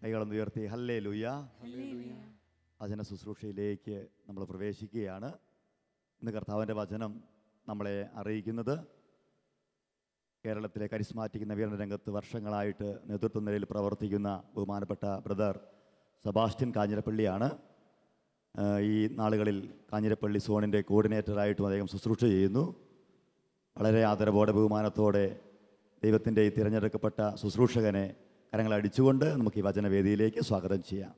കൈകളൊന്ന് ഉയർത്തി ഹല്ലേലൂയ. വചന ശുശ്രൂഷയിലേക്ക് നമ്മൾ പ്രവേശിക്കുകയാണ്. ഇന്ന് കർത്താവിൻ്റെ വചനം നമ്മളെ അറിയിക്കുന്നത് കേരളത്തിലെ കരിസ്മാറ്റിക് നവീകരണ രംഗത്ത് വർഷങ്ങളായിട്ട് നേതൃത്വ നിലയിൽ പ്രവർത്തിക്കുന്ന ബഹുമാനപ്പെട്ട ബ്രദർ സെബാസ്റ്റ്യൻ കാഞ്ഞിരപ്പള്ളിയാണ്. ഈ നാളുകളിൽ കാഞ്ഞിരപ്പള്ളി സോണിൻ്റെ കോർഡിനേറ്ററായിട്ടും അദ്ദേഹം ശുശ്രൂഷ ചെയ്യുന്നു. വളരെ ആദരവോടെ ബഹുമാനത്തോടെ ദൈവത്തിൻ്റെ ഈ തിരഞ്ഞെടുക്കപ്പെട്ട ശുശ്രൂഷകനെ കരങ്ങളടിച്ചുകൊണ്ട് നമുക്ക് ഈ വചനവേദിയിലേക്ക് സ്വാഗതം ചെയ്യാം.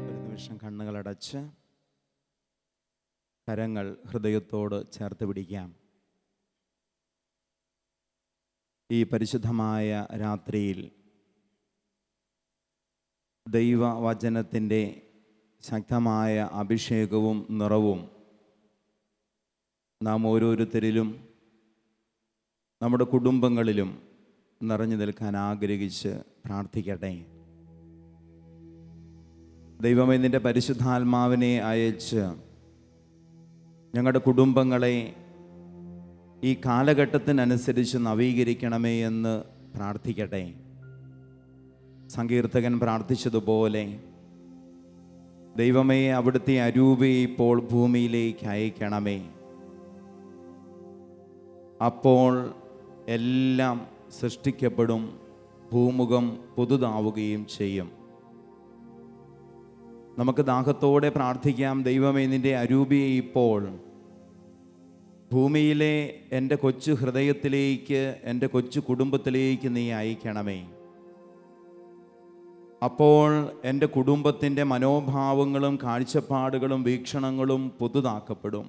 ഒരു നിമിഷം കണ്ണുകളടച്ച് കരങ്ങൾ ഹൃദയത്തോട് ചേർത്ത് പിടിക്കാം. ഈ പരിശുദ്ധമായ രാത്രിയിൽ ദൈവവചനത്തിൻ്റെ ശക്തമായ അഭിഷേകവും നിറവും നാം ഓരോരുത്തരിലും നമ്മുടെ കുടുംബങ്ങളിലും നിറഞ്ഞു നിൽക്കാൻ ആഗ്രഹിച്ച് പ്രാർത്ഥിക്കട്ടെ. ദൈവമേ, നിൻ്റെ പരിശുദ്ധാത്മാവിനെ അയച്ച് ഞങ്ങളുടെ കുടുംബങ്ങളെ ഈ കാലഘട്ടത്തിനനുസരിച്ച് നവീകരിക്കണമേ എന്ന് പ്രാർത്ഥിക്കട്ടെ. സങ്കീർത്തകൻ പ്രാർത്ഥിച്ചതുപോലെ ദൈവമേ, അവിടുത്തെ അരൂപയെ ഇപ്പോൾ ഭൂമിയിലേക്ക് അയക്കണമേ. അപ്പോൾ എല്ലാം സൃഷ്ടിക്കപ്പെടും, ഭൂമുഖം പുതുതാവുകയും ചെയ്യും. നമുക്ക് ദാഹത്തോടെ പ്രാർത്ഥിക്കാം. ദൈവമേ, നിൻ്റെ അരൂപിയെ ഇപ്പോൾ ഭൂമിയിലെ എൻ്റെ കൊച്ചു ഹൃദയത്തിലേക്ക്, എൻ്റെ കൊച്ചു കുടുംബത്തിലേക്ക് നീ അയക്കണമേ. അപ്പോൾ എൻ്റെ കുടുംബത്തിൻ്റെ മനോഭാവങ്ങളും കാഴ്ചപ്പാടുകളും വീക്ഷണങ്ങളും പുതുതാക്കപ്പെടും.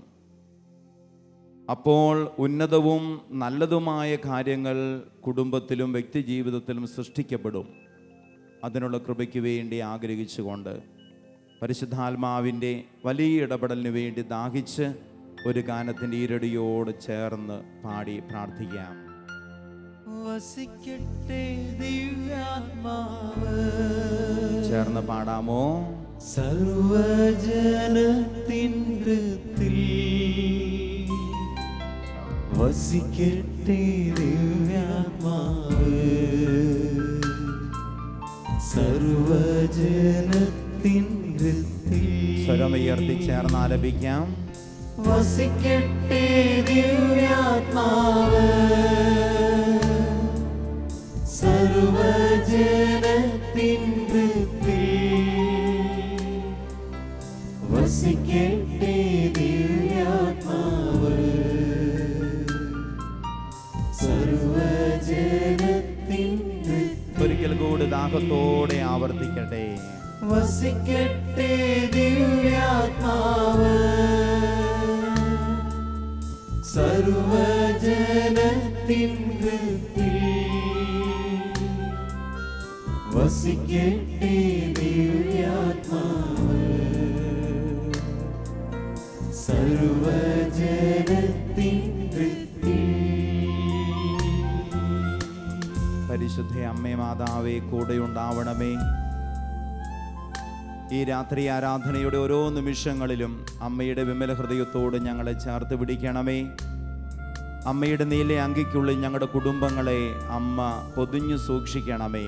അപ്പോൾ ഉന്നതവും നല്ലതുമായ കാര്യങ്ങൾ കുടുംബത്തിലും വ്യക്തിജീവിതത്തിലും സൃഷ്ടിക്കപ്പെടും. അതിനുള്ള കൃപയ്ക്ക് വേണ്ടി ആഗ്രഹിച്ചുകൊണ്ട് പരിശുദ്ധാത്മാവിൻ്റെ വലിയ ഇടപെടലിന് വേണ്ടി ദാഹിച്ച് ഒരു ഗാനത്തിൻ്റെ ഈരടിയോട് ചേർന്ന് പാടി പ്രാർത്ഥിക്കാം. വസിക്കട്ടെ ദിവ്യാത്മാവ്, ചേർന്ന് പാടാമോ? സർവജനത്തിൻ ഹൃത്തിൽ വസിക്കട്ടെ ദിവ്യാത്മാവ്, സർവജനത്തിൻ ഹൃത്തിൽ. സ്വരമുയർത്തി ചേർന്ന് ആലപിക്കാം. വസിക്കട്ടെ ദിവ്യാത്മാവ്, സർവജനത്തിൻ ഹൃത്തിൽ വസിക്കട്ടെ ദിവ്യാത്മാവ്, സർവജനത്തിൻ ഹൃത്തിൽ. ഒരിക്കൽ കൂടി ദാഹത്തോടെ ആവർത്തിക്കട്ടെ. വസിക്കട്ടെ ദിവ്യാത്മാവ്, സർവജനത്തിൻ ഹൃത്തിൽ വസിക്കട്ടെ ദിവ്യാത്മാവ്, സർവജനത്തിൻ ഹൃത്തിൽ. പരിശുദ്ധ അമ്മേ മാതാവേ, കൂടെയുണ്ടാവണമേ. ഈ രാത്രി ആരാധനയുടെ ഓരോ നിമിഷങ്ങളിലും അമ്മയുടെ വിമല ഹൃദയത്തോട് ഞങ്ങളെ ചേർത്ത് പിടിക്കണമേ. അമ്മയുടെ നീല അങ്കിക്കുള്ളിൽ ഞങ്ങളുടെ കുടുംബങ്ങളെ അമ്മ പൊതിഞ്ഞു സൂക്ഷിക്കണമേ.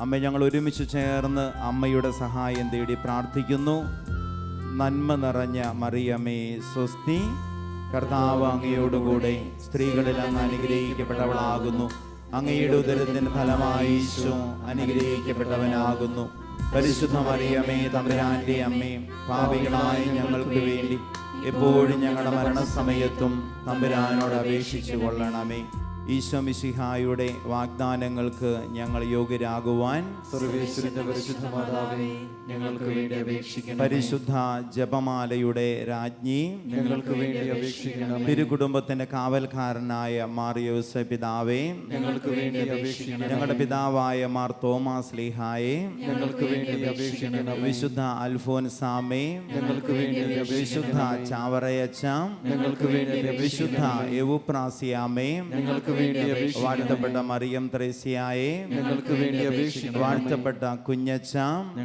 അമ്മ, ഞങ്ങൾ ഒരുമിച്ച് ചേർന്ന് അമ്മയുടെ സഹായം തേടി പ്രാർത്ഥിക്കുന്നു. നന്മ നിറഞ്ഞ മറിയമേ സ്വസ്തി, കർത്താവ് അങ്ങയോടുകൂടെ സ്ത്രീകളിൽ അങ്ങ് അനുഗ്രഹിക്കപ്പെട്ടവളാകുന്നു. അങ്ങയുടെ ഉദരത്തിന് ഫലമായി ഈശോ അനുഗ്രഹിക്കപ്പെട്ടവനാകുന്നു. പരിശുദ്ധ മറിയമേ, തമ്പുരാന്റെ അമ്മേ, പാപികളായ ഞങ്ങൾക്ക് വേണ്ടി എപ്പോഴും ഞങ്ങളുടെ മരണസമയത്തും തമ്പുരാനോട് അപേക്ഷിച്ചു കൊള്ളണമേ. ഈശോ മിശിഹായുടെ വാഗ്ദാനങ്ങൾക്ക് ഞങ്ങൾ യോഗ്യരാകുവാൻ സർവേശ്വരന്റെ പരിശുദ്ധ മാതാവേ, ഞങ്ങൾക്ക് വേണ്ടി അപേക്ഷിക്കണം. പരിശുദ്ധ ജപമാലയുടെ രാജ്ഞി, ഞങ്ങൾക്ക് വേണ്ടി അപേക്ഷിക്കണം. തിരുകുടുംബത്തിന്റെ കാവൽക്കാരനായ മാർ യോസേഫ് പിതാവേ, ഞങ്ങൾക്ക് വേണ്ടി അപേക്ഷിക്കണം. ഞങ്ങളുടെ പിതാവായ മാർ തോമാസ് ലീഹായെ, ഞങ്ങൾക്ക് വേണ്ടി അപേക്ഷിക്കണം. വിശുദ്ധ അൽഫോൻസാമേ, ഞങ്ങൾക്ക് വേണ്ടി വിശുദ്ധ അപേക്ഷിക്കണം. ചാവറയച്ച, ഞങ്ങൾക്ക് വേണ്ടി വിശുദ്ധ അപേക്ഷിക്കണം. എവുപ്രാസിയാമേ, ഞങ്ങൾക്ക് വേണ്ടി അപേക്ഷിക്കണമേ. വാഴ്ത്തപ്പെട്ട മറിയം ത്രേസ്യായെ, ഞങ്ങൾക്ക് വേണ്ടി അപേക്ഷിക്കണമേ. വാഴ്ത്തപ്പെട്ട കുഞ്ഞച്ച,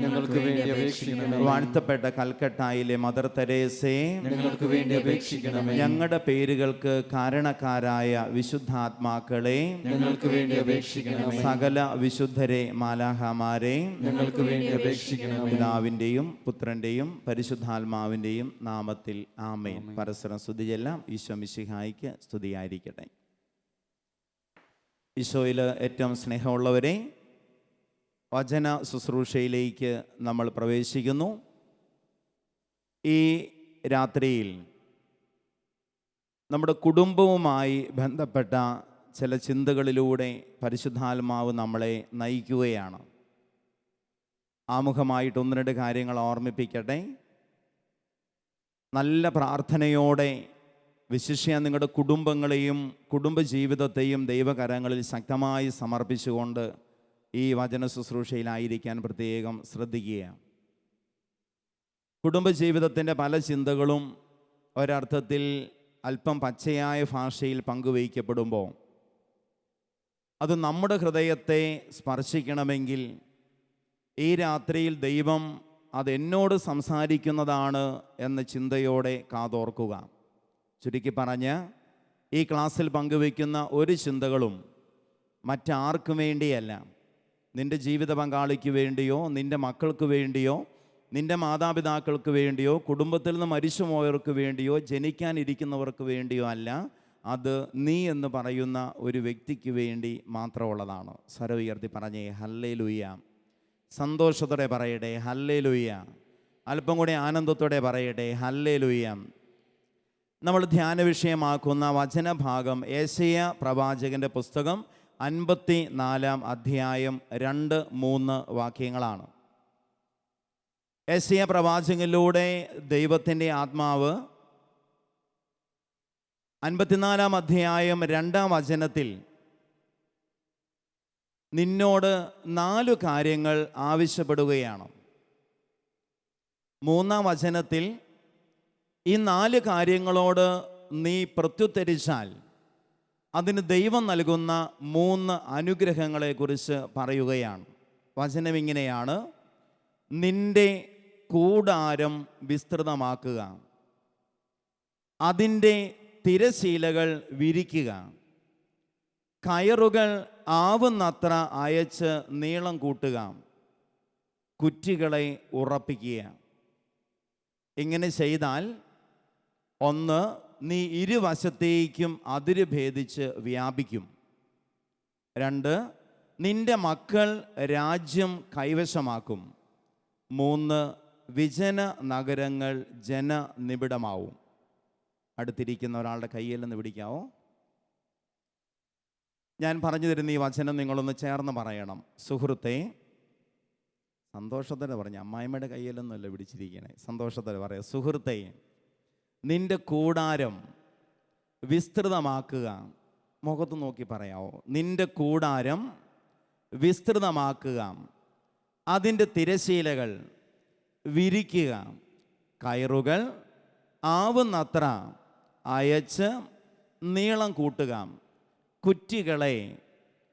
ഞങ്ങൾക്ക് വേണ്ടി അപേക്ഷിക്കണമേ. വാഴ്ത്തപ്പെട്ട കൽക്കട്ടായിലെ മദർ തെരേസേ, ഞങ്ങൾക്ക് വേണ്ടി അപേക്ഷിക്കണമേ. ഞങ്ങളുടെ പേരുകൾക്ക് കാരണക്കാരായ വിശുദ്ധാത്മാക്കളെ, ഞങ്ങൾക്ക് വേണ്ടി അപേക്ഷിക്കണമേ. സകല വിശുദ്ധരെ മാലാഹമാരെ, ഞങ്ങൾക്ക് വേണ്ടി അപേക്ഷിക്കണമേ. പിതാവിൻ്റെയും പുത്രൻ്റെയും പരിശുദ്ധാത്മാവിൻ്റെയും നാമത്തിൽ ആമേൻ. പരസ്പരം സ്തുതിയെല്ലാം ഈശോ മിശിഹായിക്ക് സ്തുതിയായിരിക്കട്ടെ. ഈശോയിൽ ഏറ്റവും സ്നേഹമുള്ളവരെ, വചന ശുശ്രൂഷയിലേക്ക് നമ്മൾ പ്രവേശിക്കുന്നു. ഈ രാത്രിയിൽ നമ്മുടെ കുടുംബവുമായി ബന്ധപ്പെട്ട ചില ചിന്തകളിലൂടെ പരിശുദ്ധാത്മാവ് നമ്മളെ നയിക്കുകയാണ്. ആമുഖമായിട്ട് ഒന്ന് രണ്ട് കാര്യങ്ങൾ ഓർമ്മിപ്പിക്കട്ടെ. നല്ല പ്രാർത്ഥനയോടെ വിശിഷ്യ നിങ്ങളുടെ കുടുംബങ്ങളെയും കുടുംബജീവിതത്തെയും ദൈവകരങ്ങളിൽ ശക്തമായി സമർപ്പിച്ചുകൊണ്ട് ഈ വചന ശുശ്രൂഷയിലായിരിക്കാൻ പ്രത്യേകം ശ്രദ്ധിക്കുക. കുടുംബജീവിതത്തിൻ്റെ പല ചിന്തകളും ഒരർത്ഥത്തിൽ അല്പം പച്ചയായ ഭാഷയിൽ പങ്കുവയ്ക്കപ്പെടുമ്പോൾ അത് നമ്മുടെ ഹൃദയത്തെ സ്പർശിക്കണമെങ്കിൽ ഈ രാത്രിയിൽ ദൈവം അതെന്നോട് സംസാരിക്കുന്നതാണ് എന്ന ചിന്തയോടെ കാതോർക്കുക. ചുരുക്കി പറഞ്ഞ്, ഈ ക്ലാസ്സിൽ പങ്കുവയ്ക്കുന്ന ഒരു ചിന്തകളും മറ്റാർക്കും വേണ്ടിയല്ല. നിൻ്റെ ജീവിത പങ്കാളിക്ക് വേണ്ടിയോ, നിൻ്റെ മക്കൾക്ക് വേണ്ടിയോ, നിൻ്റെ മാതാപിതാക്കൾക്ക് വേണ്ടിയോ, കുടുംബത്തിൽ നിന്ന് മരിച്ചുപോയവർക്ക് വേണ്ടിയോ, ജനിക്കാനിരിക്കുന്നവർക്ക് വേണ്ടിയോ അല്ല. അത് നീ എന്ന് പറയുന്ന ഒരു വ്യക്തിക്ക് വേണ്ടി മാത്രമുള്ളതാണ്. സ്വരം ഉയർത്തി പറഞ്ഞേ ഹല്ലേലൂയ. സന്തോഷത്തോടെ പറയട്ടെ ഹല്ലേലൂയ. അല്പം കൂടി ആനന്ദത്തോടെ പറയട്ടെ ഹല്ലേലൂയ. നമ്മൾ ധ്യാന വിഷയമാക്കുന്ന വചനഭാഗം യെശയ്യാ പ്രവാചകൻ്റെ പുസ്തകം 54 അധ്യായം 2-3 വാക്യങ്ങളാണ്. യെശയ്യാ പ്രവാചകനിലൂടെ ദൈവത്തിൻ്റെ ആത്മാവ് 54 അധ്യായം 2 വചനത്തിൽ നിന്നോട് 4 കാര്യങ്ങൾ ആവശ്യപ്പെടുകയാണ്. 3 വചനത്തിൽ ഈ 4 കാര്യങ്ങളോട് നീ പ്രത്യുത്തരിച്ചാൽ അതിന് ദൈവം നൽകുന്ന 3 അനുഗ്രഹങ്ങളെക്കുറിച്ച് പറയുകയാണ്. വചനം ഇങ്ങനെയാണ്: നിന്റെ കൂടാരം വിസ്തൃതമാക്കുക, അതിൻ്റെ തിരശീലകൾ വിരിക്കുക, കയറുകൾ ആവുന്നത്ര അയച്ച് നീളം കൂട്ടുക, കുറ്റികളെ ഉറപ്പിക്കുക. ഇങ്ങനെ ചെയ്താൽ 1, നീ ഇരുവശത്തേക്കും അതിര് ഭേദിച്ച് വ്യാപിക്കും. 2, നിന്റെ മക്കൾ രാജ്യം കൈവശമാക്കും. 3, വിജന നഗരങ്ങൾ ജനനിബിഡമാവും. അടുത്തിരിക്കുന്ന ഒരാളുടെ കയ്യിൽ നിന്ന് പിടിക്കാവോ? ഞാൻ പറഞ്ഞു തരുന്ന ഈ വചനം നിങ്ങളൊന്ന് ചേർന്ന് പറയണം. സുഹൃത്തെ, സന്തോഷത്തോടെ പറഞ്ഞു, അമ്മായിമ്മയുടെ കയ്യിലൊന്നുമല്ല പിടിച്ചിരിക്കണേ, സന്തോഷത്തോടെ പറയാം. സുഹൃത്തെ, നിന്റെ കൂടാരം വിസ്തൃതമാക്കുക. മുഖത്ത് നോക്കി പറയാവോ? നിന്റെ കൂടാരം വിസ്തൃതമാക്കുക, അതിൻ്റെ തിരശീലകൾ വിരിക്കുക, കയറുകൾ ആവുന്നത്ര അയച്ച് നീളം കൂട്ടുക, കുറ്റികളെ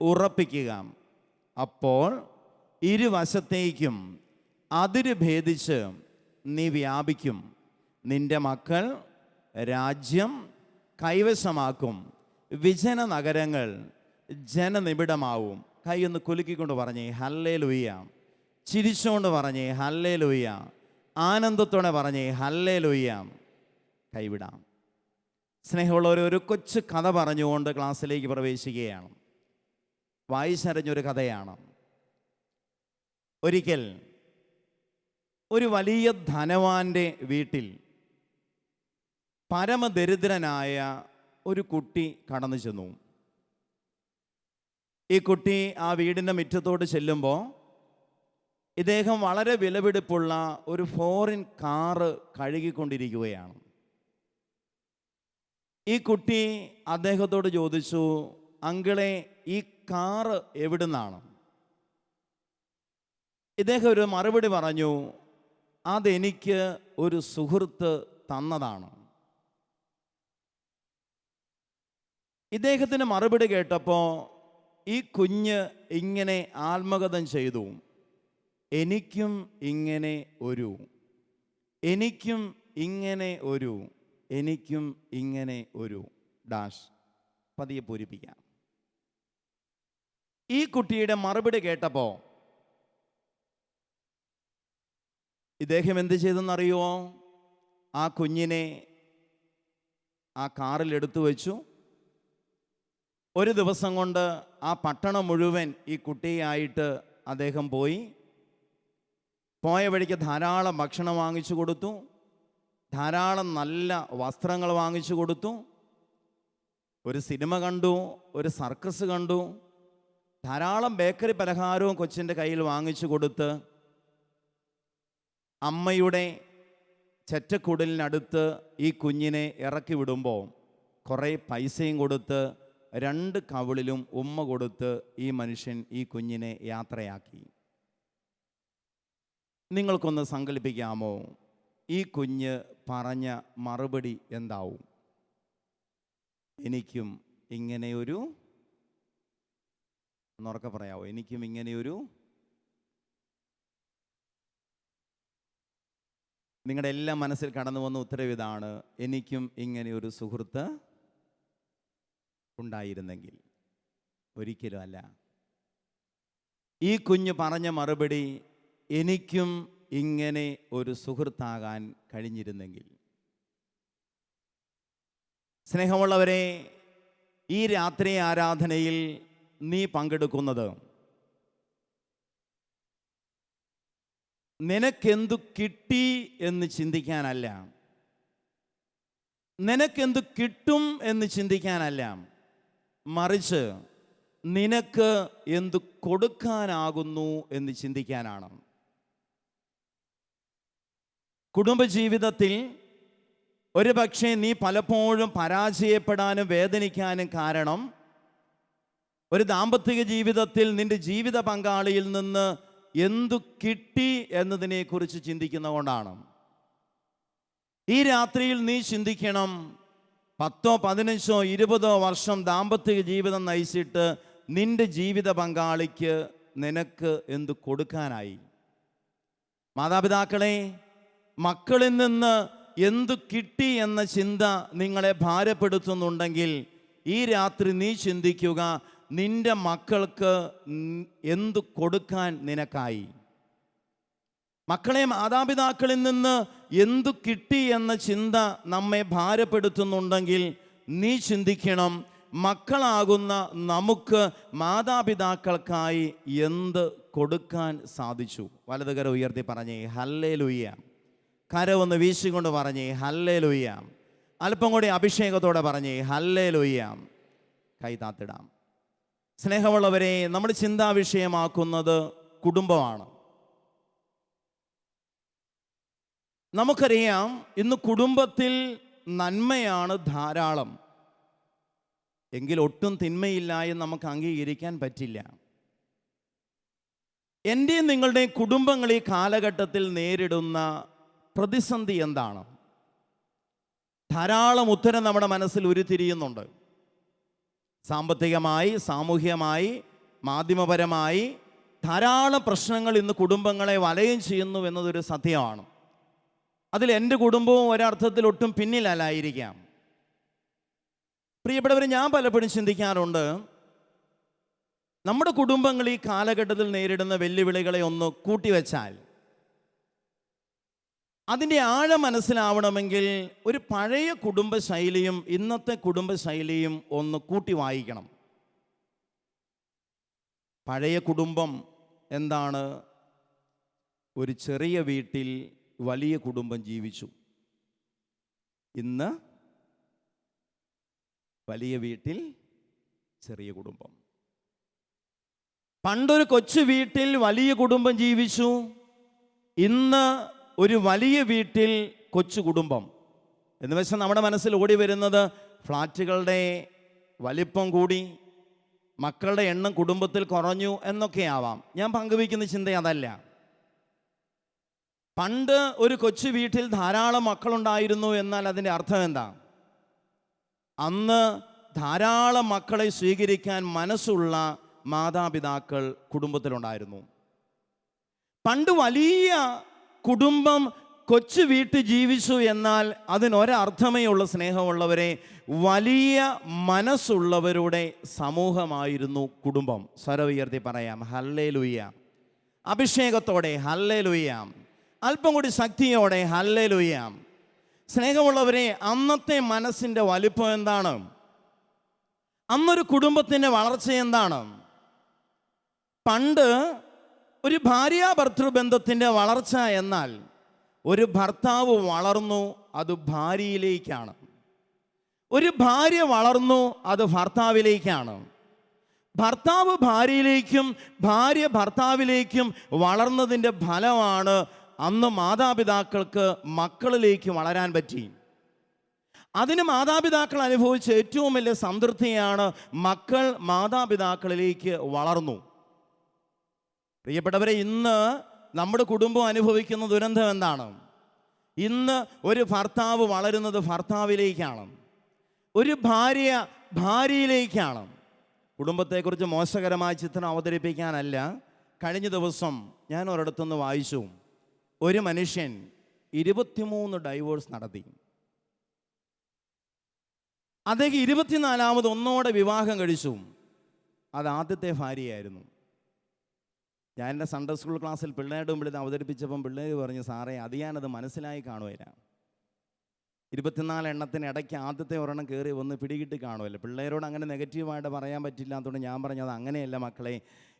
ഉറപ്പിക്കുക. അപ്പോൾ ഇരുവശത്തേക്കും അതിര് ഭേദിച്ച് നീ വ്യാപിക്കും. നിന്റെ മക്കൾ രാജ്യം കൈവശമാക്കും. വിജന നഗരങ്ങൾ ജനനിബിഡമാവും. കൈയൊന്ന് കുലുക്കിക്കൊണ്ട് പറഞ്ഞേ ഹല്ലേലൂയ. ചിരിച്ചുകൊണ്ട് പറഞ്ഞേ ഹല്ലേലൂയ. ആനന്ദത്തോടെ പറഞ്ഞേ ഹല്ലേലൂയ. കൈവിടാം. സ്നേഹമുള്ളവർ, ഒരു കൊച്ചു കഥ പറഞ്ഞുകൊണ്ട് ക്ലാസ്സിലേക്ക് പ്രവേശിക്കുകയാണ്. വായിച്ചറിഞ്ഞൊരു കഥയാണ്. ഒരിക്കൽ ഒരു വലിയ ധനവാന്റെ വീട്ടിൽ പരമദരിദ്രനായ ഒരു കുട്ടി കടന്നു ചെന്നു. ഈ കുട്ടി ആ വീടിൻ്റെ മുറ്റത്തോട് ചെല്ലുമ്പോൾ ഇദ്ദേഹം വളരെ വിലപിടിപ്പുള്ള ഒരു ഫോറിൻ കാറ് കഴുകിക്കൊണ്ടിരിക്കുകയാണ്. ഈ കുട്ടി അദ്ദേഹത്തോട് ചോദിച്ചു, അങ്കിളെ, ഈ കാറ് എവിടുന്നാണ്? ഇദ്ദേഹം ഒരു മറുപടി പറഞ്ഞു, അതെനിക്ക് ഒരു സുഹൃത്ത് തന്നതാണ്. ഇദ്ദേഹത്തിന് മറുപടി കേട്ടപ്പോൾ ഈ കുഞ്ഞ് ഇങ്ങനെ ആത്മകഥം ചെയ്തു, എനിക്കും ഇങ്ങനെ ഒരു, എനിക്കും ഇങ്ങനെ ഒരു, എനിക്കും ഇങ്ങനെ ഒരു ഡാഷ്. പതിയെ പൂരിപ്പിക്കാം. ഈ കുട്ടിയുടെ മറുപടി കേട്ടപ്പോൾ ഇദ്ദേഹം എന്ത് ചെയ്തെന്നറിയുമോ? ആ കുഞ്ഞിനെ ആ കാറിൽ എടുത്തു വെച്ചു. ഒരു ദിവസം കൊണ്ട് ആ പട്ടണം മുഴുവൻ ഈ കുട്ടിയായിട്ട് അദ്ദേഹം പോയി. പോയ വഴിക്ക് ധാരാളം ഭക്ഷണം വാങ്ങിച്ചു കൊടുത്തു, ധാരാളം നല്ല വസ്ത്രങ്ങൾ വാങ്ങിച്ചു കൊടുത്തു, ഒരു സിനിമ കണ്ടു, ഒരു സർക്കസ് കണ്ടു, ധാരാളം ബേക്കറി പലഹാരവും കൊച്ചിൻ്റെ കയ്യിൽ വാങ്ങിച്ചു കൊടുത്ത് അമ്മയുടെ ചെറ്റക്കുടലിനടുത്ത് ഈ കുഞ്ഞിനെ ഇറക്കി വിടുമ്പോൾ കുറേ പൈസയും കൊടുത്ത് 2 കവിളിലും ഉമ്മ കൊടുത്ത് ഈ മനുഷ്യൻ ഈ കുഞ്ഞിനെ യാത്രയാക്കി. നിങ്ങൾക്കൊന്ന് സങ്കല്പിക്കാമോ ഈ കുഞ്ഞ് പറഞ്ഞ മറുപടി എന്താവും? എനിക്കും ഇങ്ങനെയൊരു, ഒന്നുറക്കെ പറയാമോ? എനിക്കും ഇങ്ങനെയൊരു. നിങ്ങളുടെ എല്ലാം മനസ്സിൽ കടന്നു വന്ന ഉത്തരവ് ഇതാണ്: എനിക്കും ഇങ്ങനെയൊരു സുഹൃത്ത് ഉണ്ടായിരുന്നെങ്കിൽ. ഒരിക്കലും അല്ല. ഈ കുഞ്ഞ് പറഞ്ഞ മറുപടി എനിക്കും ഇങ്ങനെ ഒരു സുഹൃത്താകാൻ കഴിഞ്ഞിരുന്നെങ്കിൽ. സ്നേഹമുള്ളവരെ, ഈ രാത്രി ആരാധനയിൽ നീ പങ്കെടുക്കുന്നത് നിനക്കെന്തു കിട്ടി എന്ന് ചിന്തിക്കാനല്ല, നിനക്കെന്തു കിട്ടും എന്ന് ചിന്തിക്കാനല്ല, മറിച്ച് നിനക്ക് എന്തു കൊടുക്കാനാകുന്നു എന്ന് ചിന്തിക്കാനാണ്. കുടുംബജീവിതത്തിൽ ഒരു പക്ഷേ നീ പലപ്പോഴും പരാജയപ്പെടാനും വേദനിക്കാനും കാരണം ഒരു ദാമ്പത്തിക ജീവിതത്തിൽ നിന്റെ ജീവിത പങ്കാളിയിൽ നിന്ന് എന്തു കിട്ടി എന്നതിനെക്കുറിച്ച് ചിന്തിക്കുന്നതുകൊണ്ടാണ്. ഈ രാത്രിയിൽ നീ ചിന്തിക്കണം, 10, 15, 20 വർഷം ദാമ്പത്തിക ജീവിതം നയിച്ചിട്ട് നിന്റെ ജീവിത പങ്കാളിക്ക് നിനക്ക് എന്തു കൊടുക്കാനായി? മാതാപിതാക്കളെ, മക്കളിൽ നിന്ന് എന്തു കിട്ടി എന്ന ചിന്ത നിങ്ങളെ ഭാരപ്പെടുത്തുന്നുണ്ടെങ്കിൽ ഈ രാത്രി നീ ചിന്തിക്കുക, നിന്റെ മക്കൾക്ക് എന്തു കൊടുക്കാൻ നിനക്കായി. മക്കളെ, മാതാപിതാക്കളിൽ നിന്ന് എന്തു കിട്ടി എന്ന ചിന്ത നമ്മെ ഭാരപ്പെടുത്തുന്നുണ്ടെങ്കിൽ നീ ചിന്തിക്കണം, മക്കളാകുന്ന നമുക്ക് മാതാപിതാക്കൾക്കായി എന്ത് കൊടുക്കാൻ സാധിച്ചു? വലതുകര ഉയർത്തി പറഞ്ഞേ ഹല്ലേലൂയ. കരവൊന്ന് വീശിക്കൊണ്ട് പറഞ്ഞേ ഹല്ലേലൂയ. അല്പം കൂടി അഭിഷേകത്തോടെ പറഞ്ഞേ ഹല്ലേലൂയ. കൈ താത്തിടാം. സ്നേഹമുള്ളവരെ, നമ്മൾ ചിന്താവിഷയമാക്കുന്നത് കുടുംബമാണ്. നമുക്കറിയാം, ഇന്ന് കുടുംബത്തിൽ നന്മയാണ് ധാരാളം, എങ്കിൽ ഒട്ടും തിന്മയില്ല എന്ന് നമുക്ക് അംഗീകരിക്കാൻ പറ്റില്ല. എൻ്റെയും നിങ്ങളുടെയും കുടുംബങ്ങൾ ഈ കാലഘട്ടത്തിൽ നേരിടുന്ന പ്രതിസന്ധി എന്താണ്? ധാരാളം ഉത്തരം നമ്മുടെ മനസ്സിൽ ഉരുത്തിരിയുന്നുണ്ട്. സാമ്പത്തികമായി, സാമൂഹ്യമായി, മാധ്യമപരമായി ധാരാളം പ്രശ്നങ്ങൾ ഇന്ന് കുടുംബങ്ങളെ വലയം ചെയ്യുന്നു എന്നതൊരു സത്യമാണ്. അതിൽ എൻ്റെ കുടുംബവും ഒരർത്ഥത്തിൽ ഒട്ടും പിന്നിലല്ലായിരിക്കാം. പ്രിയപ്പെട്ടവർ, ഞാൻ പലപ്പോഴും ചിന്തിക്കാറുണ്ട്, നമ്മുടെ കുടുംബങ്ങൾ ഈ കാലഘട്ടത്തിൽ നേരിടുന്ന വെല്ലുവിളികളെ ഒന്ന് കൂട്ടിവെച്ചാൽ അതിൻ്റെ ആഴം മനസ്സിലാവണമെങ്കിൽ ഒരു പഴയ കുടുംബശൈലിയും ഇന്നത്തെ കുടുംബശൈലിയും ഒന്ന് കൂട്ടി വായിക്കണം. പഴയ കുടുംബം എന്താണ്? ഒരു ചെറിയ വീട്ടിൽ വലിയ കുടുംബം ജീവിച്ചു. ഇന്ന് വലിയ വീട്ടിൽ ചെറിയ കുടുംബം. പണ്ടൊരു കൊച്ചു വീട്ടിൽ വലിയ കുടുംബം ജീവിച്ചു. ഇന്ന് ഒരു വലിയ വീട്ടിൽ കൊച്ചു കുടുംബം. എന്ന് വെച്ചാൽ നമ്മുടെ മനസ്സിൽ ഓടി വരുന്നത് ഫ്ലാറ്റുകളുടെ വലിപ്പം കൂടി, മക്കളുടെ എണ്ണം കുടുംബത്തിൽ കുറഞ്ഞു എന്നൊക്കെയാവാം. ഞാൻ പങ്കുവയ്ക്കുന്ന ചിന്ത അതല്ല. പണ്ട് ഒരു കൊച്ചു വീട്ടിൽ ധാരാളം മക്കളുണ്ടായിരുന്നു എന്നാൽ അതിൻ്റെ അർത്ഥം എന്താ? അന്ന് ധാരാളം മക്കളെ സ്വീകരിക്കാൻ മനസ്സുള്ള മാതാപിതാക്കൾ കുടുംബത്തിലുണ്ടായിരുന്നു. പണ്ട് വലിയ കുടുംബം കൊച്ചു വീട്ടിൽ ജീവിച്ചു എന്നാൽ അതിനൊരർത്ഥമേ ഉള്ള സ്നേഹമുള്ളവരെ, വലിയ മനസ്സുള്ളവരുടെ സമൂഹമായിരുന്നു കുടുംബം. സ്വരം ഉയർത്തി പറയാം ഹല്ലേലൂയ. അഭിഷേകത്തോടെ ഹല്ലേലൂയ. അല്പം കൂടി ശക്തിയോടെ ഹല്ലേലൂയ. സ്നേഹമുള്ളവരെ, അന്നത്തെ മനസ്സിൻ്റെ വലിപ്പം എന്താണ്? അന്നൊരു കുടുംബത്തിൻ്റെ വളർച്ച എന്താണ്? പണ്ട് ഒരു ഭാര്യാഭർത്തൃബന്ധത്തിൻ്റെ വളർച്ച എന്നാൽ ഒരു ഭർത്താവ് വളർന്നു, അത് ഭാര്യയിലേക്കാണ്. ഒരു ഭാര്യ വളർന്നു, അത് ഭർത്താവിലേക്കാണ്. ഭർത്താവ് ഭാര്യയിലേക്കും ഭാര്യ ഭർത്താവിലേക്കും വളർന്നതിൻ്റെ ഫലമാണ് അന്ന് മാതാപിതാക്കൾക്ക് മക്കളിലേക്ക് വളരാൻ പറ്റി. അതിന് മാതാപിതാക്കൾ അനുഭവിച്ച ഏറ്റവും വലിയ സംതൃപ്തിയാണ് മക്കൾ മാതാപിതാക്കളിലേക്ക് വളർന്നു. പ്രിയപ്പെട്ടവരെ, ഇന്ന് നമ്മുടെ കുടുംബം അനുഭവിക്കുന്ന ദുരന്തം എന്താണ്? ഇന്ന് ഒരു ഭർത്താവ് വളരുന്നത് ഭർത്താവിലേക്കാണ്, ഒരു ഭാര്യ ഭാര്യയിലേക്കാണ്. കുടുംബത്തെക്കുറിച്ച് മോശകരമായ ചിത്രം അവതരിപ്പിക്കാനല്ല. കഴിഞ്ഞ ദിവസം ഞാൻ ഒരിടത്തുനിന്ന് വായിച്ചു, ഒരു മനുഷ്യൻ 23 ഡൈവോഴ്സ് നടത്തി. അദ്ദേഹം 24ാമത് ഒന്നോടെ വിവാഹം കഴിച്ചു. അത് ആദ്യത്തെ ഭാര്യയായിരുന്നു. ഞാൻ എൻ്റെ സൺഡേ സ്കൂൾ ക്ലാസ്സിൽ പിള്ളേരുടെ മുമ്പിൽ ഇത് അവതരിപ്പിച്ചപ്പം പിള്ളേർ പറഞ്ഞു, സാറേ അത് ഞാനത് മനസ്സിലായി കാണുകയില്ല. 24 എണ്ണത്തിന് ഇടയ്ക്ക് ആദ്യത്തെ ഒരെണ്ണം കയറി വന്ന് പിടികിട്ട് കാണുമല്ലോ. പിള്ളേരോട് അങ്ങനെ നെഗറ്റീവായിട്ട് പറയാൻ പറ്റില്ലാത്തതുകൊണ്ട് ഞാൻ പറഞ്ഞത് അങ്ങനെയല്ല മക്കളെ.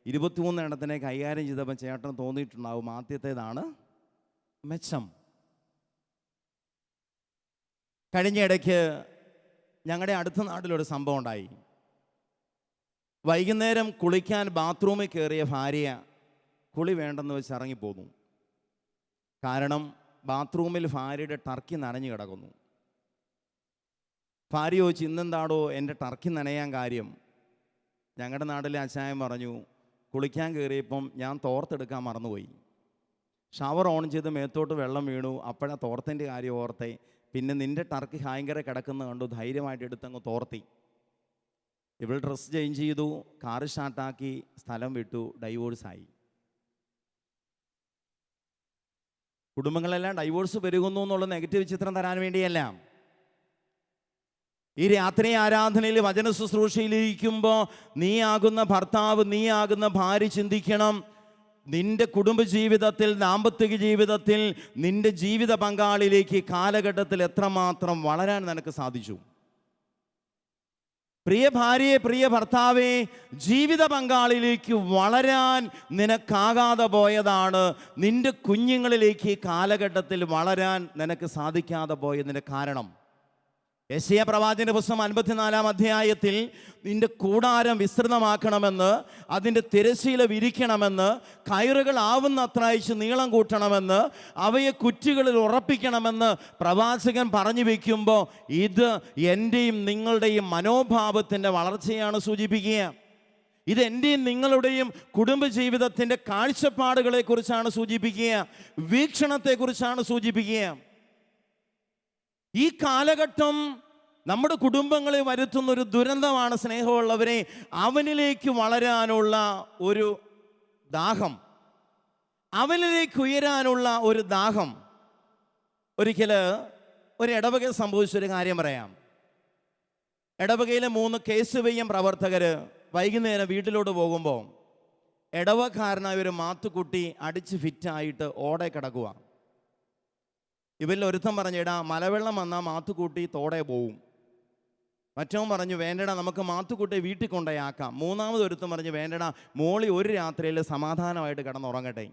23 എണ്ണത്തിനെ കൈകാര്യം ചെയ്തപ്പോൾ ചേട്ടന് തോന്നിയിട്ടുണ്ടാവും ആദ്യത്തേതാണ് മെച്ചം. കഴിഞ്ഞ ഇടയ്ക്ക് ഞങ്ങളുടെ അടുത്ത നാട്ടിലൊരു സംഭവം ഉണ്ടായി. വൈകുന്നേരം കുളിക്കാൻ ബാത്റൂമിൽ കയറിയ ഭാര്യ കുളി വേണ്ടെന്ന് വെച്ച് ഇറങ്ങിപ്പോന്നു. കാരണം ബാത്റൂമിൽ ഭാര്യയുടെ ടർക്കി നനഞ്ഞു കിടക്കുന്നു. ഭാര്യ ചോദിച്ചു, ഇന്നെന്താടോ എൻ്റെ ടർക്കി നനയാൻ കാര്യം? ഞങ്ങളുടെ നാട്ടിലെ അച്ചായൻ പറഞ്ഞു, കുളിക്കാൻ കയറിയപ്പം ഞാൻ തോർത്തെടുക്കാൻ മറന്നുപോയി. ഷവർ ഓൺ ചെയ്ത് മേത്തോട്ട് വെള്ളം വീണു. അപ്പോഴാണ് തോർത്തിൻ്റെ കാര്യം ഓർത്തേ. പിന്നെ നിൻ്റെ ടർക്കി ഭയങ്കര കിടക്കുന്ന കണ്ടു, ധൈര്യമായിട്ട് എടുത്തങ്ങ് തോർത്തി. ഇവൾ ഡ്രസ്സ് ചേഞ്ച് ചെയ്തു, കാറ് സ്റ്റാർട്ടാക്കി, സ്ഥലം വിട്ടു, ഡൈവോഴ്സായി. കുടുംബങ്ങളെല്ലാം ഡൈവോഴ്സ് പെരുകുന്നു എന്നുള്ള നെഗറ്റീവ് ചിത്രം തരാൻ വേണ്ടിയല്ല. ഈ രാത്രി ആരാധനയിൽ വചന ശുശ്രൂഷയിലിരിക്കുമ്പോൾ നീയാകുന്ന ഭർത്താവ്, നീയാകുന്ന ഭാര്യ ചിന്തിക്കണം, നിന്റെ കുടുംബജീവിതത്തിൽ, ദാമ്പത്യ ജീവിതത്തിൽ, നിന്റെ ജീവിത പങ്കാളിയിലേക്ക് കാലഘട്ടത്തിൽ എത്രമാത്രം വളരാൻ നിനക്ക് സാധിച്ചു. പ്രിയ ഭാര്യയെ, പ്രിയ ഭർത്താവെ, ജീവിത പങ്കാളിയിലേക്ക് വളരാൻ നിനക്കാകാതെ പോയതാണ്. നിന്റെ കുഞ്ഞുങ്ങളിലേക്ക് കാലഘട്ടത്തിൽ വളരാൻ നിനക്ക് സാധിക്കാതെ പോയതിൻ്റെ കാരണം. യെശയ്യാ പ്രവാചകന്റെ പുസ്തകം 54-ാം അധ്യായത്തിൽ നിന്റെ കൂടാരം വിസ്തൃതമാക്കണമെന്ന്, അതിൻ്റെ തിരശ്ശീല വിരിക്കണമെന്ന്, കയറുകൾ ആവുന്നത്ര അയച്ച് നീളം കൂട്ടണമെന്ന്, അവയെ കുറ്റികളിൽ ഉറപ്പിക്കണമെന്ന് പ്രവാചകൻ പറഞ്ഞു വയ്ക്കുമ്പോൾ ഇത് എൻ്റെയും നിങ്ങളുടെയും മനോഭാവത്തിൻ്റെ വളർച്ചയാണ് സൂചിപ്പിക്കുക. ഇത് എൻ്റെയും നിങ്ങളുടെയും കുടുംബജീവിതത്തിൻ്റെ കാഴ്ചപ്പാടുകളെക്കുറിച്ചാണ് സൂചിപ്പിക്കുക, വീക്ഷണത്തെക്കുറിച്ചാണ് സൂചിപ്പിക്കുക. ഈ കാലഘട്ടം നമ്മുടെ കുടുംബങ്ങളെ വരുത്തുന്നൊരു ദുരന്തമാണ് സ്നേഹമുള്ളവരെ. അവനിലേക്ക് വളരാനുള്ള ഒരു ദാഹം, അവനിലേക്ക് ഉയരാനുള്ള ഒരു ദാഹം. ഒരിക്കൽ ഒരു ഇടവകയിൽ സംഭവിച്ചൊരു കാര്യം പറയാം. ഇടവകയിലെ 3 കേസുവയ്യം പ്രവർത്തകർ വൈകുന്നേരം വീട്ടിലോട്ട് പോകുമ്പോൾ ഇടവക്കാരനായ ഒരു മാത്തുക്കുട്ടി അടിച്ച് ഫിറ്റായിട്ട് ഓടെ കിടക്കുക. ഇവരിൽ ഒരുത്തൻ പറഞ്ഞു, എടാ മലവെള്ളം വന്നാൽ മാത്തുക്കുട്ടി തോടെ പോവും. മറ്റവൻ പറഞ്ഞു, വേണ്ടടാ നമുക്ക് മാത്തുക്കുട്ടിയെ വീട്ടിൽ കൊണ്ടുപോയാക്കാം. മൂന്നാമത് ഒരുത്തൻ പറഞ്ഞു, വേണ്ടടാ മോളി ഒരു രാത്രിയിൽ സമാധാനമായിട്ട് കിടന്നുറങ്ങട്ടെ.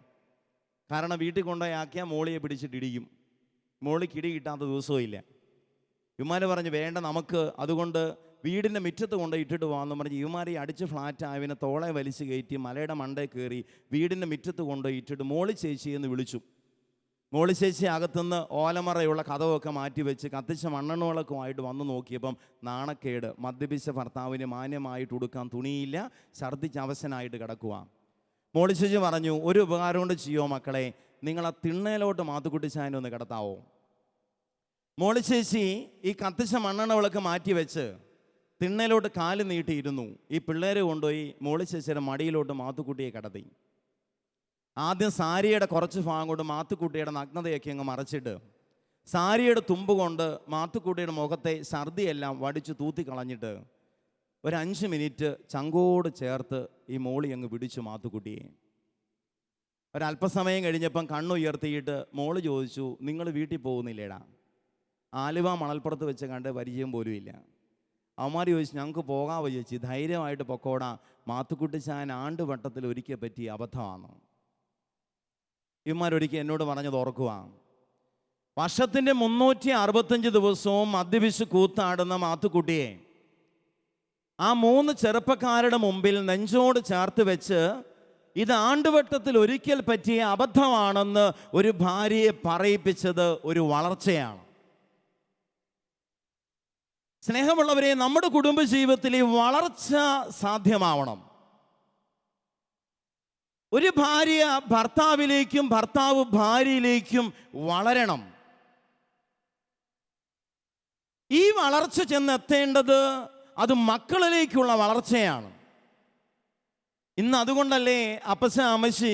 കാരണം വീട്ടിൽ കൊണ്ടുപോയാക്കിയാൽ മോളിയെ പിടിച്ചിട്ടിടിക്കും. മോളിക്ക് ഇടി കിട്ടാത്ത ദിവസവും ഇല്ല. ഇവന്മാർ പറഞ്ഞു, വേണ്ട നമുക്ക് അതുകൊണ്ട് വീടിൻ്റെ മുറ്റത്ത് കൊണ്ട് ഇട്ടിട്ട് പോകാമെന്ന് പറഞ്ഞ് ഇവന്മാരെ അടിച്ച് ഫ്ലാറ്റ് ആയതിനെ തോളെ വലിച്ച് കയറ്റി മലയുടെ മണ്ടേ കയറി വീടിൻ്റെ മുറ്റത്ത് കൊണ്ട് ഇട്ടിട്ട് മോളി ചേച്ചി എന്ന് വിളിച്ചു. മോളി ചേച്ചി അകത്തുനിന്ന് ഓലമറയുള്ള കഥവൊക്കെ മാറ്റി വെച്ച് കത്തിച്ച മണ്ണെണ്ണുകളൊക്കെമായിട്ട് വന്ന് നോക്കിയപ്പം നാണക്കേട്, മദ്യപിച്ച ഭർത്താവിന് മാന്യമായിട്ട് ഉടുക്കാൻ തുണിയില്ല, ഛർദ്ദിച്ച് അവശനായിട്ട് കിടക്കുക. മോളി ചേച്ചി പറഞ്ഞു, ഒരു ഉപകാരം കൊണ്ട് ചെയ്യോ മക്കളെ, നിങ്ങൾ ആ തിണ്ണയിലോട്ട് മാത്തുക്കുട്ടിച്ചായനെ ഒന്ന് കിടത്താവോ. മോളി ചേച്ചി ഈ കത്തിച്ച മണ്ണെണ്ണ വിളക്ക് മാറ്റി വെച്ച് തിണ്ണയിലോട്ട് കാല് നീട്ടിയിരുന്നു. ഈ പിള്ളേരെ കൊണ്ടുപോയി മോളി ചേച്ചിയുടെ മടിയിലോട്ട് മാത്തുക്കുട്ടിയെ കടത്തി. ആദ്യം സാരിയുടെ കുറച്ച് ഭാഗം കൊണ്ട് മാത്തുക്കുട്ടിയുടെ നഗ്നതയൊക്കെ അങ്ങ് മറച്ചിട്ട് സാരിയുടെ തുമ്പ് കൊണ്ട് മാത്തുക്കുട്ടിയുടെ മുഖത്തെ ഛർദിയെല്ലാം വടിച്ച് തൂത്തിക്കളഞ്ഞിട്ട് ഒരു 5 മിനിറ്റ് ചങ്കോട് ചേർത്ത് ഈ മോളി അങ്ങ് പിടിച്ചു മാത്തുക്കുട്ടിയെ. ഒരല്പസമയം കഴിഞ്ഞപ്പം കണ്ണുയർത്തിയിട്ട് മോള് ചോദിച്ചു, നിങ്ങൾ വീട്ടിൽ പോകുന്നില്ലേടാ? ആലുവ മണൽപ്പുറത്ത് വെച്ച് കണ്ട് പരിചയം പോലും ഇല്ല. അവന്മാർ ചോദിച്ചു, ഞങ്ങൾക്ക് പോകാമോ ചേച്ചി? ധൈര്യമായിട്ട് പൊക്കോടാ, മാത്തുക്കുട്ടി ചാൻ ആണ്ടുവട്ടത്തിൽ ഒരിക്കൽ പറ്റിയ അബദ്ധമാണ്. ഇവന്മാരൊരിക്കൽ എന്നോട് പറഞ്ഞത് ഓർക്കുക, വർഷത്തിൻ്റെ 365 ദിവസവും മദ്യപിച്ച് കൂത്താടുന്ന മാത്തുക്കുട്ടിയെ ആ 3 ചെറുപ്പക്കാരുടെ മുമ്പിൽ നെഞ്ചോട് ചേർത്ത് വെച്ച് ഇത് ആണ്ടുവട്ടത്തിൽ ഒരിക്കൽ പറ്റിയ അബദ്ധമാണെന്ന് ഒരു ഭാര്യയെ പറയിപ്പിച്ചത് ഒരു വളർച്ചയാണ്. സ്നേഹമുള്ളവരെ, നമ്മുടെ കുടുംബജീവിതത്തിൽ ഈ വളർച്ച സാധ്യമാവണം. ഒരു ഭാര്യ ഭർത്താവിലേക്കും ഭർത്താവ് ഭാര്യയിലേക്കും വളരണം. ഈ വളർച്ച ചെന്നെത്തേണ്ടത് അത് മക്കളിലേക്കുള്ള വളർച്ചയാണ്. ഇന്ന് അതുകൊണ്ടല്ലേ അപ്പച്ച അമ്മച്ചി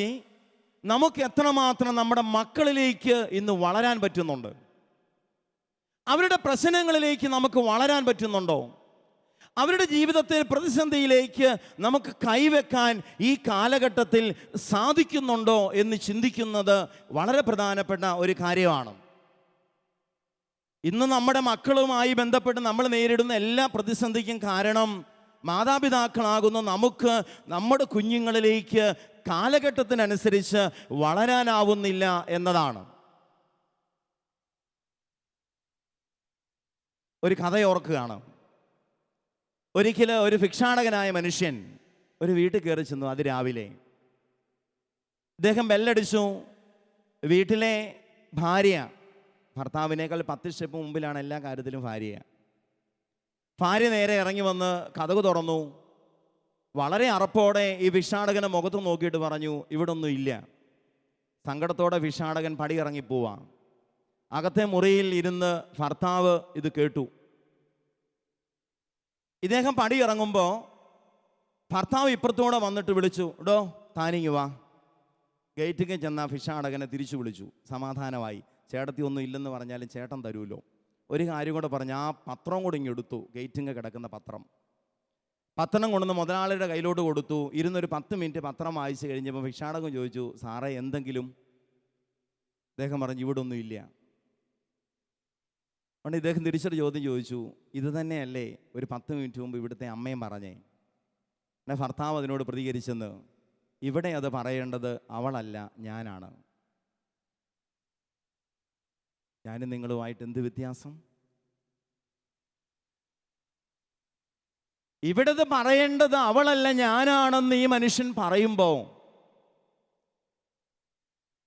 നമുക്ക് എത്രമാത്രം നമ്മുടെ മക്കളിലേക്ക് ഇന്ന് വളരാൻ പറ്റുന്നുണ്ട്? അവരുടെ പ്രശ്നങ്ങളിലേക്ക് നമുക്ക് വളരാൻ പറ്റുന്നുണ്ടോ? അവരുടെ ജീവിതത്തെ പ്രതിസന്ധിയിലേക്ക് നമുക്ക് കൈവെക്കാൻ ഈ കാലഘട്ടത്തിൽ സാധിക്കുന്നുണ്ടോ എന്ന് ചിന്തിക്കുന്നത് വളരെ പ്രധാനപ്പെട്ട ഒരു കാര്യമാണ്. ഇന്ന് നമ്മുടെ മക്കളുമായി ബന്ധപ്പെട്ട് നമ്മൾ നേരിടുന്ന എല്ലാ പ്രതിസന്ധിക്കും കാരണം മാതാപിതാക്കളാകുന്ന നമുക്ക് നമ്മുടെ കുഞ്ഞുങ്ങളിലേക്ക് കാലഘട്ടത്തിനനുസരിച്ച് വളരാനാവുന്നില്ല എന്നതാണ്. ഒരു കഥ ഓർക്കുകയാണ്. ഒരിക്കൽ ഒരു ഭിക്ഷാടകനായ മനുഷ്യൻ ഒരു വീട്ടിൽ കയറി ചെന്നു. അതിരാവിലെ ഇദ്ദേഹം ബെല്ലടിച്ചു. വീട്ടിലെ ഭാര്യ, ഭർത്താവിനേക്കാൾ 10 സ്റ്റെപ്പ് മുമ്പിലാണ് എല്ലാ കാര്യത്തിലും ഭാര്യ നേരെ ഇറങ്ങി വന്ന് കതക് തുറന്നു. വളരെ അറപ്പോടെ ഈ ഭിക്ഷാടകനെ മുഖത്ത് നോക്കിയിട്ട് പറഞ്ഞു, ഇവിടെ ഒന്നും ഇല്ല. സങ്കടത്തോടെ ഭിക്ഷാടകൻ പടി ഇറങ്ങിപ്പോവാം. അകത്തെ മുറിയിൽ ഇരുന്ന് ഭർത്താവ് ഇത് കേട്ടു. ഇദ്ദേഹം പടി ഇറങ്ങുമ്പോൾ ഭർത്താവ് ഇപ്പുറത്തോടെ വന്നിട്ട് വിളിച്ചു, ഇടോ താനിങ്ങി വാ. ഗേറ്റിക്ക് ചെന്ന ഭിക്ഷാടകനെ തിരിച്ചു വിളിച്ചു. സമാധാനമായി. ചേട്ടത്തി ഒന്നും ഇല്ലെന്ന് പറഞ്ഞാലും ചേട്ടൻ തരൂല്ലോ. ഒരു കാര്യം കൂടെ പറഞ്ഞ് ആ പത്രം കൂടെ ഇങ്ങെടുത്തു. ഗേറ്റിങ്ങ് കിടക്കുന്ന പത്രം കൊണ്ടുവന്ന് മുതലാളിയുടെ കയ്യിലോട്ട് കൊടുത്തു. ഇരുന്നൊരു 10 മിനിറ്റ് പത്രം വായിച്ച് കഴിഞ്ഞപ്പോൾ ഭിക്ഷാടകൻ ചോദിച്ചു, സാറേ എന്തെങ്കിലും? അദ്ദേഹം പറഞ്ഞു, ഇവിടെ ഒന്നും ഇല്ല. അതുകൊണ്ട് ഇദ്ദേഹം തിരിച്ചൊരു ചോദ്യം ചോദിച്ചു, ഇത് തന്നെയല്ലേ ഒരു 10 മിനിറ്റ് മുമ്പ് ഇവിടുത്തെ അമ്മയും പറഞ്ഞേ? എൻ്റെ ഭർത്താവ് അതിനോട് പ്രതികരിച്ചെന്ന്, ഇവിടെ അത് പറയേണ്ടത് അവളല്ല, ഞാനാണ്. ഞാനും നിങ്ങളുമായിട്ട് എന്ത് വ്യത്യാസം? ഇവിടത് പറയേണ്ടത് അവളല്ല, ഞാനാണെന്ന് ഈ മനുഷ്യൻ പറയുമ്പോൾ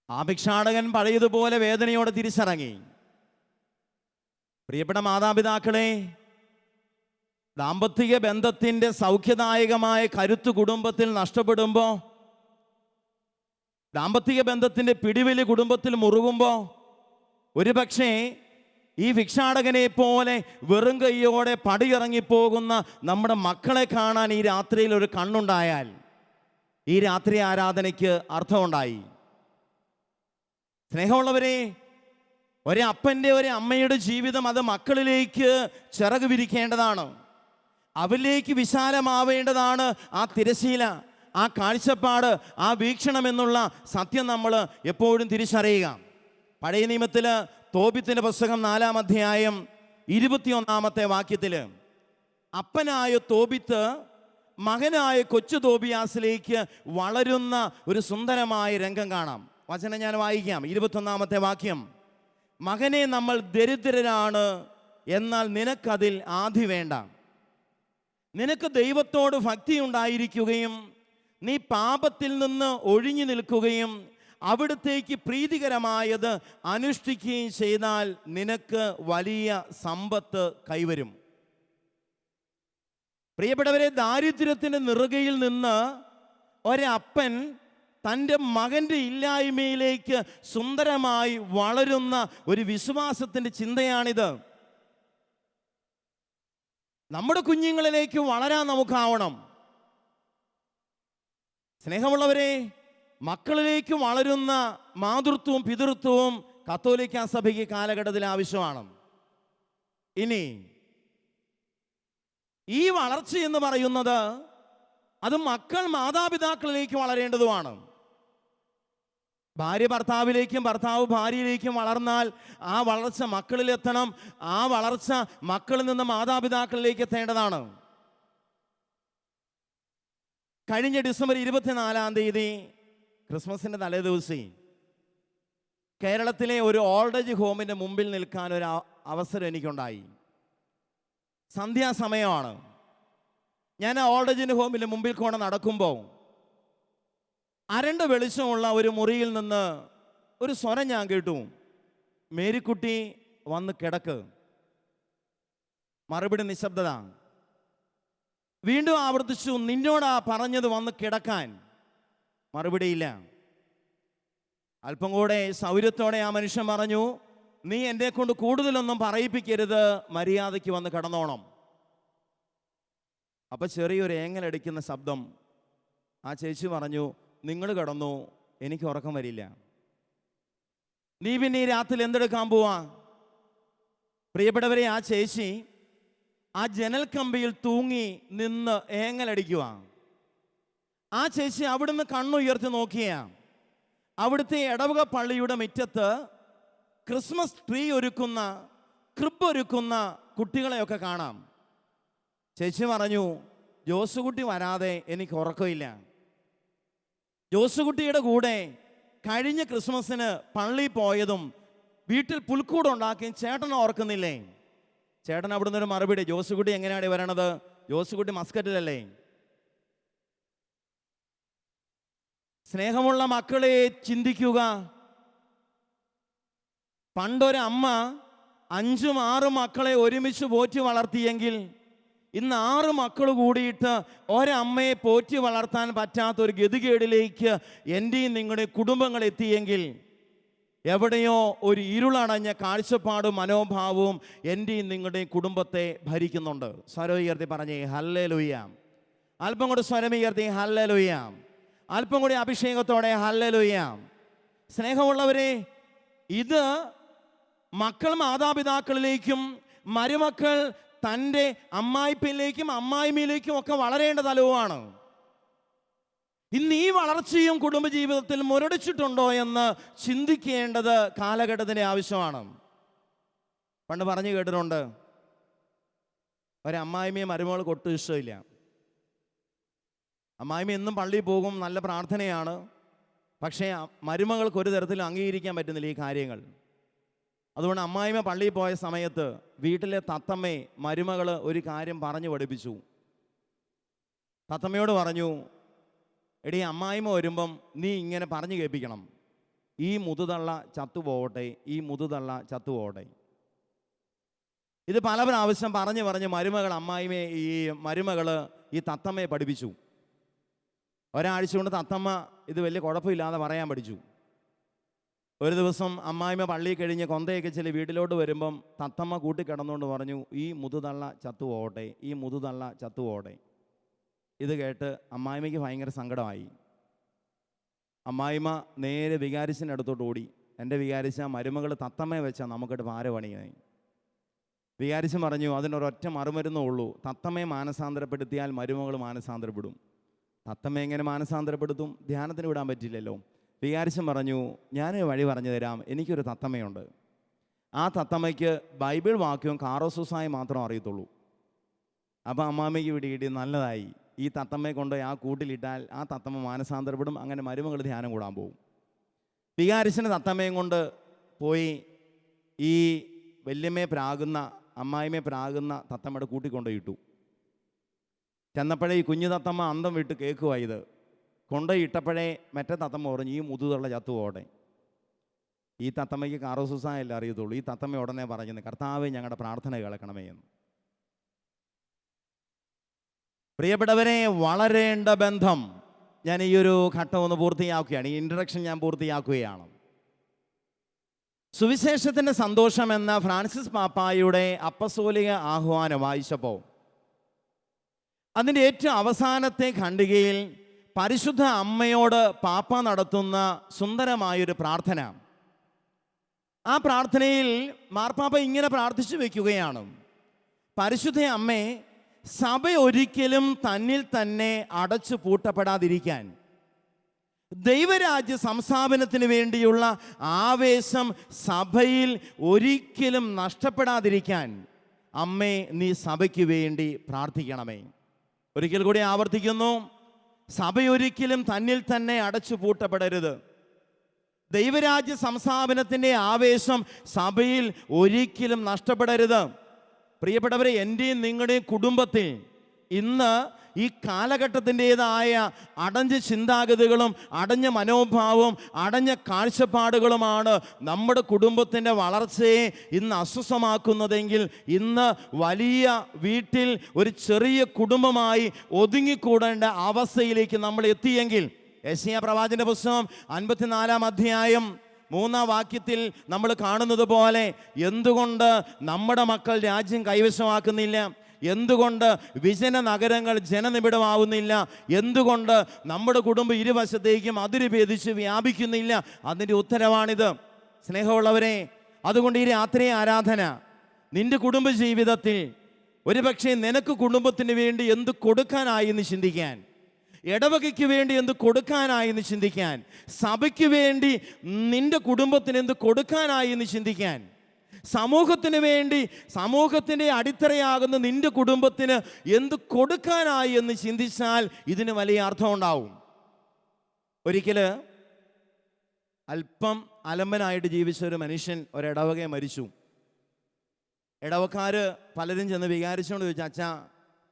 ആ ഭിക്ഷാടകൻ പഴയതുപോലെ വേദനയോടെ തിരിച്ചിറങ്ങി. പ്രിയപ്പെട്ട മാതാപിതാക്കളെ, ദാമ്പത്തിക ബന്ധത്തിൻ്റെ സൗഖ്യദായകമായ കരുത്ത് കുടുംബത്തിൽ നഷ്ടപ്പെടുമ്പോൾ, ദാമ്പത്തിക ബന്ധത്തിൻ്റെ പിടിവലി കുടുംബത്തിൽ മുറുകുമ്പോൾ, ഒരുപക്ഷേ ഈ ഭിക്ഷാടകനെ പോലെ വെറും കൈയോടെ പടിയിറങ്ങിപ്പോകുന്ന നമ്മുടെ മക്കളെ കാണാൻ ഈ രാത്രിയിൽ ഒരു കണ്ണുണ്ടായാൽ ഈ രാത്രി ആരാധനയ്ക്ക് അർത്ഥമുണ്ടായി. സ്നേഹമുള്ളവരെ, ഒരപ്പൻ്റെ ഒരു അമ്മയുടെ ജീവിതം അത് മക്കളിലേക്ക് ചിറക് വിരിക്കേണ്ടതാണ്. അവരിലേക്ക് വിശാലമാവേണ്ടതാണ് ആ തിരശീല, ആ കാഴ്ചപ്പാട്, ആ വീക്ഷണം എന്നുള്ള സത്യം നമ്മൾ എപ്പോഴും തിരിച്ചറിയുക. പഴയ നിയമത്തിൽ തോബിത്തിൻ്റെ പുസ്തകം 4-ാം അധ്യായം 21-ാമത്തെ വാക്യത്തിൽ അപ്പനായ തോബിത്ത് മകനായ കൊച്ചു തോബിയാസിലേക്ക് വളരുന്ന ഒരു സുന്ദരമായ രംഗം കാണാം. വചനം ഞാൻ വായിക്കാം. 21-ാമത്തെ വാക്യം, മകനെ, നമ്മൾ ദരിദ്രരാണ്, എന്നാൽ നിനക്കതിൽ ആധി വേണ്ട. നിനക്ക് ദൈവത്തോട് ഭക്തി ഉണ്ടായിരിക്കുകയും നീ പാപത്തിൽ നിന്ന് ഒഴിഞ്ഞു നിൽക്കുകയും അവിടുത്തേക്ക് പ്രീതികരമായത് അനുഷ്ഠിക്കുകയും ചെയ്താൽ നിനക്ക് വലിയ സമ്പത്ത് കൈവരും. പ്രിയപ്പെട്ടവരെ, ദാരിദ്ര്യത്തിൻ്റെ നെറുകയിൽ നിന്ന് ഒരപ്പൻ തൻ്റെ മകൻ്റെ ഇല്ലായ്മയിലേക്ക് സുന്ദരമായി വളരുന്ന ഒരു വിശ്വാസത്തിൻ്റെ ചിന്തയാണിത്. നമ്മുടെ കുഞ്ഞുങ്ങളിലേക്ക് വളരാൻ നമുക്കാവണം. സ്നേഹമുള്ളവരെ, മക്കളിലേക്ക് വളരുന്ന മാതൃത്വവും പിതൃത്വവും കത്തോലിക്ക സഭയ്ക്ക് കാലഘട്ടത്തിൽ ആവശ്യമാണ്. ഇനി ഈ വളർച്ച എന്ന് പറയുന്നത് അത് മക്കൾ മാതാപിതാക്കളിലേക്ക് വളരേണ്ടതുമാണ്. ഭാര്യ ഭർത്താവിലേക്കും ഭർത്താവ് ഭാര്യയിലേക്കും വളർന്നാൽ ആ വളർച്ച മക്കളിലെത്തണം. ആ വളർച്ച മക്കളിൽ നിന്ന് മാതാപിതാക്കളിലേക്ക് എത്തേണ്ടതാണ്. കഴിഞ്ഞ ഡിസംബർ 24 ക്രിസ്മസിൻ്റെ തലേദിവസം കേരളത്തിലെ ഒരു ഓൾഡ് ഏജ് ഹോമിൻ്റെ മുമ്പിൽ നിൽക്കാൻ ഒരു അവസരം എനിക്കുണ്ടായി. സന്ധ്യാസമയമാണ്. ഞാൻ ആ ഓൾഡ് ഏജ് ഹോമിൻ്റെ മുമ്പിൽ കൂടെ നടക്കുമ്പോൾ അരണ്ട വെളിച്ചമുള്ള ഒരു മുറിയിൽ നിന്ന് ഒരു സ്വരം ഞാൻ കേട്ടു. മേരിക്കുട്ടി വന്ന് കിടക്ക്. മറുപടി നിശബ്ദത. വീണ്ടും ആവർത്തിച്ചു, നിന്നോടാ പറഞ്ഞത് വന്ന് കിടക്കാൻ. മറുപടിയില്ല. അല്പം കൂടെ സൗര്യത്തോടെ ആ മനുഷ്യൻ പറഞ്ഞു, നീ എന്നെ കൊണ്ട് കൂടുതലൊന്നും പറയിപ്പിക്കരുത്, മര്യാദയ്ക്ക് വന്ന് കിടന്നോണം. അപ്പം ചെറിയൊരു ഏങ്ങലടിക്കുന്ന ശബ്ദം. ആ ചേച്ചി പറഞ്ഞു, നിങ്ങൾ കിടന്നു, എനിക്ക് ഉറക്കം വരില്ല. നീ പിന്നെ ഈ രാത്രി എന്തെടുക്കാൻ പോവാ? പ്രിയപ്പെട്ടവരെ, ആ ചേച്ചി ആ ജനൽ കമ്പിയിൽ തൂങ്ങി നിന്ന് ഏങ്ങലടിക്കുക. ആ ചേച്ചി അവിടുന്ന് കണ്ണുയർത്തി നോക്കിയ അവിടുത്തെ ഇടവക പള്ളിയുടെ മുറ്റത്ത് ക്രിസ്മസ് ട്രീ ഒരുക്കുന്ന, ക്രിബ് ഒരുക്കുന്ന കുട്ടികളെയൊക്കെ കാണാം. ചേച്ചി പറഞ്ഞു, ജോസുകുട്ടി വരാതെ എനിക്ക് ഉറക്കമില്ല. ജോസുകുട്ടിയുടെ കൂടെ കഴിഞ്ഞ ക്രിസ്മസിന് പള്ളി പോയതും വീട്ടിൽ പുൽക്കൂടുണ്ടാക്കിയും ചേട്ടൻ ഓർക്കുന്നില്ലേ? ചേട്ടൻ അവിടുന്ന് ഒരു മറുപടി, ജോസുകുട്ടി എങ്ങനെയാണ് വരണത്? ജോസുകുട്ടി മസ്കറ്റിലല്ലേ? സ്നേഹമുള്ള മക്കളെ, ചിന്തിക്കുക. പണ്ടൊരമ്മ 5-6 മക്കളെ ഒരുമിച്ച് പോറ്റി വളർത്തിയെങ്കിൽ ഇന്ന് 6 മക്കൾ കൂടിയിട്ട് ഒരമ്മയെ പോറ്റി വളർത്താൻ പറ്റാത്തൊരു ഗതികേടിലേക്ക് എൻ്റെയും നിങ്ങളുടെ കുടുംബങ്ങൾ എത്തിയെങ്കിൽ എവിടെയോ ഒരു ഇരുളടഞ്ഞ കാഴ്ചപ്പാടും മനോഭാവവും എൻ്റെയും നിങ്ങളുടെയും കുടുംബത്തെ ഭരിക്കുന്നുണ്ട്. സ്വരം ഉയർത്തി പറഞ്ഞേ ഹല്ലേലൂയ. അല്പം കൂടി സ്വരം ഉയർത്തി ഹല്ലേലൂയ. അല്പം കൂടി അഭിഷേകത്തോടെ ഹല്ലേലൂയ. സ്നേഹമുള്ളവരെ, ഇത് മക്കൾ മാതാപിതാക്കളിലേക്കും മരുമക്കൾ തൻ്റെ അമ്മായിപ്പിലേക്കും അമ്മായിമ്മയിലേക്കും ഒക്കെ വളരേണ്ട തലവുമാണ്. ഇന്ന് ഈ വളർച്ചയും കുടുംബജീവിതത്തിൽ മുരടിച്ചിട്ടുണ്ടോ എന്ന് ചിന്തിക്കേണ്ടത് കാലഘട്ടത്തിൻ്റെ ആവശ്യമാണ്. പണ്ട് പറഞ്ഞു കേട്ടിട്ടുണ്ട്, ഒരമ്മായിമ്മയും മരുമകൾക്ക് ഒട്ടും ഇഷ്ടമില്ല. അമ്മായിമ്മ എന്നും പള്ളിയിൽ പോകും, നല്ല പ്രാർത്ഥനയാണ്. പക്ഷേ മരുമകൾക്ക് ഒരു തരത്തിലും അംഗീകരിക്കാൻ പറ്റുന്നില്ല ഈ കാര്യങ്ങൾ. അതുകൊണ്ട് അമ്മായിമ്മ പള്ളിയിൽ പോയ സമയത്ത് വീട്ടിലെ തത്തമ്മയെ മരുമകൾ ഒരു കാര്യം പറഞ്ഞു പഠിപ്പിച്ചു. തത്തമ്മയോട് പറഞ്ഞു, എടി അമ്മായിമ്മ വരുമ്പം നീ ഇങ്ങനെ പറഞ്ഞു കേൾപ്പിക്കണം, ഈ മുതുതള്ള ചത്തുപോകട്ടെ, ഈ മുതുതള്ള ചത്തുപോകട്ടെ. ഇത് പല പ്രാവശ്യം പറഞ്ഞ് മരുമകൾ ഈ തത്തമ്മയെ പഠിപ്പിച്ചു. ഒരാഴ്ച കൊണ്ട് തത്തമ്മ ഇത് വലിയ കുഴപ്പമില്ലാതെ പറയാൻ പഠിച്ചു. ഒരു ദിവസം അമ്മായിമ്മ പള്ളി കഴിഞ്ഞ് കൊന്തയൊക്കെ ചെല്ലി വീട്ടിലോട്ട് വരുമ്പം തത്തമ്മ കൂട്ടിക്കിടന്നുകൊണ്ട് പറഞ്ഞു, ഈ മുതുതള്ള ചത്തുപോകട്ടെ, ഈ മുതുതള്ള ചത്തുപോകട്ടെ. ഇത് കേട്ട് അമ്മായിമ്മയ്ക്ക് ഭയങ്കര സങ്കടമായി. അമ്മായിമ്മ നേരെ വികാരിച്ചിൻ്റെ അടുത്തോട്ട് ഓടി. എൻ്റെ വികാരിച്ച മരുമകൾ തത്തമ്മയെ വെച്ചാൽ നമുക്കിട്ട് പാര പണിയേ. വികാരിച്ചൻ പറഞ്ഞു, അതിനൊരൊറ്റ മറുമരുന്നേ ഉള്ളൂ, തത്തമ്മയെ മാനസാന്തരപ്പെടുത്തിയാൽ മരുമകൾ മാനസാന്തരപ്പെടും. തത്തമ്മ എങ്ങനെ മാനസാന്തരപ്പെടുത്തും? ധ്യാനത്തിന് വിടാൻ പറ്റില്ലല്ലോ. വികാരിച്ചൻ പറഞ്ഞു, ഞാൻ വഴി പറഞ്ഞു തരാം, എനിക്കൊരു തത്തമ്മയുണ്ട്. ആ തത്തമ്മയ്ക്ക് ബൈബിൾ വാക്യവും കാറോസൂസായി മാത്രം അറിയത്തുള്ളൂ. അപ്പോൾ അമ്മാമ്മയ്ക്ക് പിടികിട്ടി, നല്ലതായി, ഈ തത്തമ്മയെ കൊണ്ട് ആ കൂട്ടിലിട്ടാൽ ആ തത്തമ്മ മാനസാന്തരപ്പെടും. അങ്ങനെ മരുമകൾ ധ്യാനം കൂടാൻ പോകും. വികാരിച്ചന് തത്തമ്മയും കൊണ്ട് പോയി ഈ വല്യമ്മയെ പ്രാകുന്ന, അമ്മായിമ്മയെ പ്രാകുന്ന തത്തമ്മയുടെ കൂട്ടിക്കൊണ്ടുപോയിട്ടു. ചെന്നപ്പോഴേ ഈ കുഞ്ഞു തത്തമ്മ അന്തം വിട്ട് കേൾക്കുക. ഇത് കൊണ്ടുപോയിട്ടപ്പോഴേ മറ്റേ തത്തമ്മ പറഞ്ഞു, ഈ മുതുതുള്ള ചത്തുപോടെ. ഈ തത്തമ്മയ്ക്ക് കാറോസൂസായല്ല അറിയത്തുള്ളൂ. ഈ തത്തമ്മ ഉടനെ പറഞ്ഞു, കർത്താവേ ഞങ്ങളുടെ പ്രാർത്ഥന കേൾക്കണമേ എന്ന്. പ്രിയപ്പെട്ടവരെ, വളരേണ്ട ബന്ധം ഞാൻ ഈ ഒരു ഘട്ടം ഒന്ന് പൂർത്തിയാക്കുകയാണ്. ഈ ഇൻട്രഡക്ഷൻ ഞാൻ പൂർത്തിയാക്കുകയാണ്. സുവിശേഷത്തിൻ്റെ സന്തോഷം എന്ന ഫ്രാൻസിസ് പാപ്പായുടെ അപ്പസ്തോലിക ആഹ്വാനം വായിച്ചപ്പോൾ അതിൻ്റെ ഏറ്റവും അവസാനത്തെ ഖണ്ഡികയിൽ പരിശുദ്ധ അമ്മയോട് പാപ്പ നടത്തുന്ന സുന്ദരമായൊരു പ്രാർത്ഥന. ആ പ്രാർത്ഥനയിൽ മാർപ്പാപ്പ ഇങ്ങനെ പ്രാർത്ഥിച്ചു വയ്ക്കുകയാണ്: പരിശുദ്ധ അമ്മേ, സഭ ഒരിക്കലും തന്നിൽ തന്നെ അടച്ചു പൂട്ടപ്പെടാതിരിക്കാൻ, ദൈവരാജ്യ സംസ്ഥാപനത്തിന് വേണ്ടിയുള്ള ആവേശം സഭയിൽ ഒരിക്കലും നഷ്ടപ്പെടാതിരിക്കാൻ അമ്മേ, നീ സഭയ്ക്ക് വേണ്ടി പ്രാർത്ഥിക്കണമേ. ഒരിക്കൽ കൂടി ആവർത്തിക്കുന്നു: സഭയൊരിക്കലും തന്നിൽ തന്നെ അടച്ചു പൂട്ടപ്പെടരുത്. ദൈവരാജ്യ സംസ്ഥാപനത്തിൻ്റെ ആവേശം സഭയിൽ ഒരിക്കലും നഷ്ടപ്പെടരുത്. പ്രിയപ്പെട്ടവരെ, എൻ്റെയും നിങ്ങളുടെയും കുടുംബത്തിൽ ഇന്ന് ഈ കാലഘട്ടത്തിൻ്റെതായ അടഞ്ഞ ചിന്താഗതികളും അടഞ്ഞ മനോഭാവവും അടഞ്ഞ കാഴ്ചപ്പാടുകളുമാണ് നമ്മുടെ കുടുംബത്തിൻ്റെ വളർച്ചയെ ഇന്ന് അസ്വസ്ഥമാക്കുന്നതെങ്കിൽ, ഇന്ന് വലിയ വീട്ടിൽ ഒരു ചെറിയ കുടുംബമായി ഒതുങ്ങിക്കൂടേണ്ട അവസ്ഥയിലേക്ക് നമ്മൾ എത്തിയെങ്കിൽ, യെശയ്യാ പ്രവാചകന്റെ പുസ്തകം 54-ാം അധ്യായം 3-ാം വാക്യത്തിൽ നമ്മൾ കാണുന്നത് പോലെ, എന്തുകൊണ്ട് നമ്മുടെ മക്കൾ രാജ്യം കൈവശമാക്കുന്നില്ല? എന്തുകൊണ്ട് വിജന നഗരങ്ങൾ ജനനിബിഡമാവുന്നില്ല? എന്തുകൊണ്ട് നമ്മുടെ കുടുംബം ഇരുവശത്തേക്കും അതിര് ഭേദിച്ച് വ്യാപിക്കുന്നില്ല? അതിൻ്റെ ഉത്തരവാണിത്. സ്നേഹമുള്ളവരെ, അതുകൊണ്ട് ഈ രാത്രി ആരാധന നിന്റെ കുടുംബ ജീവിതത്തിൽ ഒരുപക്ഷെ നിനക്ക് കുടുംബത്തിന് വേണ്ടി എന്ത് കൊടുക്കാനായി എന്ന് ചിന്തിക്കാൻ, ഇടവകയ്ക്ക് വേണ്ടി എന്ത് കൊടുക്കാനായി എന്ന് ചിന്തിക്കാൻ, സഭയ്ക്ക് വേണ്ടി നിന്റെ കുടുംബത്തിന് എന്ത് കൊടുക്കാനായി എന്ന് ചിന്തിക്കാൻ, സമൂഹത്തിന് വേണ്ടി സമൂഹത്തിൻ്റെ അടിത്തറയാകുന്ന നിന്റെ കുടുംബത്തിന് എന്ത് കൊടുക്കാനായി എന്ന് ചിന്തിച്ചാൽ ഇതിന് വലിയ അർത്ഥമുണ്ടാവും. ഒരിക്കൽ അല്പം അലമ്പനായിട്ട് ജീവിച്ച ഒരു മനുഷ്യൻ ഒരിടവകയെ മരിച്ചു. ഇടവക്കാർ പലരും ചെന്ന് വികാരിച്ചുകൊണ്ട് ചോദിച്ചു: അച്ഛാ,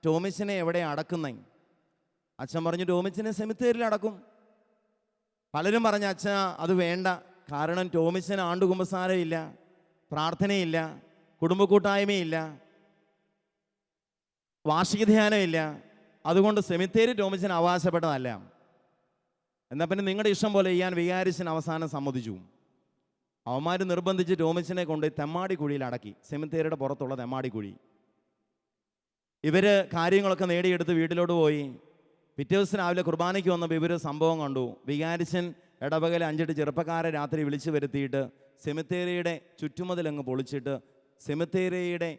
ടോമിച്ചിനെ എവിടെ അടക്കുന്നേ? അച്ഛൻ പറഞ്ഞു: ടോമിച്ചിനെ സെമിത്തേരിൽ അടക്കും. പലരും പറഞ്ഞു: അച്ഛാ, അത് വേണ്ട, കാരണം ടോമിച്ചിന് ആണ്ടുകുമ്പസാരമില്ല, പ്രാർത്ഥനയില്ല, കുടുംബ കൂട്ടായ്മയില്ല, വാർഷിക ധ്യാനമില്ല, അതുകൊണ്ട് സെമിത്തേരി ടോമിച്ചിന് അവകാശപ്പെട്ടതല്ല. എന്നാൽ പിന്നെ നിങ്ങളുടെ ഇഷ്ടം പോലെ ചെയ്യാൻ വികാരിച്ചൻ അവസാനം സമ്മതിച്ചു. അവന്മാർ നിർബന്ധിച്ച് ടോമിച്ചിനെ കൊണ്ട് തെമ്മാടി കുഴിയിൽ അടക്കി, സെമിത്തേരിയുടെ പുറത്തുള്ള തെമ്മാടി കുഴി. ഇവർ കാര്യങ്ങളൊക്കെ നേടിയെടുത്ത് വീട്ടിലോട്ട് പോയി. പിറ്റേ ദിവസം രാവിലെ കുർബാനയ്ക്ക് വന്നപ്പോൾ ഇവർ സംഭവം കണ്ടു. വികാരിച്ചൻ ഇടവകയിലെ 5-8 ചെറുപ്പക്കാരെ രാത്രി വിളിച്ചു വരുത്തിയിട്ട് സെമിത്തേരിയുടെ ചുറ്റുമതിലങ്ങ് പൊളിച്ചിട്ട് സെമിത്തേരിയുടെ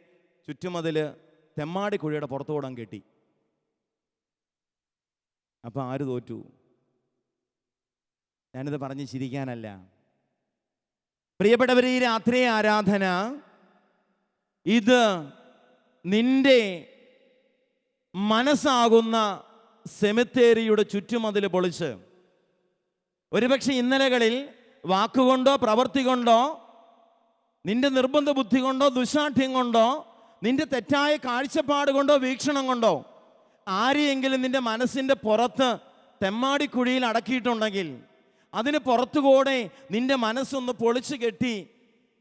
ചുറ്റുമതിൽ തെമ്മാടി കുഴിയുടെ പുറത്തോടം കെട്ടി. അപ്പം ആര് തോറ്റു? ഞാനിത് പറഞ്ഞ് ചിരിക്കാനല്ല. പ്രിയപ്പെട്ടവരെ, ഈ രാത്രി ആരാധന ഇത് നിന്റെ മനസ്സാകുന്ന സെമിത്തേരിയുടെ ചുറ്റുമതിൽ പൊളിച്ച്, ഒരുപക്ഷെ ഇന്നലകളിൽ വാക്കുകൊണ്ടോ പ്രവൃത്തി കൊണ്ടോ, നിന്റെ നിർബന്ധ ബുദ്ധി കൊണ്ടോ ദുശാഠ്യം കൊണ്ടോ, നിന്റെ തെറ്റായ കാഴ്ചപ്പാട് കൊണ്ടോ വീക്ഷണം കൊണ്ടോ ആരെയെങ്കിലും നിന്റെ മനസ്സിൻ്റെ പുറത്ത് തെമ്മാടിക്കുഴിയിൽ അടക്കിയിട്ടുണ്ടെങ്കിൽ, അതിന് പുറത്തുകൂടെ നിന്റെ മനസ്സൊന്ന് പൊളിച്ചു കെട്ടി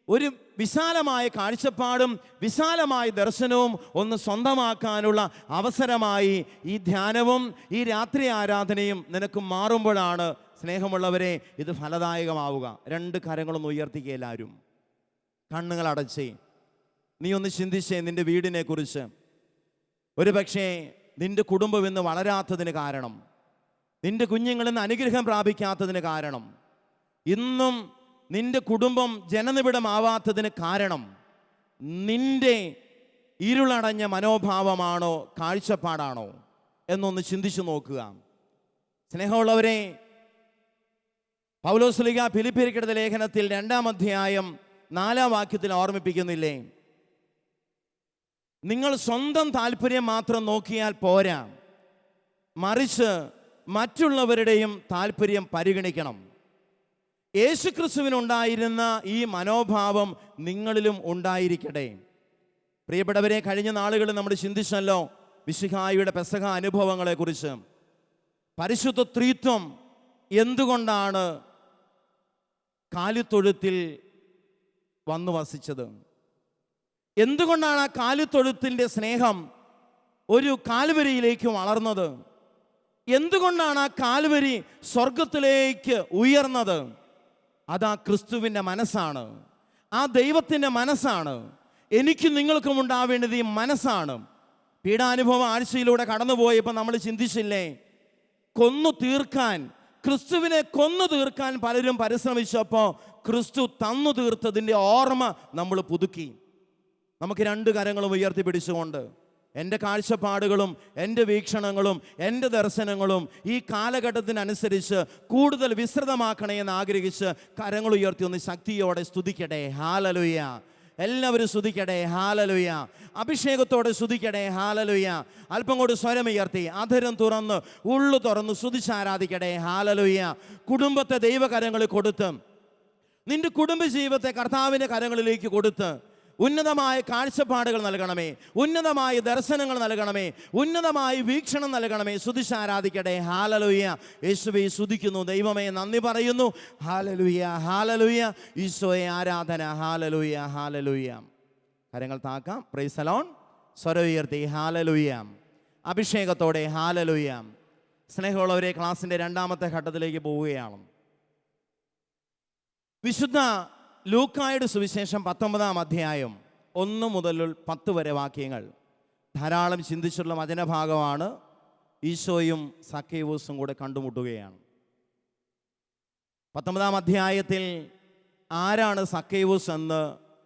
ഒരു വിശാലമായ കാഴ്ചപ്പാടും വിശാലമായ ദർശനവും ഒന്ന് സ്വന്തമാക്കാനുള്ള അവസരമായി ഈ ധ്യാനവും ഈ രാത്രി ആരാധനയും നിനക്ക് മാറുമ്പോഴാണ്, സ്നേഹമുള്ളവരെ, ഇത് ഫലദായകമാവുക. 2 കരങ്ങളൊന്ന് ഉയർത്തിക്കുക. എല്ലാവരും കണ്ണുകൾ അടച്ചേ. നീ ഒന്ന് ചിന്തിച്ചേ നിന്റെ വീടിനെ കുറിച്ച്. ഒരു പക്ഷേ നിന്റെ കുടുംബം ഇന്ന് വളരാത്തതിന് കാരണം, നിന്റെ കുഞ്ഞുങ്ങളിൽ നിന്ന് അനുഗ്രഹം പ്രാപിക്കാത്തതിന് കാരണം, ഇന്നും നിന്റെ കുടുംബം ജനനിബിഡമാവാത്തതിന് കാരണം നിന്റെ ഇരുളടഞ്ഞ മനോഭാവമാണോ കാഴ്ചപ്പാടാണോ എന്നൊന്ന് ചിന്തിച്ചു നോക്കുക. സ്നേഹമുള്ളവരെ, പൗലോസ് ഫിലിപ്പിയർക്കെഴുതിയ ലേഖനത്തിൽ 2-ാം അധ്യായം 4-ാം വാക്യത്തിൽ ഓർമ്മിപ്പിക്കുന്നില്ലേ? നിങ്ങൾ സ്വന്തം താല്പര്യം മാത്രം നോക്കിയാൽ പോരാ, മറിച്ച് മറ്റുള്ളവരുടെയും താല്പര്യം പരിഗണിക്കണം. യേശുക്രിസ്തുവിനുണ്ടായിരുന്ന ഈ മനോഭാവം നിങ്ങളിലും ഉണ്ടായിരിക്കട്ടെ. പ്രിയപ്പെട്ടവരെ, കഴിഞ്ഞ നാളുകളിൽ നമ്മൾ ചിന്തിച്ചല്ലോ മിശിഹായുടെ പെസഹ അനുഭവങ്ങളെക്കുറിച്ച്. പരിശുദ്ധ ത്രിത്വം എന്തുകൊണ്ടാണ് കാലിത്തൊഴുത്തിൽ വന്നു വസിച്ചത്? എന്തുകൊണ്ടാണ് ആ കാലിത്തൊഴുത്തിൻ്റെ സ്നേഹം ഒരു കാൽവരിയിലേക്ക് വളർന്നത്? എന്തുകൊണ്ടാണ് ആ കാൽവരി സ്വർഗത്തിലേക്ക് ഉയർന്നത്? അതാ ക്രിസ്തുവിൻ്റെ മനസ്സാണ്, ആ ദൈവത്തിൻ്റെ മനസ്സാണ്. എനിക്കും നിങ്ങൾക്കും ഉണ്ടാവേണ്ടത് ഈ മനസ്സാണ്. പീഡാനുഭവ ആഴ്ചയിലൂടെ കടന്നുപോയപ്പോൾ നമ്മൾ ചിന്തിച്ചില്ലേ, കൊന്നു തീർക്കാൻ, ക്രിസ്തുവിനെ കൊന്നു തീർക്കാൻ പലരും പരിശ്രമിച്ചപ്പോൾ ക്രിസ്തു തന്നു തീർത്തതിൻ്റെ ഓർമ്മ നമ്മൾ പുതുക്കി. നമുക്ക് രണ്ട് കരങ്ങളും ഉയർത്തിപ്പിടിച്ചുകൊണ്ട് എൻ്റെ കാഴ്ചപ്പാടുകളും എൻ്റെ വീക്ഷണങ്ങളും എൻ്റെ ദർശനങ്ങളും ഈ കാലഘട്ടത്തിനനുസരിച്ച് കൂടുതൽ വിസ്തൃതമാക്കണേ എന്ന് ആഗ്രഹിച്ച് കരങ്ങൾ ഉയർത്തി ഒന്ന് ശക്തിയോടെ സ്തുതിക്കട്ടെ. ഹല്ലേലൂയ. എല്ലാവരും സ്തുതിക്കട്ടെ. ഹല്ലേലൂയ. അഭിഷേകത്തോടെ സ്തുതിക്കട്ടെ. ഹല്ലേലൂയ. അല്പം കൂടി സ്വരമുയർത്തി അധരം തുറന്ന് ഉള്ളു തുറന്ന് സ്തുതിച്ചാരാധിക്കട്ടെ. ഹല്ലേലൂയ. കുടുംബത്തെ ദൈവകരങ്ങളിൽ കൊടുത്ത്, നിന്റെ കുടുംബജീവിതത്തെ കർത്താവിൻ്റെ കരങ്ങളിലേക്ക് കൊടുത്ത് ഉന്നതമായ കാഴ്ചപ്പാടുകൾ നൽകണമേ, ഉന്നതമായ ദർശനങ്ങൾ നൽകണമേ, ഉന്നതമായ വീക്ഷണം നൽകണമേ. സ്തുതിച്ചാരാധിക്കട്ടെ. ഹല്ലേലൂയ. യേശുവേ സ്തുതിക്കുന്നു, ദൈവമേ നന്ദി പറയുന്നു. Hallelujah, hallelujah. ഈശോയെ ആരാധന. Hallelujah, hallelujah. കരങ്ങൾ താക്കാം. Praise the Lord. സ്വരം ഉയർത്തി ഹല്ലേലൂയ. അഭിഷേകത്തോടെ ഹല്ലേലൂയ. സ്നേഹമുള്ളവരെ, ക്ലാസിൻ്റെ രണ്ടാമത്തെ ഘട്ടത്തിലേക്ക് പോവുകയാണ്. വിശുദ്ധ ലൂക്കായുടെ സുവിശേഷം 19-ാം അധ്യായം 1 മുതൽ 10 വരെ വാക്യങ്ങൾ ധാരാളം ചിന്തിച്ചുള്ള വചനഭാഗമാണ്. ഈശോയും സക്കേവൂസും കൂടെ കണ്ടുമുട്ടുകയാണ്. 19-ാം അധ്യായത്തിൽ ആരാണ് സക്കേവൂസ് എന്ന്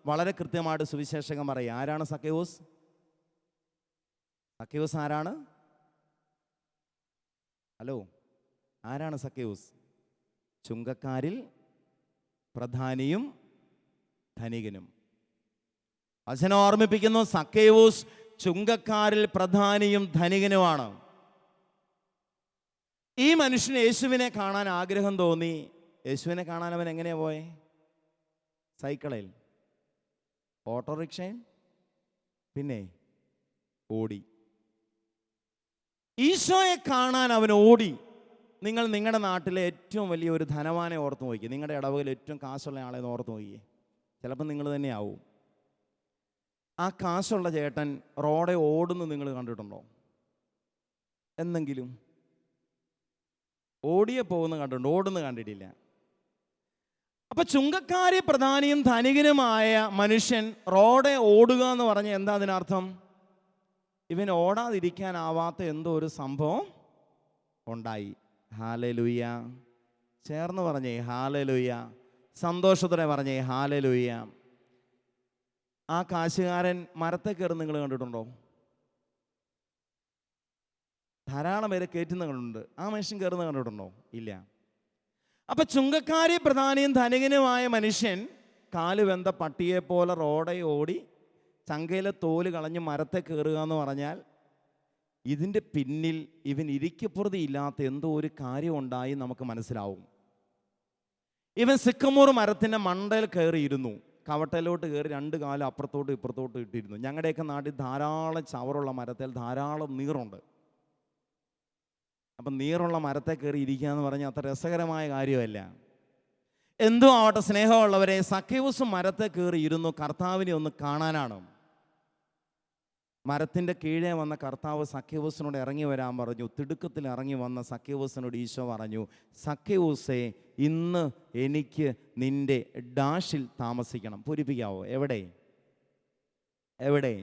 വളരെ കൃത്യമായിട്ട് സുവിശേഷകൻ പറയും. ആരാണ് സക്കേവൂസ്? സക്കേവൂസ് ആരാണ്? ഹലോ, ആരാണ് സക്കേവൂസ്? ചുങ്കക്കാരിൽ പ്രധാനിയും ധനികനും. വചനം ഓർമ്മിപ്പിക്കുന്നു, സക്കേവൂസ് ചുങ്കക്കാരിൽ പ്രധാനിയും ധനികനുമാണ്. ഈ മനുഷ്യന് യേശുവിനെ കാണാൻ ആഗ്രഹം തോന്നി. യേശുവിനെ കാണാൻ അവൻ എങ്ങനെയാ പോയെ? സൈക്കിളിൽ, ഓട്ടോറിക്ഷയിൽ, പിന്നെ ഓടി. ഈശോയെ കാണാൻ അവൻ ഓടി. നിങ്ങൾ നിങ്ങളുടെ നാട്ടിലെ ഏറ്റവും വലിയ ഒരു ധനവാനെ ഓർത്ത് നോക്കിയേ. നിങ്ങളുടെ ഇടവകയിൽ ഏറ്റവും കാശുള്ള ആളെ ഓർത്ത് നോക്കിയേ. ചിലപ്പോൾ നിങ്ങൾ തന്നെ ആവും. ആ കാശുള്ള ചേട്ടൻ റോഡെ ഓടുന്നു നിങ്ങൾ കണ്ടിട്ടുണ്ടോ? എന്നെങ്കിലും ഓടിയെ പോകുന്ന കണ്ടിട്ടുണ്ടോ? ഓടുന്നു കണ്ടിട്ടില്ല. അപ്പൊ ചുങ്കക്കാരി പ്രധാനിയും ധനികനുമായ മനുഷ്യൻ റോഡെ ഓടുക എന്ന് പറഞ്ഞ എന്താ അതിനർത്ഥം? ഇവൻ ഓടാതിരിക്കാനാവാത്ത എന്തോ ഒരു സംഭവം ഉണ്ടായി. ഹല്ലേലൂയ. ചേർന്ന് പറഞ്ഞേ ഹല്ലേലൂയ. സന്തോഷത്തോടെ പറഞ്ഞേ ഹല്ലേലൂയ. ആ കാശുകാരൻ മരത്തെ കയറി നിങ്ങൾ കണ്ടിട്ടുണ്ടോ? ധാരാളം പേരെ കയറ്റുന്ന കണ്ടിട്ടുണ്ട്. ആ മനുഷ്യൻ കയറുന്ന കണ്ടിട്ടുണ്ടോ? ഇല്ല. അപ്പൊ ചുങ്കക്കാരി പ്രധാനിയും ധനികനുമായ മനുഷ്യൻ കാലുവെന്ത പട്ടിയെ പോലെ റോഡെ ഓടി ചങ്കയിലെ തോല് കളഞ്ഞ് മരത്തെ കയറുക എന്ന് പറഞ്ഞാൽ ഇതിൻ്റെ പിന്നിൽ ഇവൻ ഇരിക്കപ്പുറതി ഇല്ലാത്ത എന്തോ ഒരു കാര്യം ഉണ്ടായി നമുക്ക് മനസ്സിലാവും. ഇവൻ സിക്കമൂർ മരത്തിൻ്റെ മണ്ടയിൽ കയറിയിരുന്നു. കവട്ടയിലോട്ട് കയറി 2 കാലം അപ്പുറത്തോട്ടും ഇപ്പുറത്തോട്ടും ഇട്ടിരുന്നു. ഞങ്ങളുടെയൊക്കെ നാട്ടിൽ ധാരാളം ചവറുള്ള മരത്തിൽ ധാരാളം നീറുണ്ട്. അപ്പം നീറുള്ള മരത്തെ കയറി ഇരിക്കുക എന്ന് പറഞ്ഞാൽ അത്ര രസകരമായ കാര്യമല്ല. എന്തോ ആവട്ടെ സ്നേഹമുള്ളവരെ, സക്കേവൂസ് മരത്തെ കയറി ഇരുന്നു കർത്താവിനെ ഒന്ന് കാണാനാണ്. മരത്തിൻ്റെ കീഴെ വന്ന കർത്താവ് സക്കേവൂസിനോട് ഇറങ്ങി വരാൻ പറഞ്ഞു. തിടുക്കത്തിൽ ഇറങ്ങി വന്ന സക്കേവൂസിനോട് ഈശോ പറഞ്ഞു, സക്കേവൂസേ, ഇന്ന് എനിക്ക് നിൻ്റെ ഡാഷിൽ താമസിക്കണം. പൂരിപ്പിക്കാവോ? എവിടെ? എവിടെ?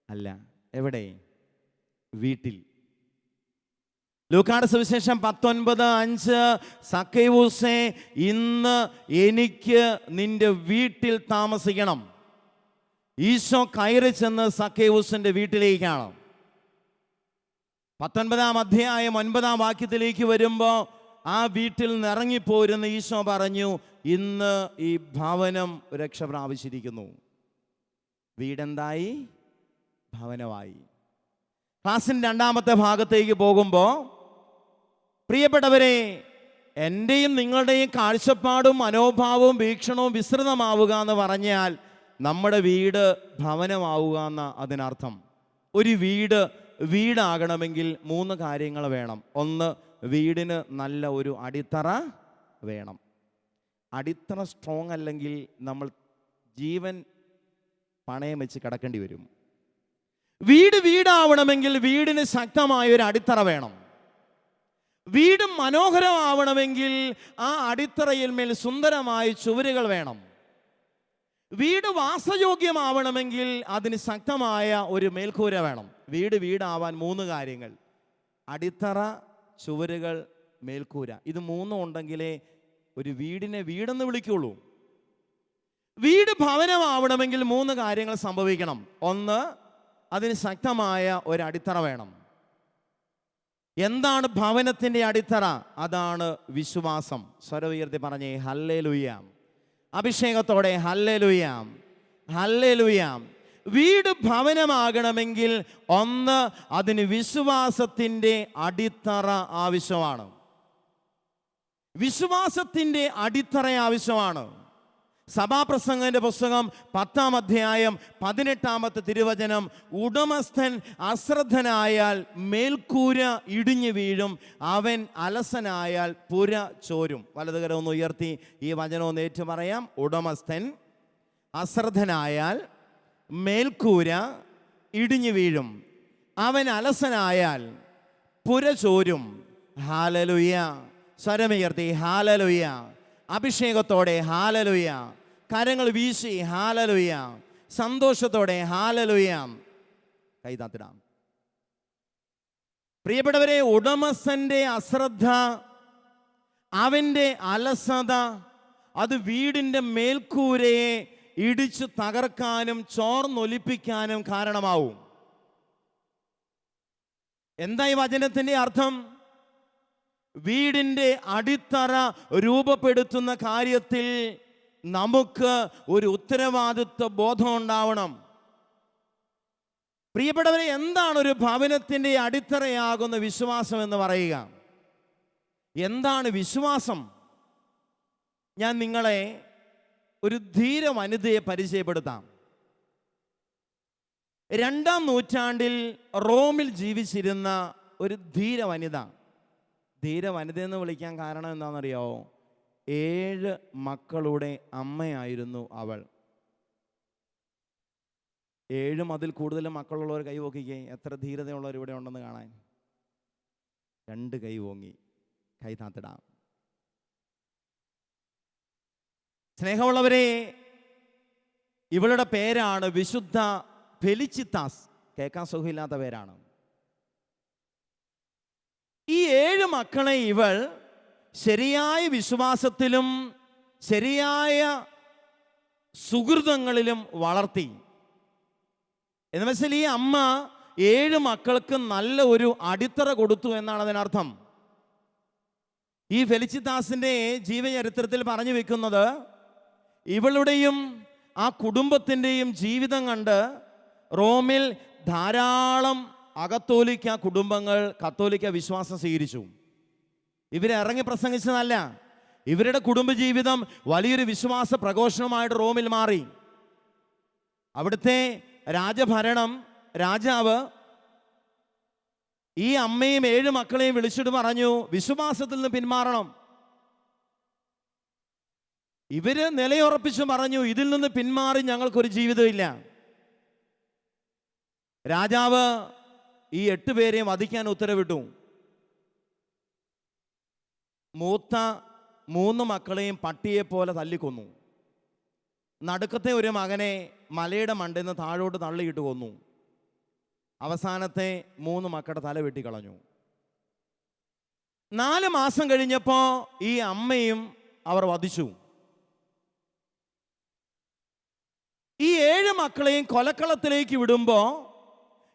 അല്ല, എവിടെ? വീട്ടിൽ. ലൂക്കായുടെ സുവിശേഷം 19:5, സക്കേവൂസേ, ഇന്ന് എനിക്ക് നിൻ്റെ വീട്ടിൽ താമസിക്കണം. ഈശോ കയറി ചെന്ന് സക്കേവൂസിൻ്റെ വീട്ടിലേക്കാണ്. 19-ാം അധ്യായം 9-ാം വാക്യത്തിലേക്ക് വരുമ്പോൾ ആ വീട്ടിൽ നിന്ന് ഇറങ്ങിപ്പോരുന്ന ഈശോ പറഞ്ഞു, ഇന്ന് ഈ ഭവനം രക്ഷ പ്രാപിച്ചിരിക്കുന്നു. വീടെന്തായി? ഭവനമായി. ക്ലാസിൻ്റെ 2-ാമത്തെ ഭാഗത്തേക്ക് പോകുമ്പോൾ പ്രിയപ്പെട്ടവരെ, എൻ്റെയും നിങ്ങളുടെയും കാഴ്ചപ്പാടും മനോഭാവവും വീക്ഷണവും വിസ്തൃതമാവുക എന്ന് പറഞ്ഞാൽ നമ്മുടെ വീട് ഭവനമാവുക എന്ന അതിനർത്ഥം. ഒരു വീടാകണമെങ്കിൽ 3 കാര്യങ്ങൾ വേണം. 1, വീടിന് നല്ല ഒരു അടിത്തറ വേണം. അടിത്തറ സ്ട്രോങ് അല്ലെങ്കിൽ നമ്മൾ ജീവൻ പണയം വെച്ച് കിടക്കേണ്ടി വരും. വീടാവണമെങ്കിൽ വീടിന് ശക്തമായൊരു അടിത്തറ വേണം. വീട് മനോഹരമാവണമെങ്കിൽ ആ അടിത്തറയിൽ മേൽ സുന്ദരമായ ചുവരുകൾ വേണം. വീട് വാസയോഗ്യമാവണമെങ്കിൽ അതിന് ശക്തമായ ഒരു മേൽക്കൂര വേണം. വീടാവാൻ 3 കാര്യങ്ങൾ: അടിത്തറ, ചുവരുകൾ, മേൽക്കൂര. ഇത് 3 ഉണ്ടെങ്കിലേ ഒരു വീടിനെ വീടെന്ന് വിളിക്കുള്ളൂ. വീട് ഭവനമാവണമെങ്കിൽ 3 കാര്യങ്ങൾ സംഭവിക്കണം. 1, അതിന് ശക്തമായ ഒരു അടിത്തറ വേണം. എന്താണ് ഭവനത്തിൻ്റെ അടിത്തറ? അതാണ് വിശ്വാസം. സ്വരം ഉയർത്തി പറഞ്ഞേ ഹല്ലേലൂയ. അഭിഷേകത്തോടെ hallelujah, hallelujah. വീട് ഭവനമാകണമെങ്കിൽ 1, അതിന് വിശ്വാസത്തിൻ്റെ അടിത്തറ ആവശ്യമാണ്. വിശ്വാസത്തിൻ്റെ അടിത്തറ ആവശ്യമാണ്. സഭാപ്രസംഗന്റെ പുസ്തകം 10-ാം അധ്യായം 18-ാമത്തെ തിരുവചനം: ഉടമസ്ഥൻ അശ്രദ്ധനായാൽ മേൽക്കൂര ഇടിഞ്ഞു വീഴും, അവൻ അലസനായാൽ പുര ചോരും. വലതുകരം ഒന്ന് ഉയർത്തി ഈ വചനം ഒന്ന് ഏറ്റു പറയാം. ഉടമസ്ഥൻ അശ്രദ്ധനായാൽ മേൽക്കൂര ഇടിഞ്ഞു വീഴും, അവൻ അലസനായാൽ പുര ചോരും. ഹല്ലേലൂയ. സ്വരമുയർത്തി ഹല്ലേലൂയ. അഭിഷേകത്തോടെ ഹല്ലേലൂയ. കരങ്ങൾ വീശി ഹല്ലേലൂയ. സന്തോഷത്തോടെ ഹല്ലേലൂയ. കൈതാത്തിടാം. പ്രിയപ്പെട്ടവരെ, ഉടമസ്ഥന്റെ അശ്രദ്ധ, അവൻ്റെ അലസത, അത് വീടിൻ്റെ മേൽക്കൂരയെ ഇടിച്ചു തകർക്കാനും ചോർന്നൊലിപ്പിക്കാനും കാരണമാവും. എന്താ ഈ വചനത്തിൻ്റെ അർത്ഥം? വീടിൻ്റെ അടിത്തറ രൂപപ്പെടുത്തുന്ന കാര്യത്തിൽ നമുക്ക് ഒരു ഉത്തരവാദിത്വ ബോധം ഉണ്ടാവണം. പ്രിയപ്പെട്ടവരെ, എന്താണ് ഒരു ഭവനത്തിൻ്റെ അടിത്തറയാകുന്ന വിശ്വാസം എന്ന് പറയുക? എന്താണ് വിശ്വാസം? ഞാൻ നിങ്ങളെ ഒരു ധീര വനിതയെ പരിചയപ്പെടുത്താം. 2-ാം നൂറ്റാണ്ടിൽ റോമിൽ ജീവിച്ചിരുന്ന ഒരു ധീര വനിത. ധീര വനിത എന്ന് വിളിക്കാൻ കാരണം എന്താണെന്നറിയാമോ? 7 മക്കളുടെ അമ്മയായിരുന്നു അവൾ. 7 അതിൽ കൂടുതൽ മക്കളുള്ളവർ കൈ പൊക്കിക്കേ. എത്ര ധീരതയുള്ളവർ ഇവിടെ ഉണ്ടെന്ന് കാണാൻ. 2 കൈ ഓങ്ങി. കൈ താത്തിടാം. സ്നേഹമുള്ളവരെ, ഇവളുടെ പേരാണ് വിശുദ്ധ ഫെലിച്ചിത്താസ്. കേൾക്കാൻ സുഖമില്ലാത്ത പേരാണ്. ഈ 7 മക്കളെ ഇവൾ ശരിയായ വിശ്വാസത്തിലും ശരിയായ സുഹൃതങ്ങളിലും വളർത്തി. എന്ന് വെച്ചാൽ ഈ അമ്മ 7 മക്കൾക്ക് നല്ല ഒരു അടിത്തറ കൊടുത്തു എന്നാണ് അതിനർത്ഥം. ഈ ഫെലിച്ചിത്താസിന്റെ ജീവചരിത്രത്തിൽ പറഞ്ഞു വെക്കുന്നത്, ഇവളുടെയും ആ കുടുംബത്തിൻ്റെയും ജീവിതം കണ്ട് റോമിൽ ധാരാളം അകത്തോലിക്ക കുടുംബങ്ങൾ കത്തോലിക്ക വിശ്വാസം സ്വീകരിച്ചു. ഇവരിറങ്ങി പ്രസംഗിച്ചതല്ല. ഇവരുടെ കുടുംബജീവിതം വലിയൊരു വിശ്വാസ പ്രഘോഷണമായിട്ട് റോമിൽ മാറി. അവിടുത്തെ രാജഭരണം, രാജാവ് ഈ അമ്മയും 7 മക്കളെയും വിളിച്ചിട്ട് പറഞ്ഞു, വിശ്വാസത്തിൽ നിന്ന് പിന്മാറണം. ഇവര് നിലയുറപ്പിച്ചു പറഞ്ഞു, ഇതിൽ നിന്ന് പിന്മാറി ഞങ്ങൾക്കൊരു ജീവിതമില്ല. രാജാവ് ഈ 8 പേരെയും വധിക്കാൻ ഉത്തരവിട്ടു. മൂത്ത 3 മക്കളെയും പട്ടിയെ പോലെ തല്ലിക്കൊന്നു. നടുക്കത്തെ ഒരു മകനെ മലയുടെ മണ്ടയിൽ നിന്ന് താഴോട്ട് തള്ളിയിട്ട് കൊന്നു. അവസാനത്തെ 3 മക്കളുടെ തല വെട്ടിക്കളഞ്ഞു. 4 മാസം കഴിഞ്ഞപ്പോൾ ഈ അമ്മയും അവർ വധിച്ചു. ഈ 7 മക്കളെയും കൊലക്കളത്തിലേക്ക് വിടുമ്പോൾ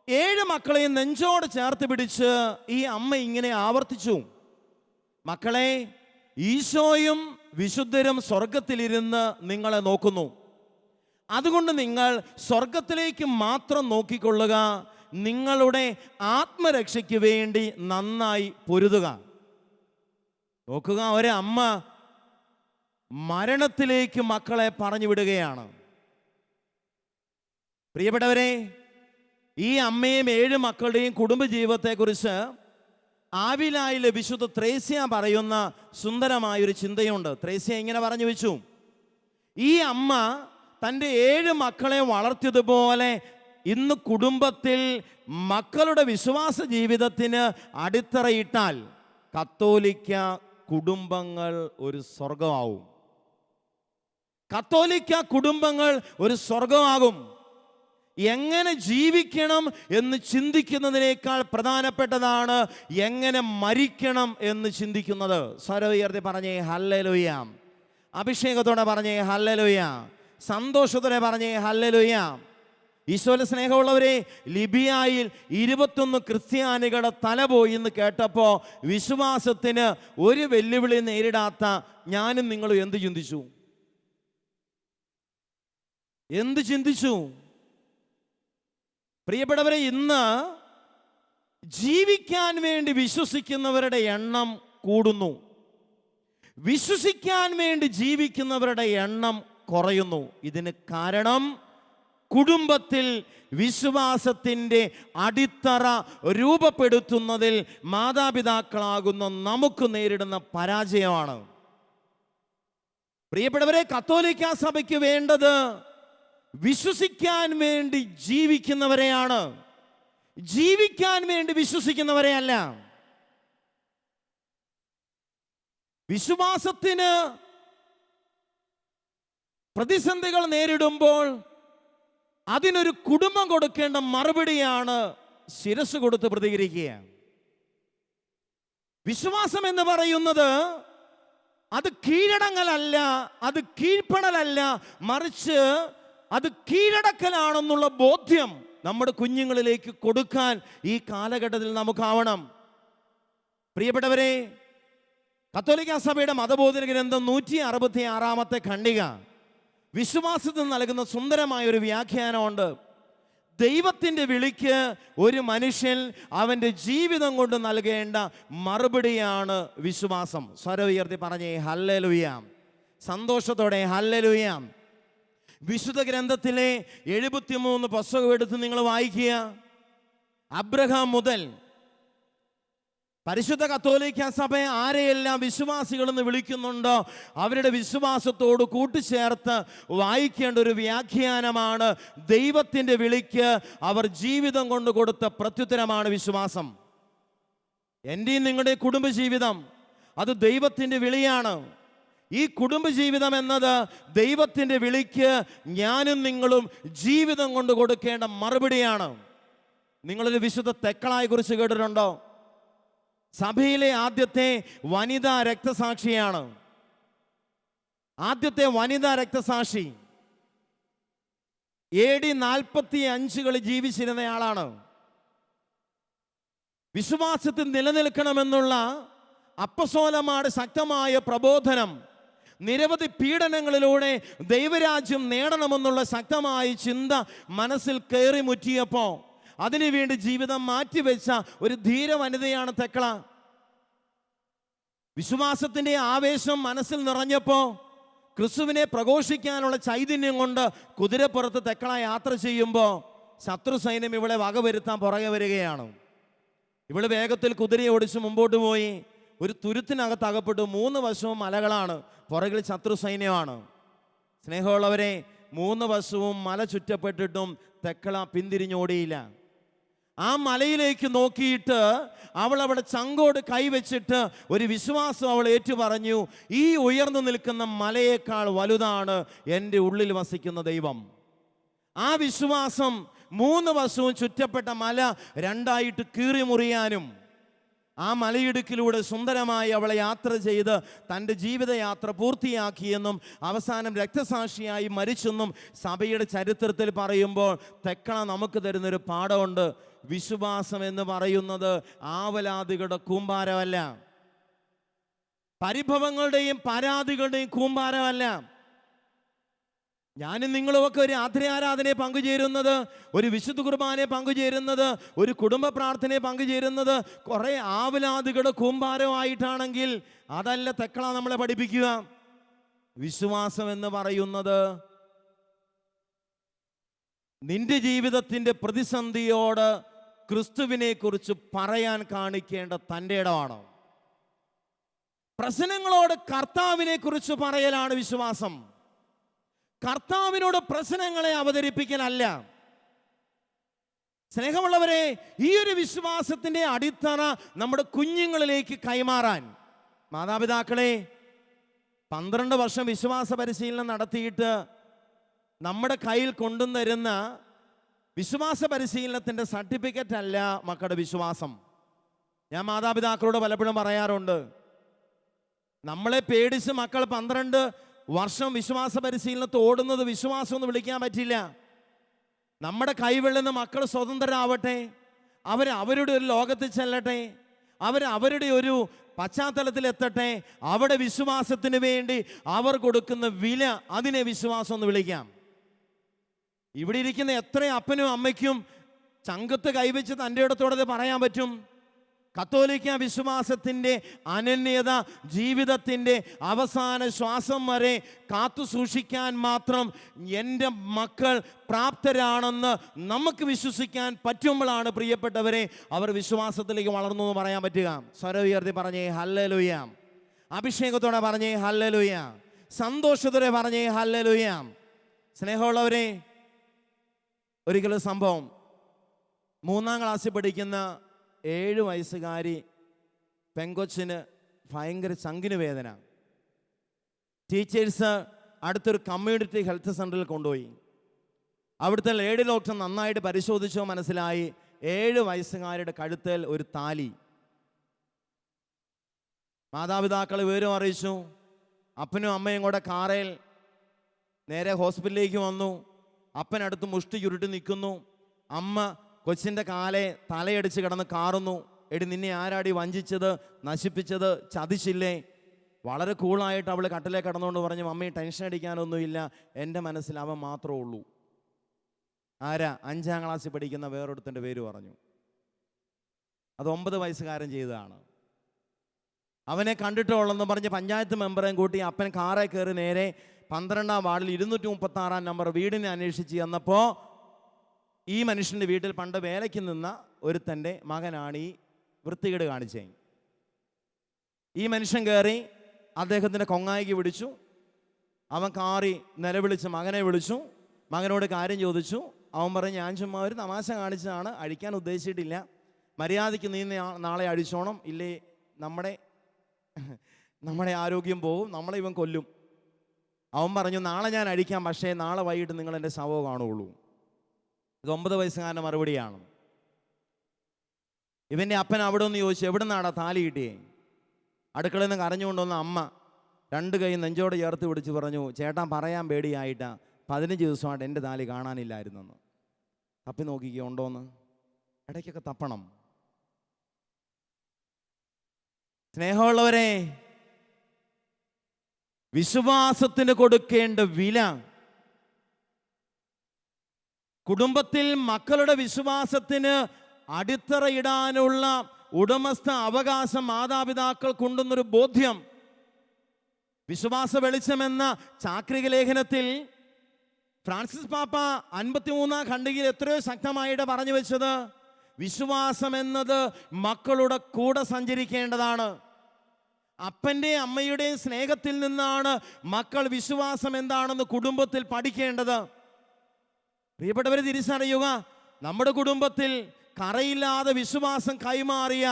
7 മക്കളെയും നെഞ്ചോട് ചേർത്ത് പിടിച്ച് ഈ അമ്മ ഇങ്ങനെ ആവർത്തിച്ചു, മക്കളെ, ഈശോയും വിശുദ്ധരും സ്വർഗത്തിലിരുന്ന് നിങ്ങളെ നോക്കുന്നു. അതുകൊണ്ട് നിങ്ങൾ സ്വർഗത്തിലേക്ക് മാത്രം നോക്കിക്കൊള്ളുക. നിങ്ങളുടെ ആത്മരക്ഷയ്ക്ക് വേണ്ടി നന്നായി പൊരുതുക. നോക്കുക, ഒരമ്മ മരണത്തിലേക്ക് മക്കളെ പറഞ്ഞു വിടുകയാണ്. പ്രിയപ്പെട്ടവരെ, ഈ അമ്മയും 7 മക്കളുടെയും കുടുംബജീവിതത്തെക്കുറിച്ച് ആവിലായിലെ വിശുദ്ധ ത്രേസ്യ പറയുന്ന സുന്ദരമായൊരു ചിന്തയുണ്ട്. ത്രേസ്യ ഇങ്ങനെ പറഞ്ഞു വെച്ചു, ഈ അമ്മ തൻ്റെ 7 മക്കളെ വളർത്തിയതുപോലെ ഇന്ന് കുടുംബത്തിൽ മക്കളുടെ വിശ്വാസ ജീവിതത്തിന് അടിത്തറയിട്ടാൽ കത്തോലിക്ക കുടുംബങ്ങൾ ഒരു സ്വർഗമാവും. കത്തോലിക്ക കുടുംബങ്ങൾ ഒരു സ്വർഗമാകും. എങ്ങനെ ജീവിക്കണം എന്ന് ചിന്തിക്കുന്നതിനേക്കാൾ പ്രധാനപ്പെട്ടതാണ് എങ്ങനെ മരിക്കണം എന്ന് ചിന്തിക്കുന്നത്. സ്വരം ഉയർത്തി പറഞ്ഞേ ഹല്ലേലൂയ. അഭിഷേകത്തോടെ പറഞ്ഞേ ഹല്ലേലൂയ. സന്തോഷത്തോടെ പറഞ്ഞേ ഹല്ലേലൂയ. ഈശോയുടെ സ്നേഹമുള്ളവരെ, ലിബിയയിൽ 21 ക്രിസ്ത്യാനികളുടെ തല പോയി എന്ന് കേട്ടപ്പോൾ വിശ്വാസത്തിന് ഒരു വെല്ലുവിളി നേരിടാത്ത ഞാനും നിങ്ങളും എന്ത് ചിന്തിച്ചു? പ്രിയപ്പെട്ടവരെ, ഇന്ന് ജീവിക്കാൻ വേണ്ടി വിശ്വസിക്കുന്നവരുടെ എണ്ണം കൂടുന്നു, വിശ്വസിക്കാൻ വേണ്ടി ജീവിക്കുന്നവരുടെ എണ്ണം കുറയുന്നു. ഇതിന് കാരണം കുടുംബത്തിൽ വിശ്വാസത്തിൻ്റെ അടിത്തറ രൂപപ്പെടുത്തുന്നതിൽ മാതാപിതാക്കളാകുന്ന നമുക്ക് നേരിടുന്ന പരാജയമാണ്. പ്രിയപ്പെട്ടവരെ, കത്തോലിക്ക സഭയ്ക്ക് വേണ്ടത് വിശ്വസിക്കാൻ വേണ്ടി ജീവിക്കുന്നവരെയാണ്, ജീവിക്കാൻ വേണ്ടി വിശ്വസിക്കുന്നവരെയല്ല. വിശ്വാസത്തിന് പ്രതിസന്ധികൾ നേരിടുമ്പോൾ അതിനൊരു കുടുംബം കൊടുക്കേണ്ട മറുപടിയാണ് ശിരസ് കൊടുത്ത് പ്രതികരിക്കുക. വിശ്വാസം എന്ന് പറയുന്നത് അത് കീഴടങ്ങലല്ല, അത് കീഴ്പ്പെടലല്ല, മറിച്ച് അത് കീഴടക്കലാണെന്നുള്ള ബോധ്യം നമ്മുടെ കുഞ്ഞുങ്ങളിലേക്ക് കൊടുക്കാൻ ഈ കാലഘട്ടത്തിൽ നമുക്കാവണം. പ്രിയപ്പെട്ടവരെ, കത്തോലിക്ക സഭയുടെ മതബോധന ഗ്രന്ഥം 166 ഖണ്ഡിക വിശ്വാസത്തിൽ നൽകുന്ന സുന്ദരമായ ഒരു വ്യാഖ്യാനമുണ്ട്. ദൈവത്തിൻ്റെ വിളിക്ക് ഒരു മനുഷ്യൻ അവൻ്റെ ജീവിതം കൊണ്ട് നൽകേണ്ട മറുപടിയാണ് വിശ്വാസം. സ്വരം ഉയർത്തി പറഞ്ഞേ ഹല്ലേലൂയ. സന്തോഷത്തോടെ ഹല്ലേലൂയ. വിശുദ്ധ ഗ്രന്ഥത്തിലെ 73 പുസ്തകം എടുത്ത് നിങ്ങൾ വായിക്കുക. അബ്രഹാം മുതൽ പരിശുദ്ധ കത്തോലിക്ക സഭ ആരെയെല്ലാം വിശ്വാസികളെന്ന് വിളിക്കുന്നുണ്ടോ അവരുടെ വിശ്വാസത്തോട് കൂട്ടിച്ചേർത്ത് വായിക്കേണ്ട ഒരു വ്യാഖ്യാനമാണ് ദൈവത്തിൻ്റെ വിളിക്ക് അവർ ജീവിതം കൊണ്ട് കൊടുത്ത പ്രത്യുത്തരമാണ് വിശ്വാസം. എൻ്റെയും നിങ്ങളുടെ കുടുംബജീവിതം അത് ദൈവത്തിൻ്റെ വിളിയാണ്. ഈ കുടുംബജീവിതം എന്നത് ദൈവത്തിൻ്റെ വിളിക്ക് ഞാനും നിങ്ങളും ജീവിതം കൊണ്ട് കൊടുക്കേണ്ട മറുപടിയാണ്. നിങ്ങളൊരു വിശുദ്ധ തെക്കളായെ കുറിച്ച് കേട്ടിട്ടുണ്ടോ? സഭയിലെ ആദ്യത്തെ വനിതാ രക്തസാക്ഷിയാണ്. ആദ്യത്തെ വനിതാ രക്തസാക്ഷി AD 45 ജീവിച്ചിരുന്നയാളാണ്. വിശ്വാസത്തിൽ നിലനിൽക്കണമെന്നുള്ള അപ്പസ്തോലന്മാരുടെ ശക്തമായ പ്രബോധനം, നിരവധി പീഡനങ്ങളിലൂടെ ദൈവരാജ്യം നേടണമെന്നുള്ള ശക്തമായ ചിന്ത മനസ്സിൽ കയറി മുറ്റിയപ്പോൾ അതിനുവേണ്ടി ജീവിതം മാറ്റിവെച്ച ഒരു ധീര വനിതയാണ് തെക്കള. വിശ്വാസത്തിൻ്റെ ആവേശം മനസ്സിൽ നിറഞ്ഞപ്പോൾ ക്രിസ്തുവിനെ പ്രഘോഷിക്കാനുള്ള ചൈതന്യം കൊണ്ട് കുതിരപ്പുറത്ത് തെക്കള യാത്ര ചെയ്യുമ്പോൾ ശത്രു സൈന്യം ഇവളെ വകവരുത്താൻ പുറകെ വരികയാണ്. ഇവള് വേഗത്തിൽ കുതിരയെ ഓടിച്ച് മുമ്പോട്ട് പോയി. ഒരു തുരുത്തിനകത്ത് അകപ്പെട്ടു. 3 വശവും മലകളാണ്, പുറകിൽ ശത്രു സൈന്യമാണ്. സ്നേഹമുള്ളവരെ, 3 വശവും മല ചുറ്റപ്പെട്ടിട്ടും തെക്കള പിന്തിരിഞ്ഞോടിയില്ല. ആ മലയിലേക്ക് നോക്കിയിട്ട് അവൾ അവിടെ ചങ്കോട് കൈവച്ചിട്ട് ഒരു വിശ്വാസം അവൾ ഏറ്റുപറഞ്ഞു, ഈ ഉയർന്നു നിൽക്കുന്ന മലയേക്കാൾ വലുതാണ് എൻ്റെ ഉള്ളിൽ വസിക്കുന്ന ദൈവം. ആ വിശ്വാസം 3 വശവും ചുറ്റപ്പെട്ട മല 2ആയിട്ട് കീറിമുറിയാനും ആ മലയിടുക്കിലൂടെ സുന്ദരമായി അവളെ യാത്ര ചെയ്ത് തൻ്റെ ജീവിതയാത്ര പൂർത്തിയാക്കിയെന്നും അവസാനം രക്തസാക്ഷിയായി മരിച്ചെന്നും സഭയുടെ ചരിത്രത്തിൽ പറയുമ്പോൾ തെക്കള നമുക്ക് തരുന്നൊരു പാഠമുണ്ട്. വിശ്വാസം എന്ന് പറയുന്നത് ആവലാതികളുടെ കൂമ്പാരമല്ല, പരിഭവങ്ങളുടെയും പരാതികളുടെയും കൂമ്പാരമല്ല. ഞാനും നിങ്ങളുമൊക്കെ ഒരു ആരാധനയെ പങ്കുചേരുന്നത്, ഒരു വിശുദ്ധ കുർബാനയെ പങ്കുചേരുന്നത്, ഒരു കുടുംബ പ്രാർത്ഥനയെ പങ്കുചേരുന്നത് കുറേ ആവലാതികളുടെ കൂമ്പാരമായിട്ടാണെങ്കിൽ അതല്ല തെക്കള നമ്മളെ പഠിപ്പിക്കുക. വിശ്വാസം എന്ന് പറയുന്നത് നിന്റെ ജീവിതത്തിൻ്റെ പ്രതിസന്ധിയോട് ക്രിസ്തുവിനെ കുറിച്ച് പറയാൻ കാണിക്കേണ്ട തൻ്റെ ഇടമാണ്. പ്രശ്നങ്ങളോട് കർത്താവിനെ കുറിച്ച് പറയലാണ് വിശ്വാസം. കർത്താവിനോട് പ്രശ്നങ്ങളെ അവതരിപ്പിക്കലല്ല. സ്നേഹമുള്ളവരെ, ഈ ഒരു വിശ്വാസത്തിൻ്റെ അടിത്തറ നമ്മുടെ കുഞ്ഞുങ്ങളിലേക്ക് കൈമാറാൻ മാതാപിതാക്കളെ 12 വർഷം വിശ്വാസ പരിശീലനം നടത്തിയിട്ട് നമ്മുടെ കയ്യിൽ കൊണ്ടുതരുന്ന വിശ്വാസ പരിശീലനത്തിൻ്റെ സർട്ടിഫിക്കറ്റ് അല്ല മക്കളുടെ വിശ്വാസം. ഞാൻ മാതാപിതാക്കളോട് പലപ്പോഴും പറയാറുണ്ട്, നമ്മളെ പേടിച്ച് മക്കൾ 12 വർഷം വിശ്വാസ പരിശീലനത്തിൽ ഓടുന്നത് വിശ്വാസം എന്ന് വിളിക്കാൻ പറ്റില്ല. നമ്മുടെ കൈകളിൽ നിന്ന് മക്കൾ സ്വതന്ത്രരാവട്ടെ, അവരുടെ ഒരു ലോകത്തിൽ ചെല്ലട്ടെ, അവരുടെ ഒരു പശ്ചാത്തലത്തിൽ എത്തട്ടെ. അവിടെ വിശ്വാസത്തിന് വേണ്ടി അവർ കൊടുക്കുന്ന വില, അതിനെ വിശ്വാസം എന്ന് വിളിക്കാം. ഇവിടെ ഇരിക്കുന്ന എത്ര അപ്പനും അമ്മയ്ക്കും ചങ്കത്ത് കൈവച്ച് തൻ്റെ ഇടത്തോടെ പറയാൻ പറ്റും? കത്തോലിക്ക വിശ്വാസത്തിൻ്റെ അനന്യത ജീവിതത്തിൻ്റെ അവസാന ശ്വാസം വരെ കാത്തു സൂക്ഷിക്കാൻ മാത്രം എൻ്റെ മക്കൾ പ്രാപ്തരാണെന്ന് നമുക്ക് വിശ്വസിക്കാൻ പറ്റുമ്പോഴാണ് പ്രിയപ്പെട്ടവരെ അവർ വിശ്വാസത്തിലേക്ക് വളർന്നു എന്ന് പറയാൻ പറ്റുക. സ്വരം ഉയർത്തി പറഞ്ഞേ ഹല്ലേലൂയ. അഭിഷേകത്തോടെ പറഞ്ഞേ ഹല്ലേലൂയ. സന്തോഷത്തോടെ പറഞ്ഞേ ഹല്ലേലൂയ. സ്നേഹമുള്ളവരെ, ഒരിക്കലും സംഭവം, 3-ാം ക്ലാസ്സിൽ പഠിക്കുന്ന 7 വയസ്സുകാരി പെങ്കൊച്ചിന് ഭയങ്കര ചങ്കിന് വേദന. ടീച്ചേഴ്സ് അടുത്തൊരു കമ്മ്യൂണിറ്റി ഹെൽത്ത് സെൻ്ററിൽ കൊണ്ടുപോയി. അവിടുത്തെ ലേഡി ഡോക്ടർ നന്നായിട്ട് പരിശോധിച്ചോ മനസ്സിലായി 7 വയസ്സുകാരുടെ കഴുത്തിൽ ഒരു താലി. മാതാപിതാക്കൾ വിവരം അറിയിച്ചു. അപ്പനും അമ്മയും കൂടെ കാറയിൽ നേരെ ഹോസ്പിറ്റലിലേക്ക് വന്നു. അപ്പനടുത്ത് മുഷ്ടി ചുരുട്ടി നിൽക്കുന്നു. അമ്മ കൊച്ചിൻ്റെ കാലെ തലയടിച്ച് കിടന്ന് കാറുന്നു. എടി, നിന്നെ ആരാടി വഞ്ചിച്ചത്, നശിപ്പിച്ചത്, ചതിച്ചില്ലേ? വളരെ കൂളായിട്ട് അവൾ കട്ടിലേ കിടന്നുകൊണ്ട് പറഞ്ഞു, മമ്മി ടെൻഷൻ അടിക്കാനൊന്നുമില്ല, എൻ്റെ മനസ്സിൽ അവൻ മാത്രമേ ഉള്ളൂ. ആരാ? 5-ാം ക്ലാസ്സിൽ പഠിക്കുന്ന വേറൊരുത്തൻ്റെ പേര് പറഞ്ഞു. അത് 9 വയസ്സുകാരൻ ചെയ്തതാണ്. അവനെ കണ്ടിട്ടുള്ളെന്ന് പറഞ്ഞ് പഞ്ചായത്ത് മെമ്പറേയും കൂട്ടി അപ്പൻ കാറേ കയറി നേരെ 12-ാം വാർഡിൽ 236-ാം നമ്പർ വീടിനെ അന്വേഷിച്ച് ചെന്നപ്പോൾ ഈ മനുഷ്യൻ്റെ വീട്ടിൽ പണ്ട് വേലയ്ക്ക് നിന്ന ഒരുത്തൻ്റെ മകനാണ് ഈ വൃത്തികേട് കാണിച്ചേ. ഈ മനുഷ്യൻ കയറി അദ്ദേഹത്തിൻ്റെ കൊങ്ങായിക്ക് പിടിച്ചു. അവൻ കാറി നിലവിളിച്ച് മകനെ വിളിച്ചു. മകനോട് കാര്യം ചോദിച്ചു. അവൻ പറഞ്ഞു, ഞാൻ ചുമ്മാ ഒരു തമാശ കാണിച്ചതാണ്, അഴിക്കാൻ ഉദ്ദേശിച്ചിട്ടില്ല, മര്യാദയ്ക്ക് നീ നാളെ അഴിച്ചോണം, ഇല്ലേ നമ്മുടെ ആരോഗ്യം പോവും, നമ്മളെ ഇവൻ കൊല്ലും. അവൻ പറഞ്ഞു, നാളെ ഞാൻ അഴിക്കാം, പക്ഷേ നാളെ വൈകിട്ട് നിങ്ങൾ എൻ്റെ ശവം കാണുകയുള്ളൂ. ഇത് 9 വയസ്സുകാരൻ്റെ മറുപടിയാണ്. ഇവൻ്റെ അപ്പൻ അവിടെ ഒന്ന് ചോദിച്ചു, എവിടെ നിന്നാടാ താലി കിട്ടിയേ? അടുക്കളയിൽ നിന്ന് കരഞ്ഞുകൊണ്ടുവന്ന അമ്മ 2 കൈ നെഞ്ചോടെ ചേർത്ത് പിടിച്ച് പറഞ്ഞു, ചേട്ടാ പറയാൻ പേടിയായിട്ടാ, 15 ദിവസമായിട്ട് എൻ്റെ താലി കാണാനില്ലായിരുന്നെന്ന്. തപ്പി നോക്കിക്കോ ഉണ്ടോന്ന്. ഇടയ്ക്കൊക്കെ തപ്പണം. സ്നേഹമുള്ളവരെ, വിശ്വാസത്തിന് കൊടുക്കേണ്ട വില, കുടുംബത്തിൽ മക്കളുടെ വിശ്വാസത്തിന് അടിത്തറയിടാനുള്ള ഉടമസ്ഥ അവകാശം മാതാപിതാക്കൾക്കുണ്ടെന്നൊരു ബോധ്യം. വിശ്വാസ വെളിച്ചമെന്ന ചാക്രിക ലേഖനത്തിൽ ഫ്രാൻസിസ് പാപ്പ 53-ാം ഖണ്ഡികയിൽ എത്രയോ ശക്തമായിട്ട് പറഞ്ഞു വെച്ചത്, വിശ്വാസം എന്നത് മക്കളുടെ കൂടെ സഞ്ചരിക്കേണ്ടതാണ്. അപ്പൻ്റെയും അമ്മയുടെയും സ്നേഹത്തിൽ നിന്നാണ് മക്കൾ വിശ്വാസം എന്താണെന്ന് കുടുംബത്തിൽ പഠിക്കേണ്ടത്. പ്രിയപ്പെട്ടവരെ, തിരിച്ചറിയുക, നമ്മുടെ കുടുംബത്തിൽ കറയില്ലാതെ വിശ്വാസം കൈമാറിയ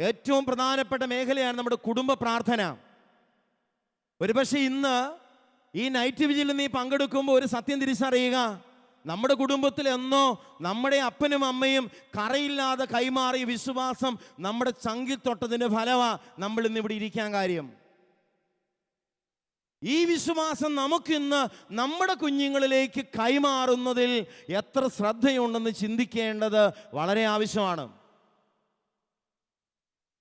ഏറ്റവും പ്രധാനപ്പെട്ട മേഖലയാണ് നമ്മുടെ കുടുംബ പ്രാർത്ഥന. ഒരുപക്ഷെ ഇന്ന് ഈ നൈറ്റ് വിജിലിൽ നീ പങ്കെടുക്കുമ്പോൾ ഒരു സത്യം തിരിച്ചറിയുക, നമ്മുടെ കുടുംബത്തിൽ എന്നോ നമ്മുടെ അപ്പനും അമ്മയും കറയില്ലാതെ കൈമാറിയ വിശ്വാസം നമ്മുടെ ചങ്കിൽ തൊട്ടതിൻ്റെ ഫലമാ നമ്മൾ ഇന്നിവിടെ ഇരിക്കാൻ കാര്യം. ഈ വിശ്വാസം നമുക്കിന്ന് നമ്മുടെ കുഞ്ഞുങ്ങളിലേക്ക് കൈമാറുന്നതിൽ എത്ര ശ്രദ്ധയുണ്ടെന്ന് ചിന്തിക്കേണ്ടത് വളരെ ആവശ്യമാണ്.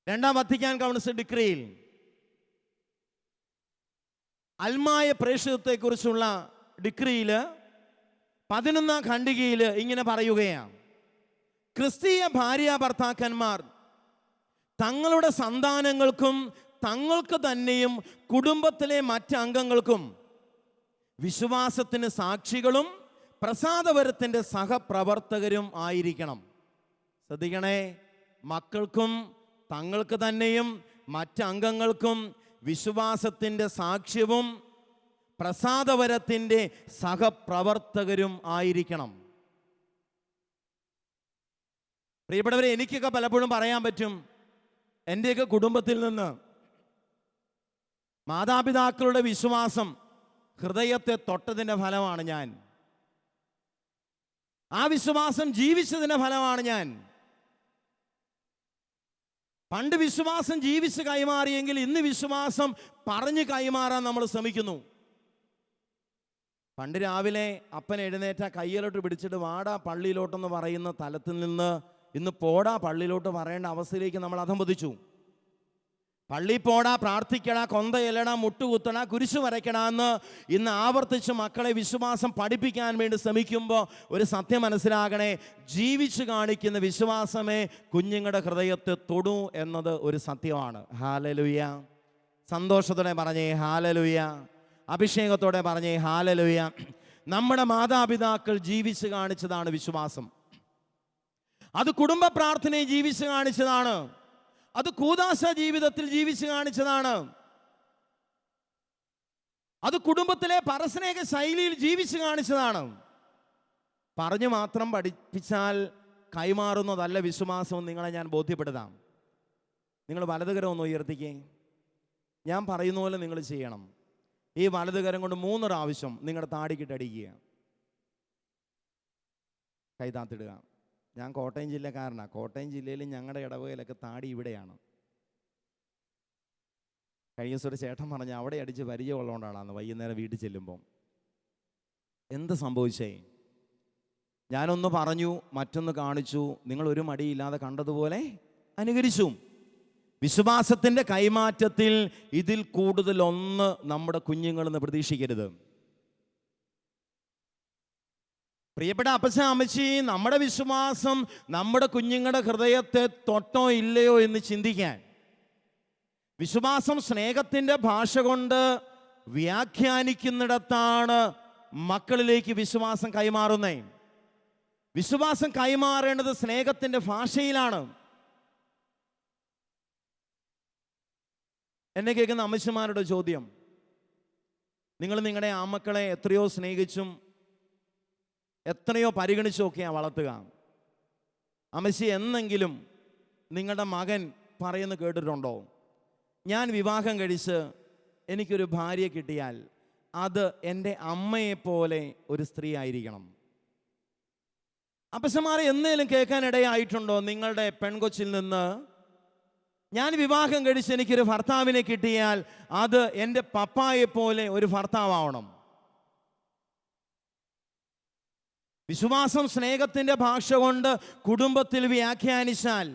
2-ാം വത്തിക്കാൻ കൗൺസിൽ ഡിക്രിയിൽ അൽമായ പ്രേക്ഷിതത്തെക്കുറിച്ചുള്ള ഡിക്രിയിൽ 11-ാം ഖണ്ഡികയിൽ ഇങ്ങനെ പറയുകയാണ്, ക്രിസ്തീയ ഭാര്യ ഭർത്താക്കന്മാർ തങ്ങളുടെ സന്താനങ്ങൾക്കും തങ്ങൾക്ക് തന്നെയും കുടുംബത്തിലെ മറ്റംഗങ്ങൾക്കും വിശ്വാസത്തിന് സാക്ഷികളും പ്രസാദപരത്തിൻ്റെ സഹപ്രവർത്തകരും ആയിരിക്കണം. ശ്രദ്ധിക്കണേ, മക്കൾക്കും തങ്ങൾക്ക് തന്നെയും മറ്റംഗങ്ങൾക്കും വിശ്വാസത്തിൻ്റെ സാക്ഷ്യവും പ്രസാദപരത്തിൻ്റെ സഹപ്രവർത്തകരും ആയിരിക്കണം. പ്രിയപ്പെട്ടവരെ, എനിക്കൊക്കെ പലപ്പോഴും പറയാൻ പറ്റും, എൻ്റെയൊക്കെ കുടുംബത്തിൽ നിന്ന് മാതാപിതാക്കളുടെ വിശ്വാസം ഹൃദയത്തെ തൊട്ടതിൻ്റെ ഫലമാണ് ഞാൻ. ആ വിശ്വാസം ജീവിച്ചതിൻ്റെ ഫലമാണ് ഞാൻ. പണ്ട് വിശ്വാസം ജീവിച്ച് കൈമാറിയെങ്കിൽ ഇന്ന് വിശ്വാസം പറഞ്ഞ് കൈമാറാൻ നമ്മൾ ശ്രമിക്കുന്നു. പണ്ട് രാവിലെ അപ്പൻ എഴുന്നേറ്റ കയ്യിലോട്ട് പിടിച്ചിട്ട് വാടാ പള്ളിയിലോട്ടെന്ന് പറയുന്ന തലത്തിൽ നിന്ന് ഇന്ന് പോടാ പള്ളിയിലോട്ട് പറയേണ്ട അവസ്ഥയിലേക്ക് നമ്മൾ അധംപതിച്ചു. പള്ളി പോടാ, പ്രാർത്ഥിക്കടാ, കൊന്തയെല്ലടാ, മുട്ടുകുത്തടാ, കുരിശു വരയ്ക്കടാ എന്ന് ഇന്ന് ആവർത്തിച്ച് മക്കളെ വിശ്വാസം പഠിപ്പിക്കാൻ വേണ്ടി ശ്രമിക്കുമ്പോൾ ഒരു സത്യം മനസ്സിലാകണേ, ജീവിച്ചു കാണിക്കുന്ന വിശ്വാസമേ കുഞ്ഞുങ്ങളുടെ ഹൃദയത്തെ തൊടൂ എന്നത് ഒരു സത്യമാണ്. ഹല്ലേലൂയ. സന്തോഷത്തോടെ പറഞ്ഞേ ഹല്ലേലൂയ. അഭിഷേകത്തോടെ പറഞ്ഞേ ഹല്ലേലൂയ. നമ്മുടെ മാതാപിതാക്കൾ ജീവിച്ചു കാണിച്ചതാണ് വിശ്വാസം. അത് കുടുംബ പ്രാർത്ഥനയെ ജീവിച്ചു കാണിച്ചതാണ്. അത് കൂദാശ ജീവിതത്തിൽ ജീവിച്ചു കാണിച്ചതാണ്. അത് കുടുംബത്തിലെ പരസ്നേഹ ശൈലിയിൽ ജീവിച്ചു കാണിച്ചതാണ്. പറഞ്ഞു മാത്രം പഠിപ്പിച്ചാൽ കൈമാറുന്നതല്ല വിശ്വാസം. നിങ്ങളെ ഞാൻ ബോധ്യപ്പെടുത്താം. നിങ്ങൾ വലതുകരം ഒന്ന് ഉയർത്തിക്കേ. ഞാൻ പറയുന്ന പോലെ നിങ്ങൾ ചെയ്യണം. ഈ വലതുകരം കൊണ്ട് 3 പ്രാവശ്യം നിങ്ങളുടെ താടിക്കിട്ടടിക്കുക. കൈതാത്തിടുക. ഞാൻ കോട്ടയം ജില്ലക്കാരനാണ്. കോട്ടയം ജില്ലയിൽ ഞങ്ങളുടെ ഇടവകയിലൊക്കെ താടി ഇവിടെയാണ്. കഴിഞ്ഞ ദിവസം ഒരു ചേട്ടൻ പറഞ്ഞ് അവിടെ അടിച്ച് പരിചയമുള്ളതുകൊണ്ടാണ് വൈകുന്നേരം വീട്ടിൽ ചെല്ലുമ്പം. എന്ത് സംഭവിച്ചേ? ഞാനൊന്ന് പറഞ്ഞു, മറ്റൊന്ന് കാണിച്ചു, നിങ്ങൾ ഒരു മടിയില്ലാതെ കണ്ടതുപോലെ അനുകരിച്ചു. വിശ്വാസത്തിൻ്റെ കൈമാറ്റത്തിൽ ഇതിൽ കൂടുതലൊന്ന് നമ്മുടെ കുഞ്ഞുങ്ങളെന്ന് പ്രതീക്ഷിക്കരുത്. പ്രിയപ്പെട്ട അപ്പച്ച അമ്മച്ചി, നമ്മുടെ വിശ്വാസം നമ്മുടെ കുഞ്ഞുങ്ങളുടെ ഹൃദയത്തെ തൊട്ടോ ഇല്ലയോ എന്ന് ചിന്തിക്കാൻ. വിശ്വാസം സ്നേഹത്തിൻ്റെ ഭാഷ കൊണ്ട് വ്യാഖ്യാനിക്കുന്നിടത്താണ് മക്കളിലേക്ക് വിശ്വാസം കൈമാറുന്നത്. വിശ്വാസം കൈമാറേണ്ടത് സ്നേഹത്തിൻ്റെ ഭാഷയിലാണ്. എന്നെ കേൾക്കുന്ന അമ്മച്ചിമാരുടെ ചോദ്യം, നിങ്ങൾ നിങ്ങളുടെ ആമക്കളെ എത്രയോ സ്നേഹിച്ചും എത്രയോ പരിഗണിച്ചൊക്കെയാണ് വളർത്തുക. അമ്മച്ചി, എന്നെങ്കിലും നിങ്ങളുടെ മകൻ പറയുന്നത് കേട്ടിട്ടുണ്ടോ, ഞാൻ വിവാഹം കഴിച്ച് എനിക്കൊരു ഭാര്യയെ കിട്ടിയാൽ അത് എൻ്റെ അമ്മയെപ്പോലെ ഒരു സ്ത്രീ ആയിരിക്കണം? അപ്പച്ചമാരെ എന്നേലും കേൾക്കാനിടയായിട്ടുണ്ടോ നിങ്ങളുടെ പെൺകൊച്ചിൽ നിന്ന്, ഞാൻ വിവാഹം കഴിച്ച് എനിക്കൊരു ഭർത്താവിനെ കിട്ടിയാൽ അത് എൻ്റെ പപ്പായെപ്പോലെ ഒരു ഭർത്താവണം? വിശ്വാസം സ്നേഹത്തിൻ്റെ ഭാഷ കൊണ്ട് കുടുംബത്തിൽ വ്യാഖ്യാനിച്ചാൽ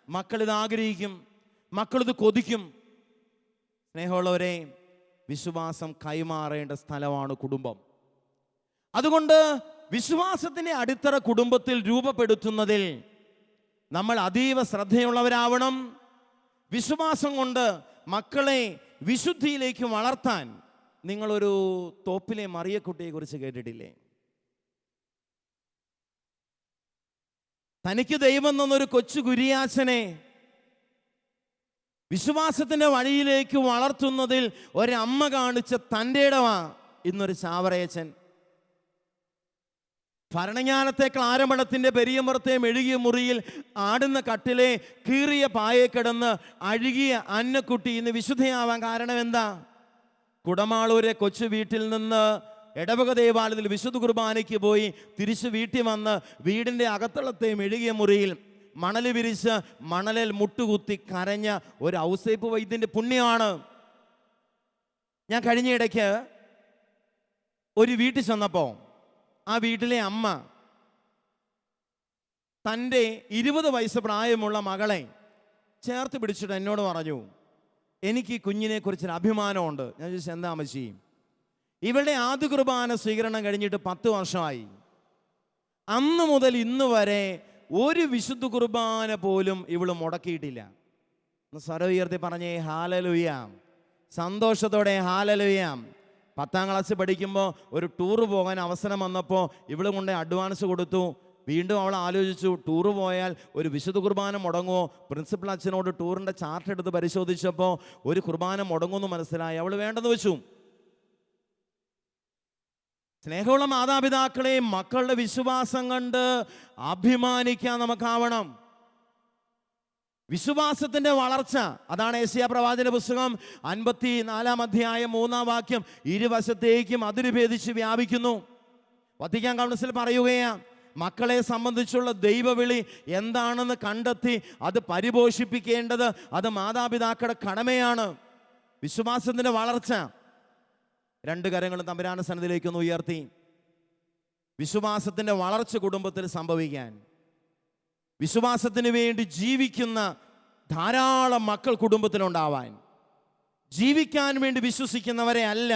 മക്കളിത് ആഗ്രഹിക്കും, മക്കളിത് കൊതിക്കും. സ്നേഹമുള്ളവരെ, വിശ്വാസം കൈമാറേണ്ട സ്ഥലമാണ് കുടുംബം. അതുകൊണ്ട് വിശ്വാസത്തിൻ്റെ അടിത്തറ കുടുംബത്തിൽ രൂപപ്പെടുത്തുന്നതിൽ നമ്മൾ അതീവ ശ്രദ്ധയുള്ളവരാവണം. വിശ്വാസം കൊണ്ട് മക്കളെ വിശുദ്ധിയിലേക്ക് വളർത്താൻ നിങ്ങളൊരു തോപ്പിലെ മറിയക്കുട്ടിയെ കുറിച്ച് കേട്ടിട്ടില്ലേ? തനിക്ക് ദൈവം തന്നൊരു കൊച്ചു കുരിയാച്ചനെ വിശ്വാസത്തിൻ്റെ വഴിയിലേക്ക് വളർത്തുന്നതിൽ ഒരമ്മ കാണിച്ച തൻ്റെ ഇടവാ ഇന്നൊരു ചാവറയച്ചൻ. ഭരണജ്ഞാനത്തേക്കാൾ ആരംഭണത്തിൻ്റെ പെരിയമ്പുറത്തെ മെഴുകിയ മുറിയിൽ ആടുന്ന കട്ടിലെ കീറിയ പായെ കിടന്ന് അഴുകിയ അന്നക്കുട്ടി ഇന്ന് വിശുദ്ധയാവാൻ കാരണം എന്താ? കുടമാളൂരെ കൊച്ചു വീട്ടിൽ നിന്ന് ഇടവക ദേവാലയത്തിൽ വിശുദ്ധ കുർബാനയ്ക്ക് പോയി തിരിച്ച് വീട്ടിൽ വന്ന് വീടിൻ്റെ അകത്തളത്തെ മെഴുകിയ മുറിയിൽ മണൽ വിരിച്ച് മണലിൽ മുട്ടുകുത്തി കരഞ്ഞ ഒരു ഔസേപ്പ് വൈദ്യൻ്റെ പുണ്യമാണ്. ഞാൻ കഴിഞ്ഞ ഇടയ്ക്ക് ഒരു വീട്ടിൽ ചെന്നപ്പോൾ ആ വീട്ടിലെ അമ്മ തൻ്റെ 20 വയസ്സ് പ്രായമുള്ള മകളെ ചേർത്ത് പിടിച്ചിട്ട് എന്നോട് പറഞ്ഞു, എനിക്ക് ഈ കുഞ്ഞിനെ കുറിച്ചൊരു അഭിമാനമുണ്ട്. ഞാൻ ചോദിച്ചു, എന്താ അമ്മച്ചി? ഇവളുടെ ആദ്യ കുർബാന സ്വീകരണം കഴിഞ്ഞിട്ട് 10 വർഷമായി. അന്ന് മുതൽ ഇന്ന് വരെ ഒരു വിശുദ്ധ കുർബാന പോലും ഇവള് മുടക്കിയിട്ടില്ല. സ്വരം ഉയർത്തി പറഞ്ഞേ ഹല്ലേലൂയ. സന്തോഷത്തോടെ ഹല്ലേലൂയ. 10ാം ക്ലാസ് പഠിക്കുമ്പോൾ ഒരു ടൂറ് പോകാൻ അവസരം വന്നപ്പോൾ ഇവള് കൊണ്ട് അഡ്വാൻസ് കൊടുത്തു. വീണ്ടും അവൾ ആലോചിച്ചു, ടൂറ് പോയാൽ ഒരു വിശുദ്ധ കുർബാന മുടങ്ങുമോ? പ്രിൻസിപ്പൽ അച്ഛനോട് ടൂറിൻ്റെ ചാർട്ട് എടുത്ത് പരിശോധിച്ചപ്പോൾ ഒരു കുർബാന മുടങ്ങുമെന്ന് മനസ്സിലായി. അവൾ വേണ്ടെന്ന് വെച്ചു. സ്നേഹമുള്ള മാതാപിതാക്കളെ, മക്കളുടെ വിശ്വാസം കണ്ട് അഭിമാനിക്കാൻ നമുക്കാവണം. വിശ്വാസത്തിന്റെ വളർച്ച. അതാണ് യെശയ്യാ പ്രവാചകന്റെ പുസ്തകം 54 അധ്യായം 3 വാക്യം, ഇരുവശത്തേക്കും അതിര് ഭേദിച്ച് വ്യാപിക്കുന്നു. വത്തിക്കാൻ കൗൺസിൽ പറയുകയാണ്, മക്കളെ സംബന്ധിച്ചുള്ള ദൈവവിളി എന്താണെന്ന് കണ്ടെത്തി അത് പരിപോഷിപ്പിക്കേണ്ടത് അത് മാതാപിതാക്കളുടെ കടമയാണ്. വിശ്വാസത്തിന്റെ വളർച്ച. 2 കരങ്ങളും തമ്പുരാന്റെ സന്നിധിയിലേക്കൊന്ന് ഉയർത്തി. വിശ്വാസത്തിന്റെ വളർച്ച കുടുംബത്തിൽ സംഭവിക്കാൻ, വിശ്വാസത്തിന് വേണ്ടി ജീവിക്കുന്ന ധാരാളം മക്കൾ കുടുംബത്തിലുണ്ടാവാൻ, ജീവിക്കാൻ വേണ്ടി വിശ്വസിക്കുന്നവരെ അല്ല,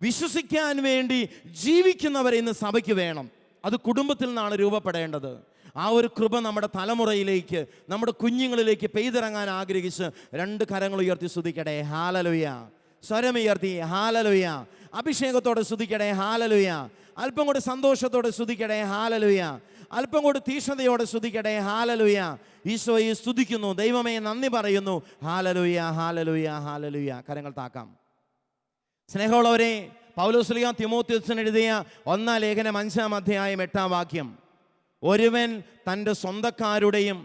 വിശ്വസിക്കാൻ വേണ്ടി ജീവിക്കുന്നവരെ ഇന്ന് സഭയ്ക്ക് വേണം. അത് കുടുംബത്തിൽ നിന്നാണ് രൂപപ്പെടേണ്ടത്. ആ ഒരു കൃപ നമ്മുടെ തലമുറയിലേക്ക്, നമ്മുടെ കുഞ്ഞുങ്ങളിലേക്ക് പെയ്തിറങ്ങാൻ ആഗ്രഹിച്ച് 2 കരങ്ങൾ ഉയർത്തി സ്തുതിക്കട്ടെ. ഹാലലുയ. സ്വരമുയർത്തി ഹാലലുയ. അഭിഷേകത്തോടെ സ്തുതിക്കട്ടെ. ഹാലലുയ. അല്പം കൂടെ സന്തോഷത്തോടെ സ്തുതിക്കട്ടെ. ഹാലലുയ. അല്പം കൂടെ തീഷ്ണതയോടെ സ്തുതിക്കട്ടെ. ഹാലലുയ. ഈശോയെ സ്തുതിക്കുന്നു, ദൈവമേ നന്ദി പറയുന്നു. ഹാലലുയ, ഹാലലുയ, ഹാലലുയ. കരങ്ങൾ താക്കാം. സ്നേഹമുള്ളവരെ, പൗലോസ് ശ്ലീഹ തിമോഥെയോസിന് എഴുതിയ 1 ലേഖനം 5 അധ്യായം 8 വാക്യം, ഒരുവൻ തൻ്റെ സ്വന്തക്കാരുടെയും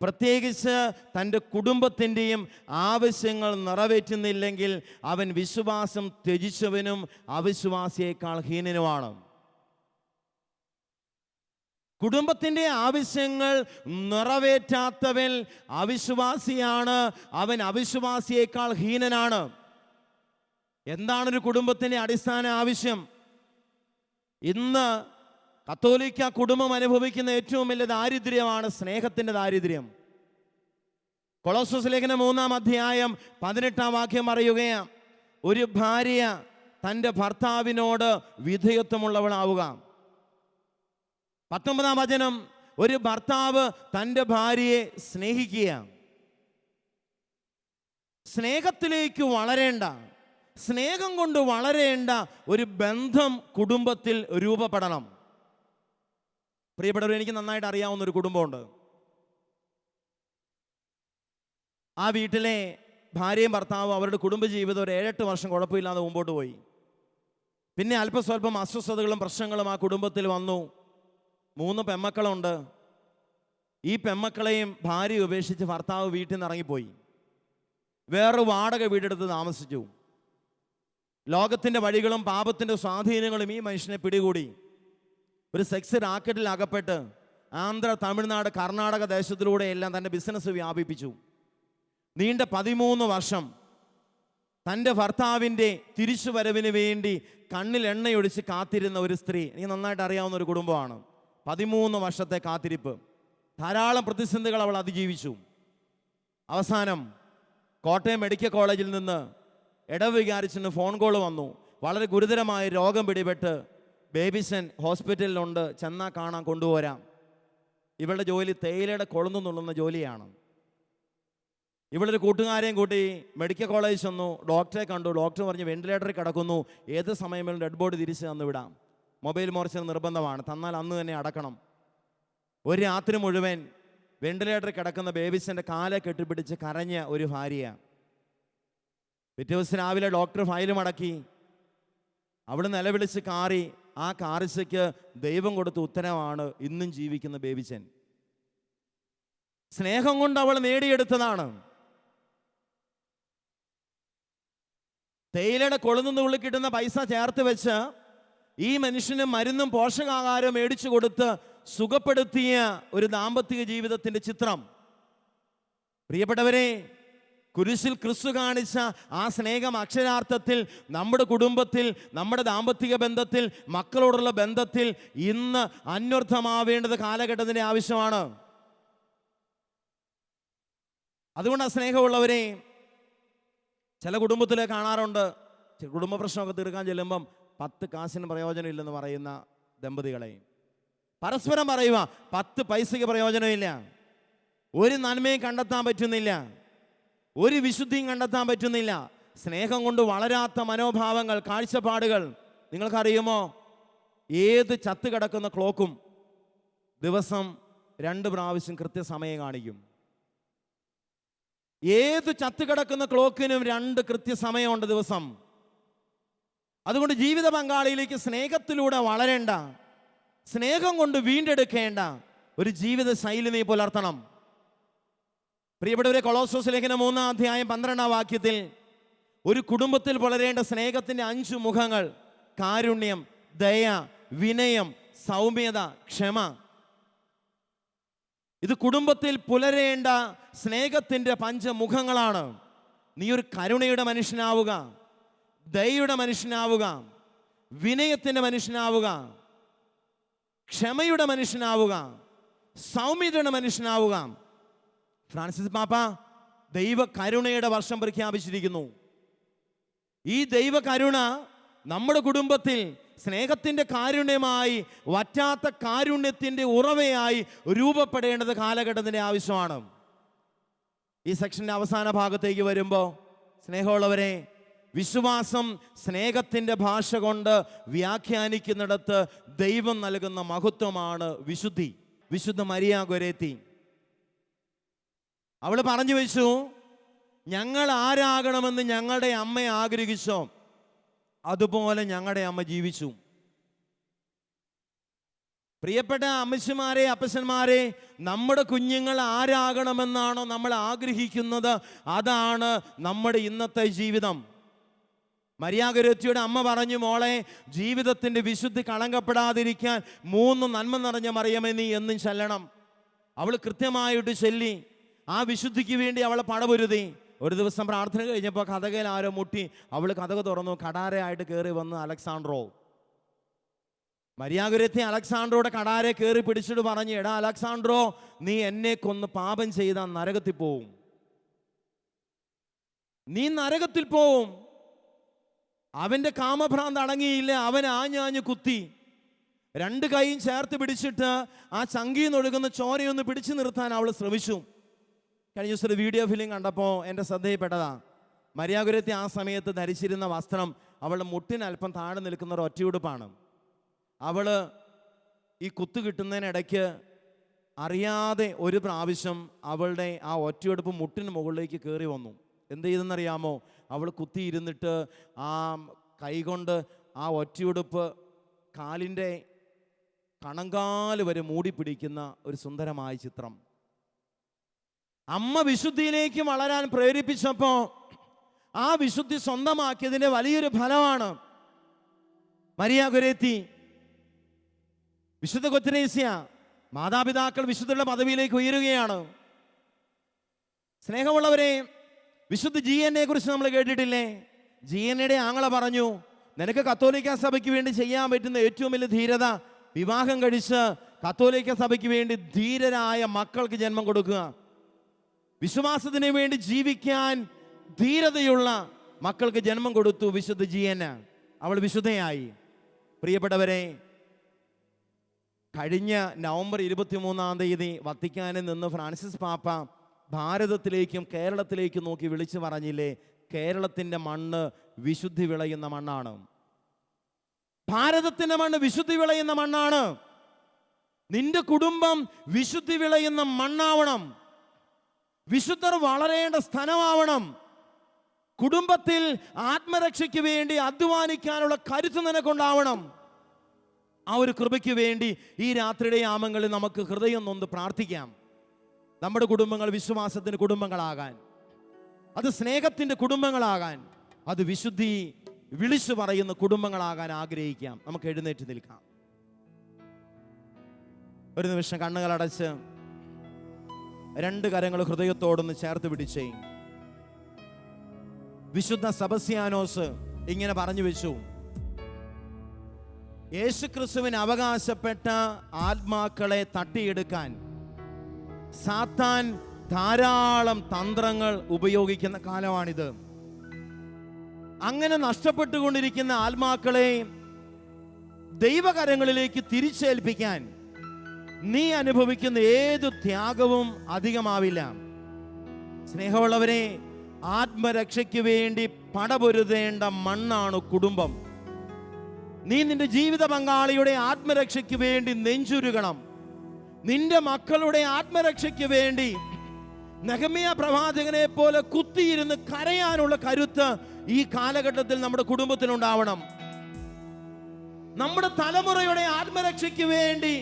പ്രത്യേകിച്ച് തൻ്റെ കുടുംബത്തിൻ്റെയും ആവശ്യങ്ങൾ നിറവേറ്റുന്നില്ലെങ്കിൽ അവൻ വിശ്വാസം ത്യജിച്ചവനും അവിശ്വാസിയേക്കാൾ ഹീനനുമാണ്. കുടുംബത്തിൻ്റെ ആവശ്യങ്ങൾ നിറവേറ്റാത്തവൻ അവിശ്വാസിയാണ്, അവൻ അവിശ്വാസിയേക്കാൾ ഹീനനാണ്. എന്താണ് ഒരു കുടുംബത്തിൻ്റെ അടിസ്ഥാന ആവശ്യം? ഇന്ന് കത്തോലിക്ക കുടുംബം അനുഭവിക്കുന്ന ഏറ്റവും വലിയ ദാരിദ്ര്യമാണ് സ്നേഹത്തിൻ്റെ ദാരിദ്ര്യം. കൊളോസ്സോസ് ലേഖനം 3 അധ്യായം 18 വാക്യം പറയുകയാണ്, ഒരു ഭാര്യ തൻ്റെ ഭർത്താവിനോട് വിധേയത്വമുള്ളവളാവുക. 19 വചനം, ഒരു ഭർത്താവ് തൻ്റെ ഭാര്യയെ സ്നേഹിക്കുക. സ്നേഹത്തിലേക്ക് വളരേണ്ട, സ്നേഹം കൊണ്ട് വളരേണ്ട ഒരു ബന്ധം കുടുംബത്തിൽ രൂപപ്പെടണം. പ്രിയപ്പെട്ടവർ, എനിക്ക് നന്നായിട്ട് അറിയാവുന്ന ഒരു കുടുംബമുണ്ട്. ആ വീട്ടിലെ ഭാര്യയും ഭർത്താവും അവരുടെ കുടുംബജീവിതം ഒരു 7-8 വർഷം കുഴപ്പമില്ലാതെ മുമ്പോട്ട് പോയി. പിന്നെ അല്പസ്വല്പം അസ്വസ്ഥതകളും പ്രശ്നങ്ങളും ആ കുടുംബത്തിൽ വന്നു. 3 പെമ്മക്കളുണ്ട്. ഈ പെമ്മക്കളെയും ഭാര്യ ഉപേക്ഷിച്ച് ഭർത്താവ് വീട്ടിൽ നിന്ന് ഇറങ്ങിപ്പോയി. വേറെ വാടക വീടെടുത്ത് താമസിച്ചു. ലോകത്തിൻ്റെ വഴികളും പാപത്തിൻ്റെ സ്വാധീനങ്ങളും ഈ മനുഷ്യനെ പിടികൂടി. ഒരു സെക്സ് റാക്കറ്റിൽ അകപ്പെട്ട് ആന്ധ്ര, തമിഴ്നാട്, കർണാടക ദേശത്തിലൂടെ എല്ലാം തൻ്റെ ബിസിനസ് വ്യാപിപ്പിച്ചു. നീണ്ട 13 വർഷം തൻ്റെ ഭർത്താവിൻ്റെ തിരിച്ചുവരവിന് വേണ്ടി കണ്ണിൽ എണ്ണയൊഴിച്ച് കാത്തിരുന്ന ഒരു സ്ത്രീ. എനിക്ക് നന്നായിട്ട് അറിയാവുന്ന ഒരു കുടുംബമാണ്. 13 വർഷത്തെ കാത്തിരിപ്പ്, ധാരാളം പ്രതിസന്ധികൾ അവൾ അതിജീവിച്ചു. അവസാനം കോട്ടയം മെഡിക്കൽ കോളേജിൽ നിന്ന് ഇടവികാരിച്ചിന് ഫോൺ കോൾ വന്നു. വളരെ ഗുരുതരമായ രോഗം പിടിപെട്ട് ബേബിസൺ ഹോസ്പിറ്റലിലുണ്ട്, ചെന്നാൽ കാണാൻ കൊണ്ടുപോരാം. ഇവളുടെ ജോലി തേയിലയുടെ കൊളുന്നു നുള്ളുന്ന ജോലിയാണ്. ഇവളൊരു കൂട്ടുകാരെയും കൂട്ടി മെഡിക്കൽ കോളേജ് ചെന്നു. ഡോക്ടറെ കണ്ടു. ഡോക്ടർ പറഞ്ഞ് വെന്റിലേറ്ററിൽ കിടക്കുന്നു, ഏത് സമയം ഡെഡ് ബോഡി തിരിച്ച് തന്നു വിടാം. മൊബൈൽ മോർച്ചർ നിർബന്ധമാണ്, തന്നാൽ അന്ന് തന്നെ അടക്കണം. ഒരു രാത്രി മുഴുവൻ വെന്റിലേറ്ററിൽ കിടക്കുന്ന ബേബിസിൻ്റെ കാലെ കെട്ടിപ്പിടിച്ച് കരഞ്ഞ ഒരു ഭാര്യ. പിറ്റേ ദിവസം രാവിലെ ഡോക്ടർ ഫയലും അടക്കി. അവൾ നിലവിളിച്ച് കാറി. ആ കാറിച്ചയ്ക്ക് ദൈവം കൊടുത്ത ഉത്തരവാണ് ഇന്നും ജീവിക്കുന്ന ബേബിച്ചൻ. സ്നേഹം കൊണ്ട് അവൾ നേടിയെടുത്തതാണ്. തേയിലയുടെ കൊളുന്നു ഉള്ളിൽ കിട്ടുന്ന പൈസ ചേർത്ത് വെച്ച് ഈ മനുഷ്യന് മരുന്നും പോഷകാഹാരവും മേടിച്ചു കൊടുത്ത് സുഖപ്പെടുത്തിയ ഒരു ദാമ്പത്തിക ജീവിതത്തിൻ്റെ ചിത്രം. പ്രിയപ്പെട്ടവരെ, കുരിശിൽ ക്രിസ്തു കാണിച്ച ആ സ്നേഹം അക്ഷരാർത്ഥത്തിൽ നമ്മുടെ കുടുംബത്തിൽ, നമ്മുടെ ദാമ്പത്തിക ബന്ധത്തിൽ, മക്കളോടുള്ള ബന്ധത്തിൽ ഇന്ന് അന്വർത്ഥമാവേണ്ടത് കാലഘട്ടത്തിൻ്റെ ആവശ്യമാണ്. അതുകൊണ്ട് സ്നേഹമുള്ളവരെ, ചില കുടുംബത്തിൽ കാണാറുണ്ട്, കുടുംബ പ്രശ്നമൊക്കെ തീർക്കാൻ ചെല്ലുമ്പം 10 കാശിന് പ്രയോജനമില്ലെന്ന് പറയുന്ന ദമ്പതികളെ. പരസ്പരം പറയുക, 10 പൈസയ്ക്ക് പ്രയോജനമില്ല, ഒരു നന്മയും കണ്ടെത്താൻ പറ്റുന്നില്ല, ഒരു വിശുദ്ധിയും കണ്ടെത്താൻ പറ്റുന്നില്ല. സ്നേഹം കൊണ്ട് വളരാത്ത മനോഭാവങ്ങൾ, കാഴ്ചപ്പാടുകൾ. നിങ്ങൾക്കറിയുമോ, ഏത് ചത്ത് കിടക്കുന്ന ക്ലോക്കും ദിവസം 2 പ്രാവശ്യം കൃത്യസമയം കാണിക്കും. ഏത് ചത്ത് കിടക്കുന്ന ക്ലോക്കിനും 2 കൃത്യസമയമുണ്ട് ദിവസം. അതുകൊണ്ട് ജീവിത പങ്കാളിയിലേക്ക് സ്നേഹത്തിലൂടെ വളരേണ്ട, സ്നേഹം കൊണ്ട് വീണ്ടെടുക്കേണ്ട ഒരു ജീവിത ശൈലി നീ പുലർത്തണം. പ്രിയപ്പെട്ടവരെ, കൊളോസ്സോസ് ലേഖനം 3-ാം അധ്യായം 12-ാം വാക്യത്തിൽ ഒരു കുടുംബത്തിൽ പുലരേണ്ട സ്നേഹത്തിന്റെ 5 മുഖങ്ങൾ: കാരുണ്യം, ദയ, വിനയം, സൗമ്യത, ക്ഷമ. ഇത് കുടുംബത്തിൽ പുലരേണ്ട സ്നേഹത്തിന്റെ 5 മുഖങ്ങളാണ്. നീ ഒരു കരുണയുടെ മനുഷ്യനാവുക, ദയയുടെ മനുഷ്യനാവുക, വിനയത്തിന്റെ മനുഷ്യനാവുക, ക്ഷമയുടെ മനുഷ്യനാവുക, സൗമ്യതയുടെ മനുഷ്യനാവുക. ഫ്രാൻസിസ് പാപ്പ ദൈവ കരുണയുടെ വർഷം പ്രഖ്യാപിച്ചിരിക്കുന്നു. ഈ ദൈവ കരുണ നമ്മുടെ കുടുംബത്തിൽ സ്നേഹത്തിന്റെ കാരുണ്യമായി, വറ്റാത്ത കാരുണ്യത്തിന്റെ ഉറവയായി രൂപപ്പെടേണ്ടത് കാലഘട്ടത്തിന്റെ ആവശ്യമാണ്. ഈ സെക്ഷന്റെ അവസാന ഭാഗത്തേക്ക് വരുമ്പോൾ, സ്നേഹമുള്ളവരെ, വിശ്വാസം സ്നേഹത്തിന്റെ ഭാഷ കൊണ്ട് വ്യാഖ്യാനിക്കുന്നിടത്ത് ദൈവം നൽകുന്ന മഹത്വമാണ് വിശുദ്ധി. വിശുദ്ധ മരിയ ഗൊരേത്തി അവൾ പറഞ്ഞു വെച്ചു, ഞങ്ങൾ ആരാകണമെന്ന് ഞങ്ങളുടെ അമ്മ ആഗ്രഹിച്ചോ അതുപോലെ ഞങ്ങളുടെ അമ്മ ജീവിച്ചു. പ്രിയപ്പെട്ട അമ്മച്ചിമാരെ, അപ്പച്ചന്മാരെ, നമ്മുടെ കുഞ്ഞുങ്ങൾ ആരാകണമെന്നാണോ നമ്മൾ ആഗ്രഹിക്കുന്നത്, അതാണ് നമ്മുടെ ഇന്നത്തെ ജീവിതം. മരിയ ഗൊരേത്തിയുടെ അമ്മ പറഞ്ഞു, മോളെ, ജീവിതത്തിന്റെ വിശുദ്ധി കളങ്കപ്പെടാതിരിക്കാൻ 3 നന്മ നിറഞ്ഞ മറിയമേ നീ എന്നും ചെല്ലണം. അവൾ കൃത്യമായിട്ട് ചൊല്ലി ആ വിശുദ്ധിക്ക് വേണ്ടി അവളെ പടപൊരുതി. ഒരു ദിവസം പ്രാർത്ഥന കഴിഞ്ഞപ്പോൾ കഥകയിൽ ആരോ മുട്ടി. അവൾ കഥക തുറന്നു. കടാരയായിട്ട് കയറി വന്ന് അലക്സാണ്ട്രോ. മരിയ ഗൊരേത്തി അലക്സാണ്ട്രോയുടെ കടാരെ കയറി പിടിച്ചിട്ട് പറഞ്ഞു, എടാ അലക്സാണ്ട്രോ, നീ എന്നെ കൊന്ന് പാപം ചെയ്താൽ നരകത്തിൽ പോവും, നീ നരകത്തിൽ പോവും. അവന്റെ കാമഭ്രാന്ത് അടങ്ങിയില്ല. അവൻ ആഞ്ഞാഞ്ഞ് കുത്തി. 2 കൈയും ചേർത്ത് പിടിച്ചിട്ട് ആ ചങ്കിന്ന് ഒഴുകുന്ന ചോരയൊന്ന് പിടിച്ചു നിർത്താൻ അവൾ ശ്രമിച്ചു. കഴിഞ്ഞ ദിവസം ഒരു വീഡിയോ ഫിലിം കണ്ടപ്പോൾ എൻ്റെ ശ്രദ്ധയിൽപ്പെട്ടതാ. മരിയ ഗൊരേത്തി ആ സമയത്ത് ധരിച്ചിരുന്ന വസ്ത്രം അവളുടെ മുട്ടിന് അല്പം താഴെ നിൽക്കുന്ന ഒരു ഒറ്റയുടുപ്പാണ്. അവൾ ഈ കുത്തു കിട്ടുന്നതിനിടയ്ക്ക് അറിയാതെ ഒരു പ്രാവശ്യം അവളുടെ ആ ഒറ്റയുടുപ്പ് മുട്ടിന് മുകളിലേക്ക് കയറി വന്നു. എന്ത് ചെയ്തെന്നറിയാമോ? അവൾ കുത്തിയിരുന്നിട്ട് ആ കൈകൊണ്ട് ആ ഒറ്റയുടുപ്പ് കാലിൻ്റെ കണങ്കാല് വരെ മൂടി പിടിക്കുന്ന ഒരു സുന്ദരമായ ചിത്രം. അമ്മ വിശുദ്ധിയിലേക്ക് വളരാൻ പ്രേരിപ്പിച്ചപ്പോൾ ആ വിശുദ്ധി സ്വന്തമാക്കിയതിൻ്റെ വലിയൊരു ഫലമാണ് മരിയ ഗൊരേത്തി. വിശുദ്ധ കൊത്തനേസ്യ, മാതാപിതാക്കൾ വിശുദ്ധരുടെ പദവിയിലേക്ക് ഉയരുകയാണ്. സ്നേഹമുള്ളവരെ, വിശുദ്ധ GNA കുറിച്ച് നമ്മൾ കേട്ടിട്ടില്ലേ? GNAയുടെ ആങ്ങള പറഞ്ഞു, നിനക്ക് കത്തോലിക്ക സഭയ്ക്ക് വേണ്ടി ചെയ്യാൻ പറ്റുന്ന ഏറ്റവും വലിയ ധീരത വിവാഹം കഴിച്ച് കത്തോലിക്ക സഭയ്ക്ക് വേണ്ടി ധീരരായ മക്കൾക്ക് ജന്മം കൊടുക്കുക. വിശ്വാസത്തിന് വേണ്ടി ജീവിക്കാൻ ധീരതയുള്ള മക്കൾക്ക് ജന്മം കൊടുത്തു വിശുദ്ധ GNA. അവൾ വിശുദ്ധയായി. പ്രിയപ്പെട്ടവരെ, കഴിഞ്ഞ നവംബർ 23-ാം തീയതി വത്തിക്കാനിൽ നിന്ന് ഫ്രാൻസിസ് പാപ്പ ഭാരതത്തിലേക്കും കേരളത്തിലേക്കും നോക്കി വിളിച്ചു പറഞ്ഞില്ലേ, കേരളത്തിൻ്റെ മണ്ണ് വിശുദ്ധി വിളയുന്ന മണ്ണാണ്. ഭാരതത്തിൻ്റെ മണ്ണ് വിശുദ്ധി വിളയുന്ന മണ്ണാണ്. നിന്റെ കുടുംബം വിശുദ്ധി വിളയുന്ന മണ്ണാവണം. വിശുദ്ധർ വളരേണ്ട സ്ഥലമാവണം. കുടുംബത്തിൽ ആത്മരക്ഷയ്ക്ക് വേണ്ടി അധ്വാനിക്കാനുള്ള കരുത്ത് നിനക്കുണ്ടാവണം. ആ ഒരു കൃപയ്ക്ക് വേണ്ടി ഈ രാത്രിയുടെ യാമങ്ങളിൽ നമുക്ക് ഹൃദയം നൊന്ന് പ്രാർത്ഥിക്കാം. നമ്മുടെ കുടുംബങ്ങൾ വിശ്വാസത്തിന് കുടുംബങ്ങളാകാൻ, അത് സ്നേഹത്തിൻ്റെ കുടുംബങ്ങളാകാൻ, അത് വിശുദ്ധി വിളിച്ചു പറയുന്ന കുടുംബങ്ങളാകാൻ ആഗ്രഹിക്കാം. നമുക്ക് എഴുന്നേറ്റ് നിൽക്കാം. ഒരു നിമിഷം കണ്ണുകളടച്ച് 2 കരങ്ങൾ ഹൃദയത്തോടൊന്ന് ചേർത്ത് പിടിച്ചേ. വിശുദ്ധ സെബസ്ത്യാനോസ് ഇങ്ങനെ പറഞ്ഞു വെച്ചു, യേശുക്രിസ്തുവിന് അവകാശപ്പെട്ട ആത്മാക്കളെ തട്ടിയെടുക്കാൻ സാത്താൻ ധാരാളം തന്ത്രങ്ങൾ ഉപയോഗിക്കുന്ന കാലമാണിത്. അങ്ങനെ നഷ്ടപ്പെട്ടുകൊണ്ടിരിക്കുന്ന ആത്മാക്കളെ ദൈവകരങ്ങളിലേക്ക് തിരിച്ചേൽപ്പിക്കാൻ നീ അനുഭവിക്കുന്ന ഏതു ത്യാഗവും അധികമാവില്ല. സ്നേഹമുള്ളവരെ, ആത്മരക്ഷയ്ക്ക് വേണ്ടി പടപൊരുതേണ്ട മണ്ണാണ് കുടുംബം. നീ നിന്റെ ജീവിത പങ്കാളിയുടെ ആത്മരക്ഷയ്ക്ക് വേണ്ടി നെഞ്ചുരുകണം. നിന്റെ മക്കളുടെ ആത്മരക്ഷയ്ക്ക് വേണ്ടി നെഹമ്യാ പ്രവാചകനെ പോലെ കുത്തിയിരുന്ന് കരയാനുള്ള കരുത്ത് ഈ കാലഘട്ടത്തിൽ നമ്മുടെ കുടുംബത്തിനുണ്ടാവണം. നമ്മുടെ തലമുറയുടെ ആത്മരക്ഷയ്ക്ക് വേണ്ടി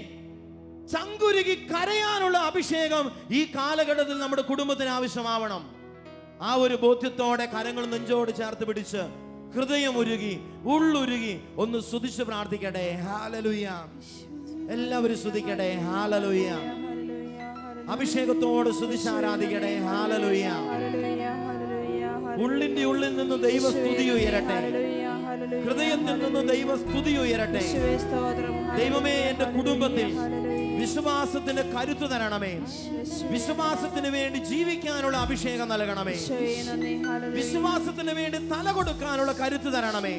ചങ്കുരുകി കരയാനുള്ള അഭിഷേകം ഈ കാലഘട്ടത്തിൽ നമ്മുടെ കുടുംബത്തിന് ആവശ്യമാവണം. ആ ഒരു ബോധ്യത്തോടെ കരങ്ങൾ നെഞ്ചോട് ചേർത്ത് പിടിച്ച് ഹൃദയം ഉരുകി ഉള്ളുരുകി ഒന്ന് സ്തുതിച്ച് പ്രാർത്ഥിക്കട്ടെ. ഹല്ലേലൂയ. എല്ലാവരും സ്തുതിക്കട്ടെ. ഹല്ലേലൂയ. അഭിഷേകത്തോട് സ്തുതിച്ച് ആരാധിക്കട്ടെ. ഹല്ലേലൂയ. ഉള്ളിന്റെ ഉള്ളിൽ നിന്ന് ദൈവസ്തുതി ഉയരട്ടെ. ഹൃദയത്തിൽ നിന്ന് ദൈവസ്തുതി ഉയരട്ടെ. ദൈവമേ, എന്റെ കുടുംബത്തിൽ വിശ്വാസത്തിന്റെ കരുത്ത് തരണമേ. വിശ്വാസത്തിന് വേണ്ടി ജീവിക്കാനുള്ള അഭിഷേകം നൽകണമേ. വിശ്വാസത്തിന് വേണ്ടി തല കൊടുക്കാനുള്ള കരുത്ത് തരണമേ.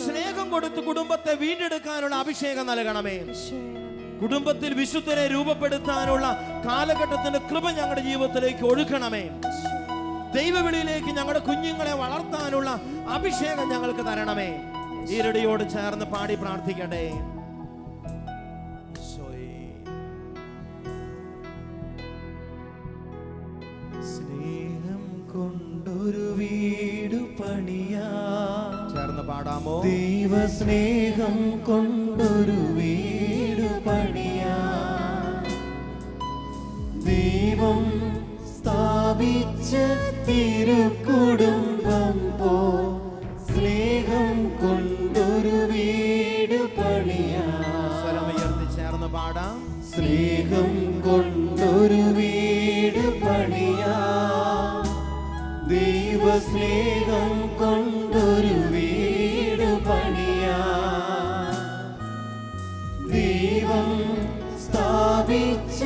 സ്നേഹം കൊടുത്ത് കുടുംബത്തെ വീണ്ടെടുക്കാനുള്ള അഭിഷേകം നൽകണമേ. കുടുംബത്തിൽ വിശുദ്ധരെ രൂപപ്പെടുത്താനുള്ള കാലഘട്ടത്തിന്റെ കൃപ ഞങ്ങളുടെ ജീവിതത്തിലേക്ക് ഒഴുക്കണമേ. ദൈവവിളിയിലേക്ക് ഞങ്ങളുടെ കുഞ്ഞുങ്ങളെ വളർത്താനുള്ള അഭിഷേകം ഞങ്ങൾക്ക് തരണമേ. ഈരടിയോട് ചേർന്ന് പാടി പ്രാർത്ഥിക്കട്ടെ. സ്നേഹം കൊണ്ടൊരു വീട് പണിയാ. ചേർന്ന് പാടാമോ? ദൈവസ്നേഹം കൊണ്ടൊരു വീട് പണിയാ. ദൈവം സ്ഥാപിച്ച തിരുക്കുടുംബം പോ സ്നേഹം കൊണ്ടൊരു വീട് പണിയാ. സ്വരമുയർത്തി ചേർന്ന് പാടാം. സ്നേഹം കൊണ്ടൊരു വീട് പണിയാ. ദൈവസ്നേഹം കൊണ്ടൊരു വീട് പണിയാ. ദൈവം സ്ഥാപിച്ച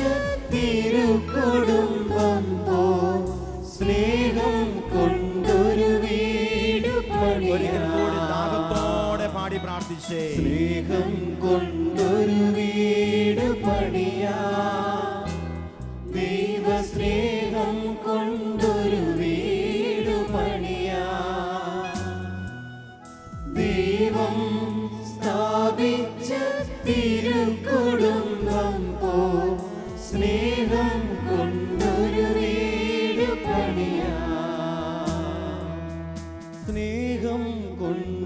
തിരുക്കുടുംബം പോ സ്നേഹം കൊണ്ടൊരു വീട് പണിയാ. ദാഹത്തോടെ പാടി പ്രാർത്ഥിച്ചേ. സ്നേഹം കൊണ്ടൊരു വീട് പണിയാ. ദൈവസ്നേഹം കൊണ്ടൊരു വീട് പണിയാ. ദൈവം സ്ഥാപിച്ച തിരുക്കുടുംബം പോ സ്നേഹം കൊണ്ടൊരു വീട് പണിയാ. സ്നേഹം കൊണ്ട്